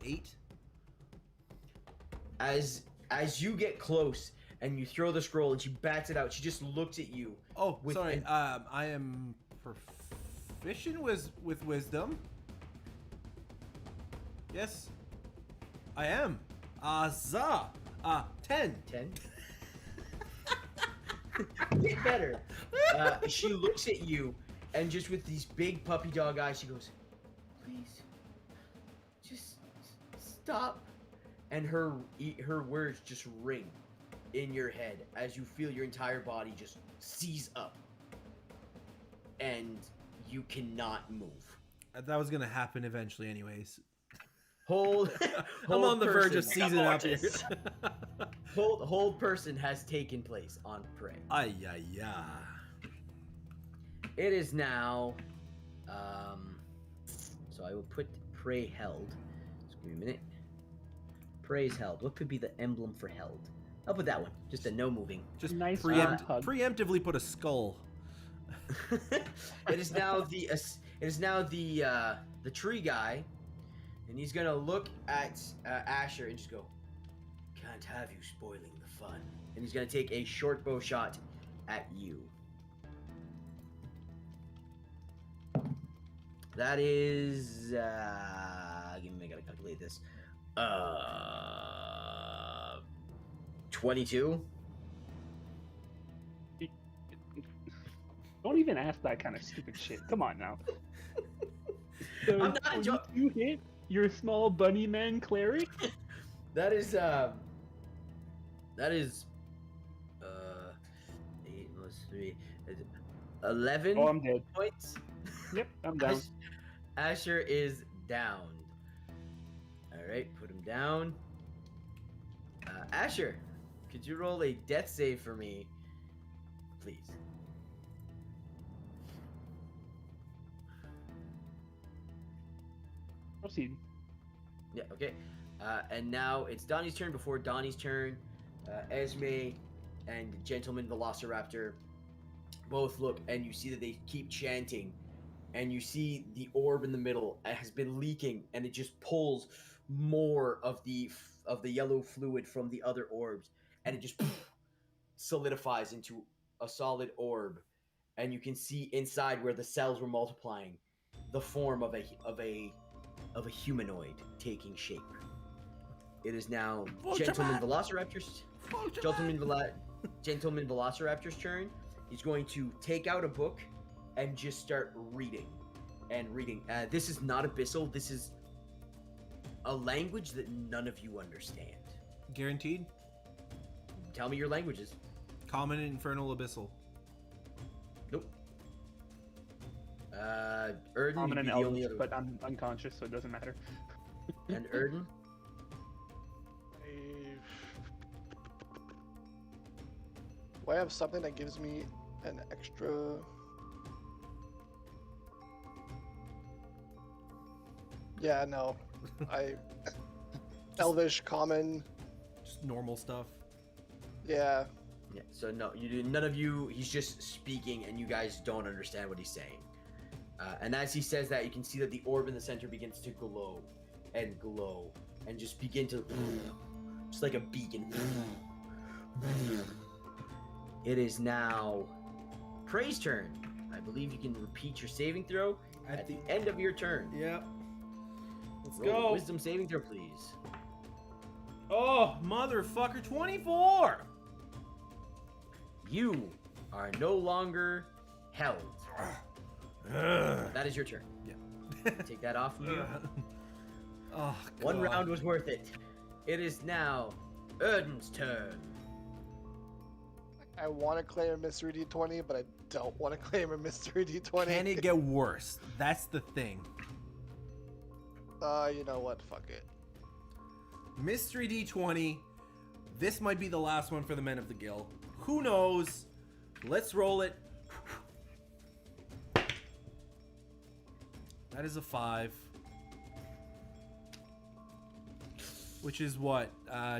8? As you get close and you throw the scroll and she bats it out, she just looks at you. Oh, With sorry. an- I am proficient with wisdom. Yes, I am. 10. 10. Get better. She looks at you and just with these big puppy dog eyes, she goes, "Please, just stop." And her words just ring in your head as you feel your entire body just seize up. And you cannot move. That was gonna happen eventually, anyways. Hold. I'm on the verge of person- season up here. Hold person has taken place on Prey. Ay, ay, ay. It is now, so I will put Prey held. Just give me a minute. Prey's held. What could be the emblem for held? I'll put that one. Just a no moving. Just Nice hug. preemptively put a skull. It is now the tree guy, and he's gonna look at Asher and just go, "Can't have you spoiling the fun." And he's gonna take a short bow shot at you. That is, give me, I gotta calculate this. 22. Don't even ask that kind of stupid shit. Come on now. So, I'm not when jo- you hit your small bunny man cleric? That is 8 plus 3, 11 Oh, I'm dead. points. Yep, I'm down. Asher is down. All right, put him down. Asher, could you roll a death save for me, please? Proceed. Yeah, okay. And now it's Donnie's turn. Before Donnie's turn, Esme and Gentleman Velociraptor both look, and you see that they keep chanting, and you see the orb in the middle has been leaking, and it just pulls more of the yellow fluid from the other orbs, and it just solidifies into a solid orb, and you can see inside where the cells were multiplying, the form of a humanoid taking shape. It is now Gentleman Velociraptor's Gentleman Velociraptor's turn. He's going to take out a book and just start reading. This is not Abyssal. This is a language that none of you understand. Guaranteed. Tell me your languages. Common, Infernal, Abyssal. Nope. Erden I'm would an be the only Elvish, other but I'm unconscious, so it doesn't matter. And Erden? Do I have something that gives me An extra. Yeah, no. Elvish, common. Just normal stuff. Yeah. Yeah, so no, you do. None of you. He's just speaking, and you guys don't understand what he's saying. And as he says that, you can see that the orb in the center begins to glow, and just begin to, just like a beacon. It is now Prey's turn. I believe you can repeat your saving throw at the end of your turn. Yep. Let's Roll a go. Wisdom saving throw, please. Oh, motherfucker, 24! You are no longer held. That is your turn. Yeah. Take that off from you. Oh, One God. round was worth it. It is now Erden's turn. I want to claim a mystery D20, but I don't want to claim a mystery D20. Can it get worse? That's the thing. You know what? Fuck it. Mystery D20. This might be the last one for the men of the Gill. Who knows? Let's roll it. That is a 5. Which is what?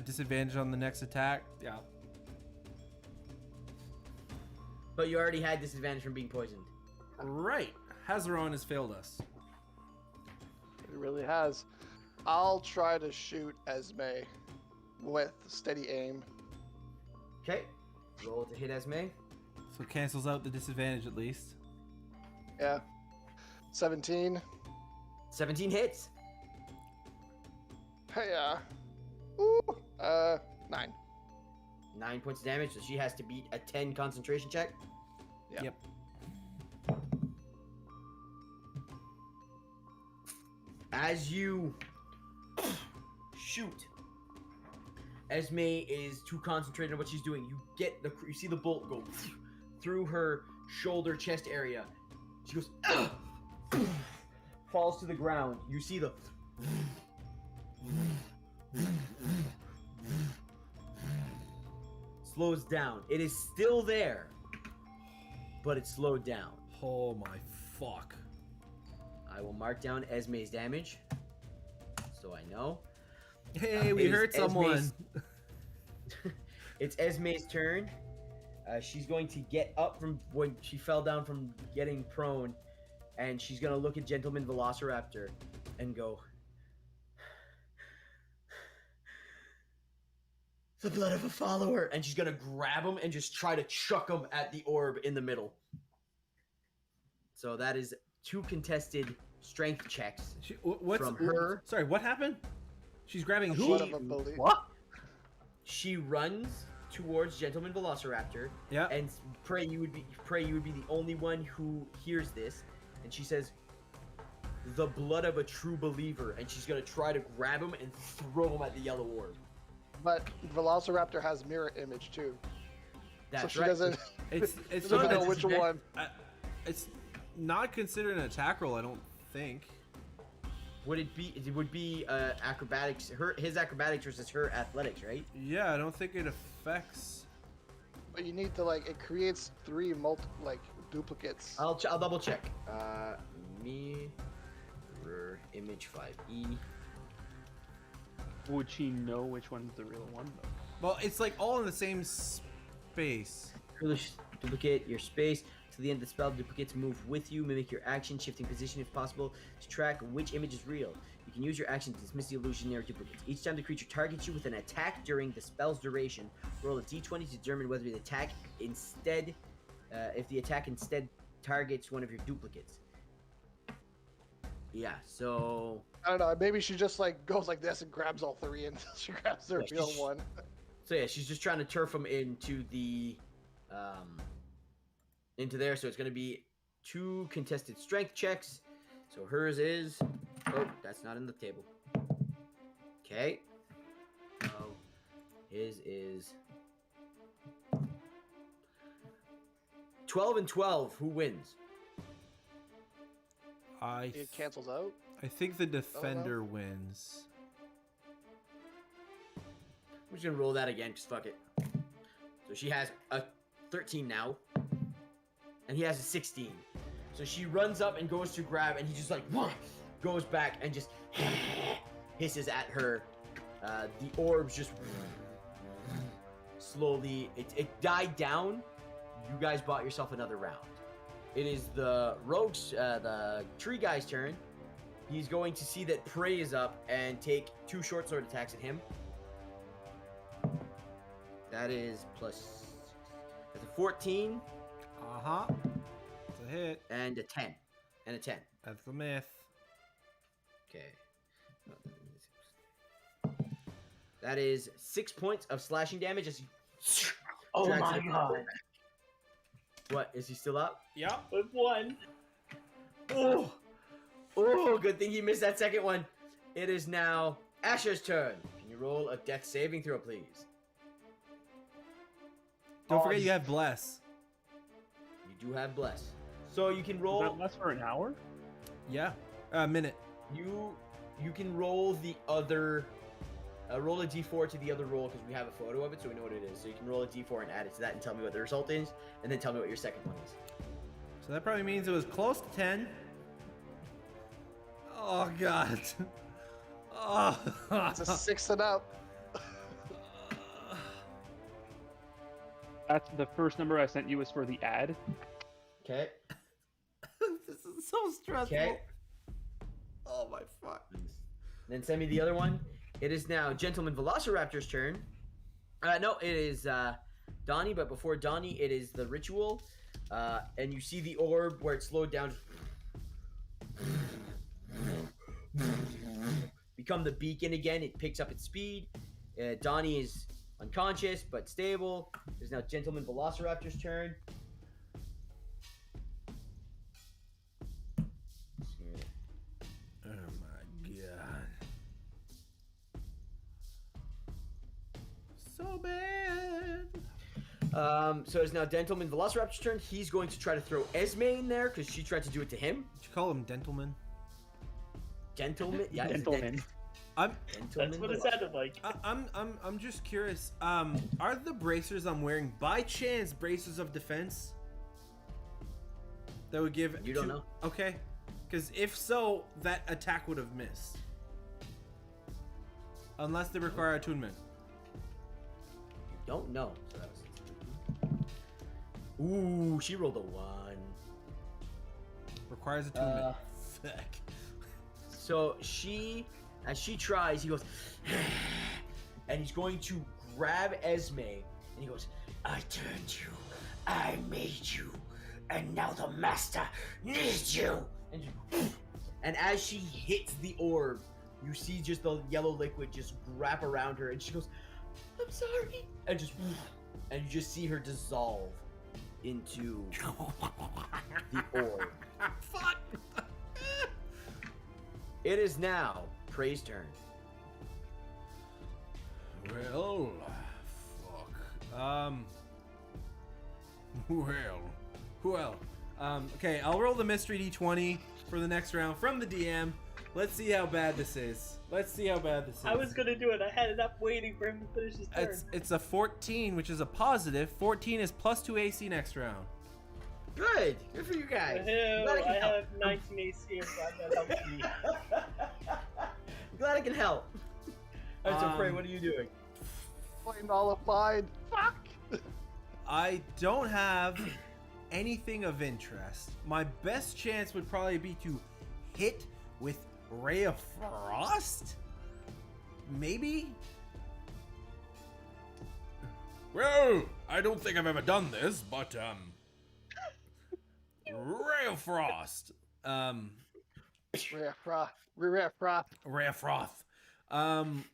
Disadvantage on the next attack? Yeah. But you already had disadvantage from being poisoned. Right. Hazaron has failed us. It really has. I'll try to shoot Esme with steady aim. Okay. Roll to hit Esme. So it cancels out the disadvantage at least. Yeah. 17. 17 hits. Hey, ooh, 9. 9 points of damage, so she has to beat a 10 concentration check. Yeah. Yep. As you shoot, Esme is too concentrated on what she's doing. You see the bolt go through her shoulder chest area. She goes, falls to the ground. You see the slows down. It is still there, but it's slowed down. Oh my fuck. I will mark down Esme's damage, so I know. Hey, It we is hurt someone. Esme's- It's Esme's turn. She's going to get up from when she fell down from getting prone, and she's going to look at Gentleman Velociraptor and go, "The blood of a follower," and she's going to grab him and just try to chuck him at the orb in the middle. So that is 2 contested strength checks. What's from her. Sorry, what happened? She's grabbing who? Blood of a believer. What? She runs towards Gentleman Velociraptor, Yeah. and Prey, you would be the only one who hears this, and she says, "The blood of a true believer," and she's gonna try to grab him and throw him at the yellow orb. But Velociraptor has mirror image too, That's so she right. doesn't, It's doesn't not know a, which one. it's not considered an attack roll, I don't think. Would it be? It would be acrobatics. His acrobatics versus her athletics, right? Yeah, I don't think it affects. But you need to it creates 3 duplicates. I'll double check. Mirror image 5e. Would she know which one's the real one, though? Well, it's like all in the same space. Duplicate your space. To the end of the spell, duplicates move with you. Mimic your action, shifting position if possible to track which image is real. You can use your action to dismiss the illusionary duplicates. Each time the creature targets you with an attack during the spell's duration, roll a d20 to determine whether the attack instead, if the attack instead targets one of your duplicates. Yeah, so I don't know. Maybe she just goes like this and grabs all 3 until she grabs the Yeah, real she's- one. yeah, she's just trying to turf them into the into there. So it's going to be 2 contested strength checks. So hers is, oh, that's not in the table. Okay. Oh, his is 12 and 12. Who wins? It cancels out. I think the defender wins. I'm just gonna roll that again, cause fuck it. So she has a 13 now. and he has a 16. So she runs up and goes to grab, and he just like goes back and just hisses at her. The orbs just slowly. It died down. You guys bought yourself another round. It is the rogues, the tree guy's turn. He's going to see that Prey is up and take 2 short sword attacks at him. That is plus. That's a 14. Uh-huh. It's a hit. And a 10. And a 10. That's the myth. Okay. That is 6 points of slashing damage as he. Oh drags my it back. god. What? Is he still up? Yep. With 1. Oh! Oh, good thing he missed that second one. It is now Asher's turn. Can you roll a death saving throw, please? Don't forget you have bless. You do have bless. So you can Is roll. that less for an hour? Yeah. A minute. You can roll the other. Roll a d4 to the other roll because we have a photo of it, so we know what it is. So you can roll a d4 and add it to that and tell me what the result is, and then tell me what your second one is. So that probably means it was close to 10. Oh, God. Oh. It's a 6 and up. That's the first number I sent you was for the ad. Okay. This is so stressful. Okay. Oh, my fuck. Then send me the other one. It is now Gentleman Velociraptor's turn. No, it is Donnie, but before Donnie, it is the ritual. And you see the orb where it slowed down. Become the beacon again. It picks up its speed. Donnie is unconscious but stable. It is now Gentleman Velociraptor's turn. Oh, my God. So bad. So it's now Gentleman Velociraptor's turn. He's going to try to throw Esme in there because she tried to do it to him. Did you call him Dentalman? Gentleman? Yeah, he's a Gentleman. dentist. I'm Gentleman That's what it Velociraptor. sounded like. I'm just curious. Are the bracers I'm wearing by chance bracers of defense? That would give You don't know. Okay. Because if so, that attack would have missed. Unless they require attunement. You don't know. So that was... Ooh, she rolled a 1. Requires attunement. Fuck. So as she tries, he goes, and he's going to grab Esme, and he goes, I turned you, I made you, and now the master needs you. And as she hits the orb, you see just the yellow liquid just wrap around her, and she goes, I'm sorry, and you just see her dissolve into the orb. Fuck. It is now Prey's turn. Well, fuck. Well. Okay, I'll roll the mystery d20 for the next round from the DM. Let's see how bad this is. I was gonna do it. I had it up waiting for him to finish his turn. It's a 14, which is a positive. 14 is plus 2 AC next round. Good for you guys. Hell, Glad I can I help. have 19 AC, so that helps me. Glad I can help. Alright, so Prey, Um, what are you doing? Flame nullified. Fuck. I don't have anything of interest. My best chance would probably be to hit with Ray of Frost? Maybe? Well, I don't think I've ever done this, but, Ray of Frost. Rare froth. Rare froth. Ray of Frost. Fuck.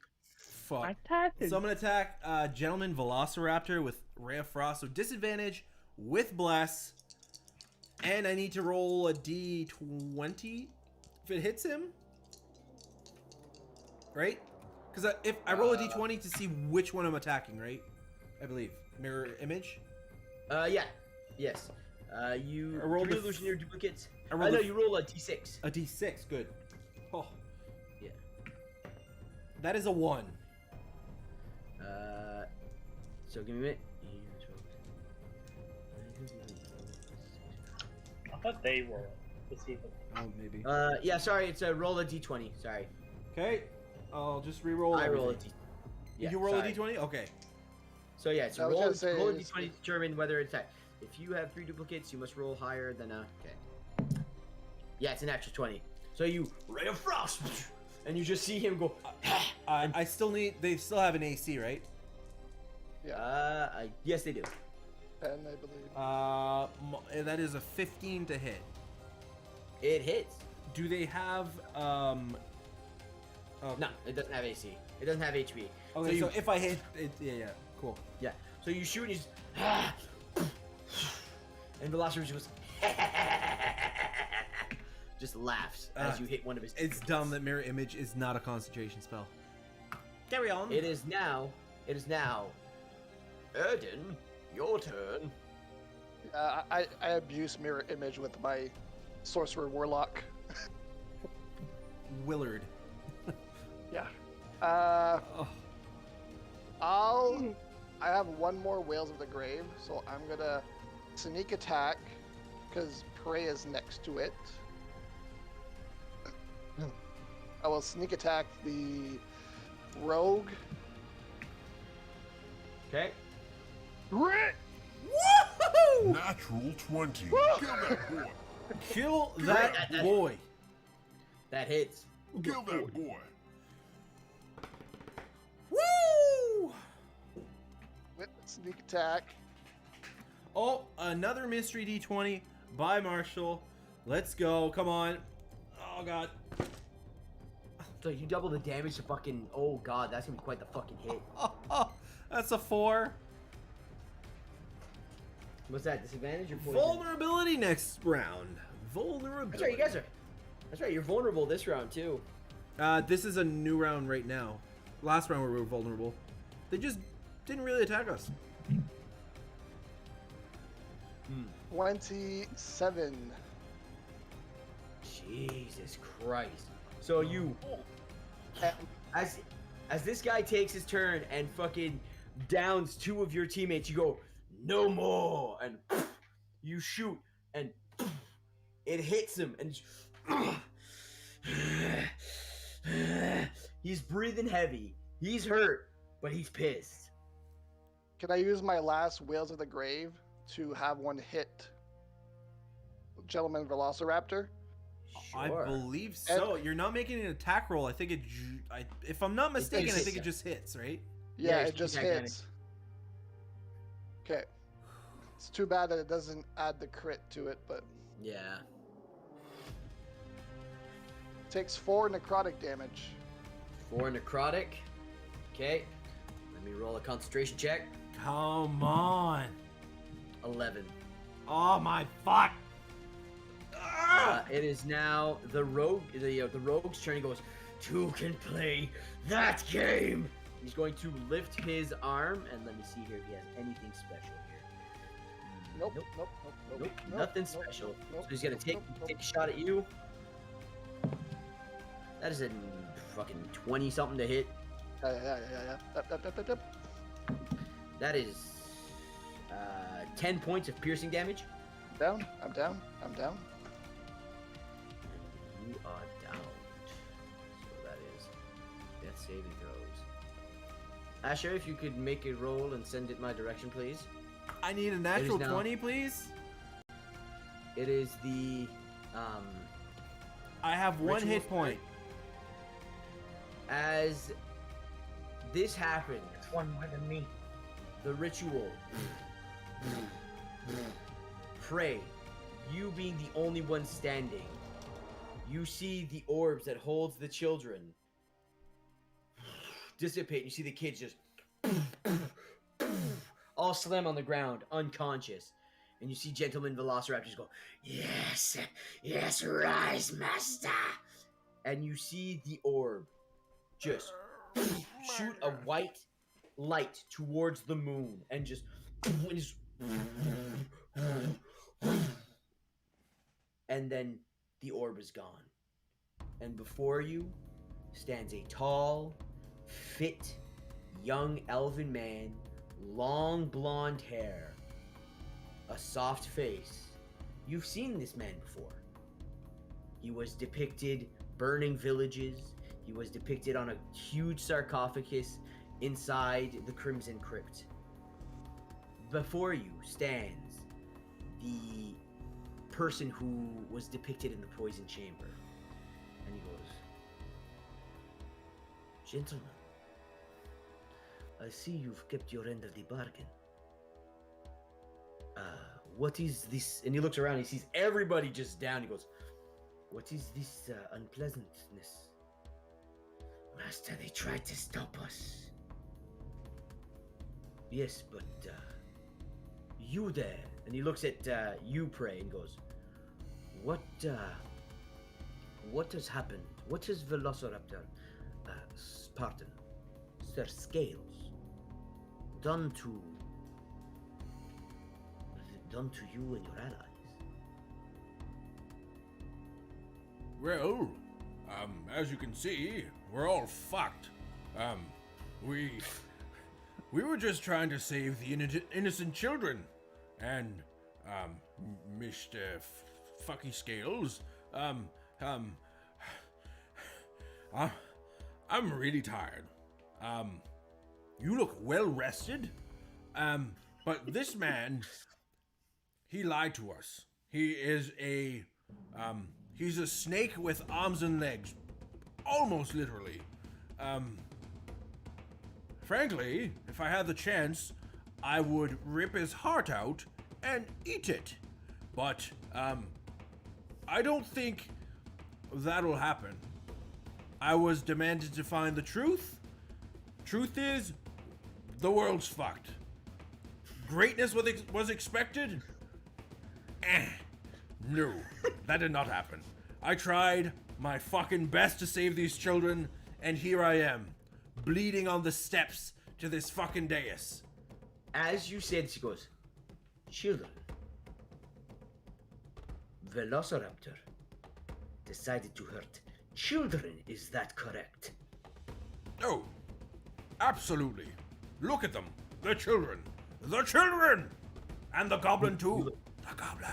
Fantastic. So I'm gonna attack Gentleman Velociraptor with Ray of Frost. So disadvantage with Bless. And I need to roll a d20 if it hits him. Right? Because if I roll a d20 to see which one I'm attacking, right? I believe. Mirror image? Yeah. Yes. You I rolled 3 the f- illusionary duplicates. I rolled no, the you roll a d6. A d6, good. Oh. Yeah. That is a 1. So give me a minute. thought they roll it to see if it. Oh, maybe. Yeah, sorry, it's a roll a d20. Sorry. Okay, I'll just re-roll. I roll a everything. d. Yeah, You roll sorry. a d20. Okay. So yeah, it's I was roll, gonna say roll a it's- d20 to determine whether it's at. If you have 3 duplicates, you must roll higher than a. Okay. Yeah, it's an actual 20. So you ray of frost, and you just see him go. I still need. They still have an AC, right? Yes, they do. 10, I believe. That is a 15 to hit. It hits. Do they have No, it doesn't have AC. It doesn't have HP. Okay, so so if I hit it, yeah, cool. Yeah. So you shoot and you just. And Velociraptor goes. Just laughs as you hit one of his. It's dumb that mirror image is not a concentration spell. Carry on. It is now. Erden, your turn. I abuse mirror image with my sorcerer warlock. Willard. Yeah. Oh. I have one more Whales of the Grave, so I'm gonna sneak attack because Prey is next to it. I will sneak attack the rogue. Okay. Woohoo! Natural 20. Kill that boy. Kill that boy. That hits. Kill that boy. Woo! With sneak attack. Oh, another mystery D20 by Marshall. Let's go. Come on. Oh god. So you double the damage to fucking. Oh god, that's gonna be quite the fucking hit. That's a 4. What's that? Disadvantage or poison? Vulnerability next round. Vulnerability. That's right, you guys are. That's right, you're vulnerable this round too. This is a new round right now. Last round we were vulnerable. They just didn't really attack us. 27. Jesus Christ. So you, as this guy takes his turn and fucking downs 2 of your teammates, you go, no more, and you shoot, and it hits him, and he's breathing heavy. He's hurt, but he's pissed. Can I use my last Whales of the Grave to have one hit Gentleman Velociraptor? I Sure. believe so. You're not making an attack roll. I think it. If I'm not mistaken, I think it just hits, right? Yeah, Yeah, it just attack hits. Okay. It's too bad that it doesn't add the crit to it, but Yeah. takes 4 necrotic damage. 4 necrotic. Okay. Let me roll a concentration check. Come on. 11. Oh my fuck. It is now the rogue. The rogue's turn. He goes, 2 can play that game. He's going to lift his arm and let me see here if he has anything special here. Nope. Nope. Nope. Nope, nothing special. So he's gonna take a shot at you. That is a fucking 20 something to hit. Yeah. Yep. That is 10 points of piercing damage. I'm down. You are down. So that is death saving throws. Asher, if you could make a roll and send it my direction, please. I need a natural now- 20, please. It is the I have 1 Ritual hit point. as this happens, It's one more than me. the ritual. Pray, you being the only one standing, you see the orbs that holds the children dissipate. And you see the kids just all slam on the ground, unconscious. And you see Gentleman Velociraptors go, yes, rise, master. And you see the orb just shoot a white light towards the moon and just and then the orb is gone. And before you stands a tall, fit, young elven man, long blonde hair, a soft face, You've seen this man before. He was depicted burning villages. He was depicted on a huge sarcophagus inside the Crimson Crypt. Before you stands the person who was depicted in the poison chamber. And he goes, "Gentlemen, I see you've kept your end of the bargain. What is this?" And he looks around, he sees everybody just down. He goes, "What is this unpleasantness?" "Master, they tried to stop us." "Yes, but you there." And he looks at you, Prey, and goes, What has happened? What has Velociraptor, pardon, Sir Scales, done to you and your allies?" Well, as you can see, we're all fucked. We were just trying to save the innocent children, and Mr. Fucky Scales, I'm really tired. You look well rested. But this man, he lied to us. He is he's a snake with arms and legs. Almost literally. Frankly, if I had the chance, I would rip his heart out and eat it. But, I don't think that'll happen. I was demanded to find the truth. Truth is, the world's fucked. Greatness was expected? No, that did not happen. I tried my fucking best to save these children, and here I am, bleeding on the steps to this fucking dais. As you said, she goes, "Children, Velociraptor decided to hurt children, is that correct?" Oh, absolutely. Look at them. The children. The children! And the goblin too. The goblin.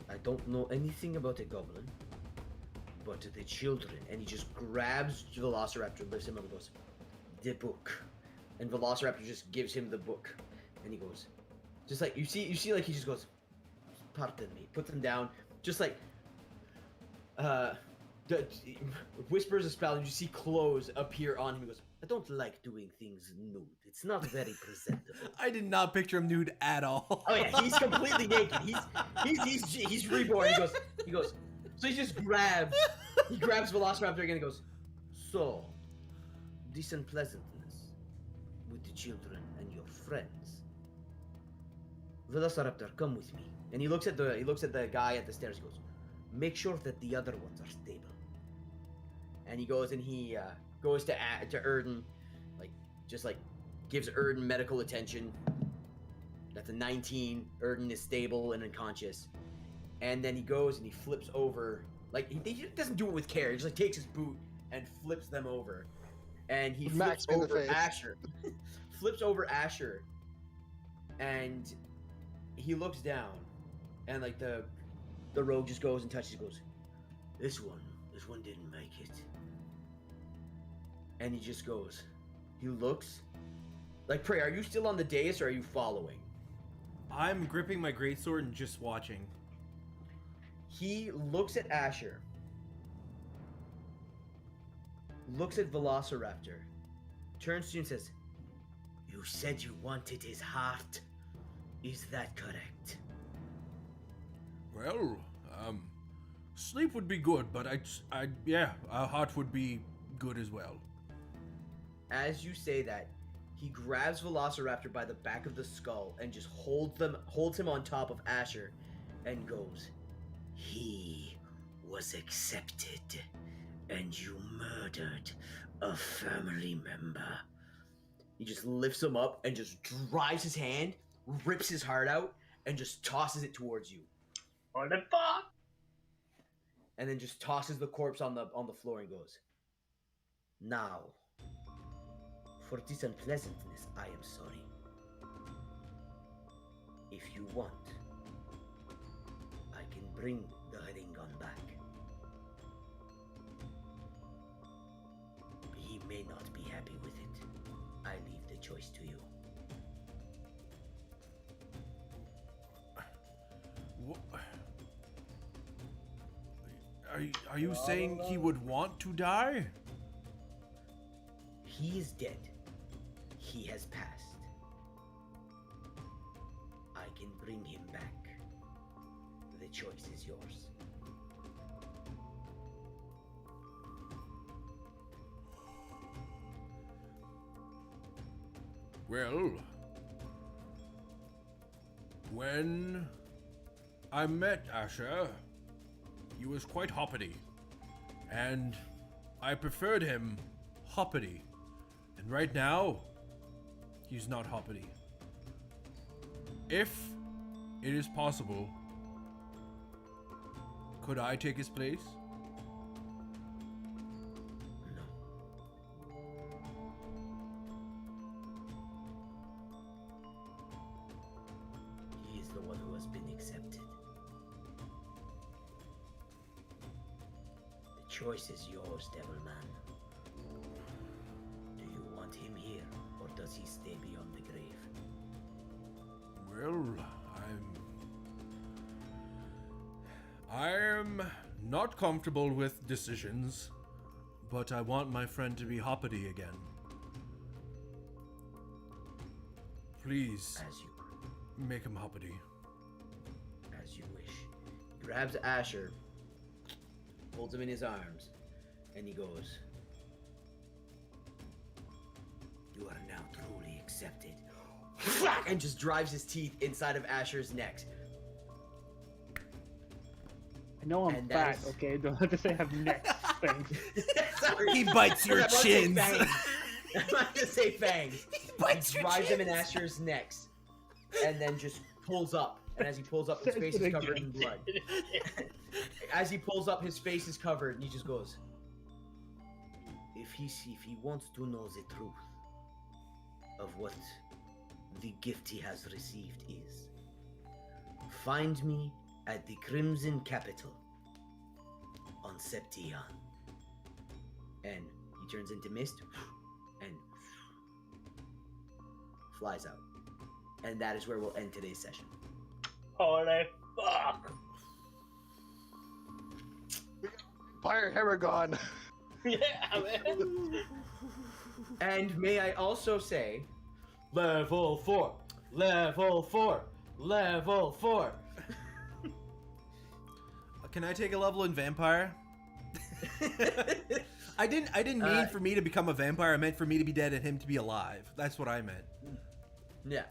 I don't know anything about a goblin, but the children, and he just grabs Velociraptor, lifts him up and goes, "The book." And Velociraptor just gives him the book, and he goes, just like, you see like he just goes, "Pardon me," puts him down, just like, whispers a spell, and you see clothes appear on him. He goes, "I don't like doing things nude. It's not very presentable." I did not picture him nude at all. Oh yeah, he's completely naked. He's reborn. He goes. So he just grabs Velociraptor again and goes, "So, this unpleasantness with the children and your friends. Velociraptor, come with me." And he looks at the guy at the stairs. He goes, "Make sure that the other ones are stable." And he goes and he goes to Erden, like gives Erden medical attention. That's a 19. Erden is stable and unconscious. And then he goes and he flips over, like he doesn't do it with care. He just like takes his boot and flips them over, and he flips over Asher. Flips over Asher, and he looks down, and like the rogue just goes and touches. Goes, this one didn't make it. And he just goes. He looks. Like, Prey, are you still on the dais or are you following? I'm gripping my greatsword and just watching. He looks at Asher, looks at Velociraptor, turns to you and says, "You said you wanted his heart. Is that correct?" Well, sleep would be good, but yeah, a heart would be good as well. As you say that, he grabs Velociraptor by the back of the skull and just holds him on top of Asher and goes, "He was accepted, and you murdered a family member." He just lifts him up and just drives his hand, rips his heart out, and just tosses it towards you. What the fuck? And then just tosses the corpse on the floor and goes, "Now, for this unpleasantness, I am sorry. If you want, bring the Haringon back. He may not be happy with it. I leave the choice to you. Are you saying he would want to die? He is dead. He has passed. I can bring him back. The choice is yours. Well, when I met Asher, he was quite hoppity, and I preferred him hoppity. And right now, he's not hoppity. If it is possible, could I take his place? No. He is the one who has been accepted. The choice is yours, Devilman. Do you want him here, or does he stay beyond the grave? Well, I'm not comfortable with decisions, but I want my friend to be hoppity again. Please, As you make him hoppity. As you wish. He grabs Asher, holds him in his arms, and he goes, "You are now truly accepted." And just drives his teeth inside of Asher's neck. I know I'm And that fat, is- okay? Don't have to say I have neck things. Sorry. He bites your I'm about to say chins. fangs. I'm about to say fangs. bites He your drives him in chins. Asher's necks, and then just pulls up. And as he pulls up, his Says face it is covered in again. blood. As he pulls up, his face is covered, and he just goes, if he wants to know the truth of what the gift he has received is, find me at the Crimson Capital on Septian." And he turns into mist and flies out. And that is where we'll end today's session. Holy fuck! Fire Haragon. Yeah, man. And may I also say, level 4, level 4, level 4. Can I take a level in vampire? I didn't mean for me to become a vampire. I meant for me to be dead and him to be alive. That's what I meant. Yeah.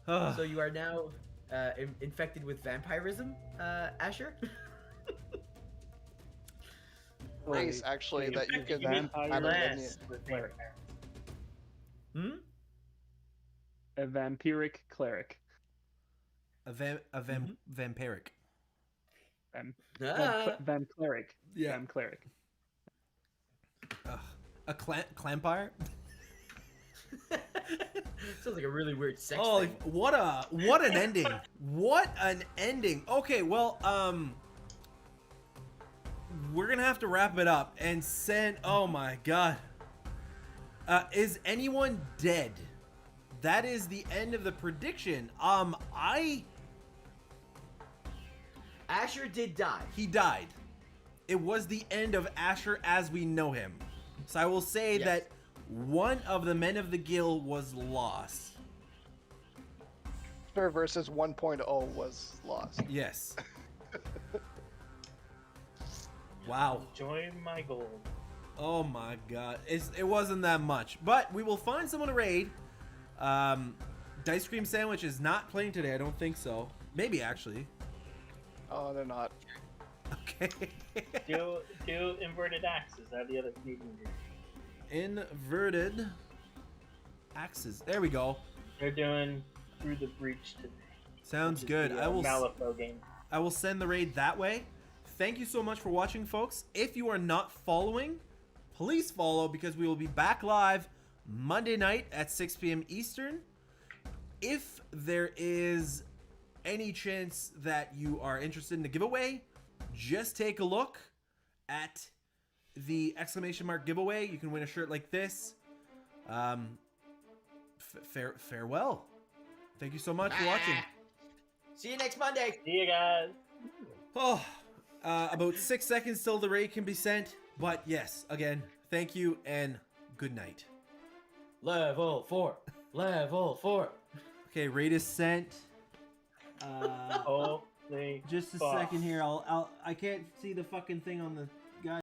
Ugh. So you are now infected with vampirism, Asher? Race, actually, that you can Vampire have less in with cleric. Hmm? A vampiric cleric. A vampiric. Ah. Vampiric. Yeah. Vampiric. Ugh. A clampire? Sounds like a really weird sex Oh, thing. what an ending. What an ending. Okay, well, we're gonna have to wrap it up and send, oh my god. Is anyone dead? That is the end of the prediction. Asher did die. He died. It was the end of Asher as we know him. So I will say Yes. that one of the men of the Gill was lost. Sure versus 1.0 was lost. Yes. Wow. Enjoy my gold. Oh my god. It wasn't that much. But we will find someone to raid. Dice Cream Sandwich is not playing today. I don't think so. Maybe actually. Oh, they're not. Okay. Do inverted axes. That the other Canadian group. Inverted axes. There we go. They're doing Through the Breach today. Sounds which is good. the, I will Malifaux game. I will send the raid that way. Thank you so much for watching, folks. If you are not following, please follow because we will be back live Monday night at 6 p.m. Eastern. If there is any chance that you are interested in the giveaway, just take a look at the exclamation mark giveaway. You can win a shirt like this. Farewell. Thank you so much for watching. See you next Monday. See you guys. Oh, about 6 seconds till the raid can be sent. But yes, again, thank you and good night. Level 4. Level 4. Okay, raid is sent. Holy Just a fuck. second here. I can't see the fucking thing on the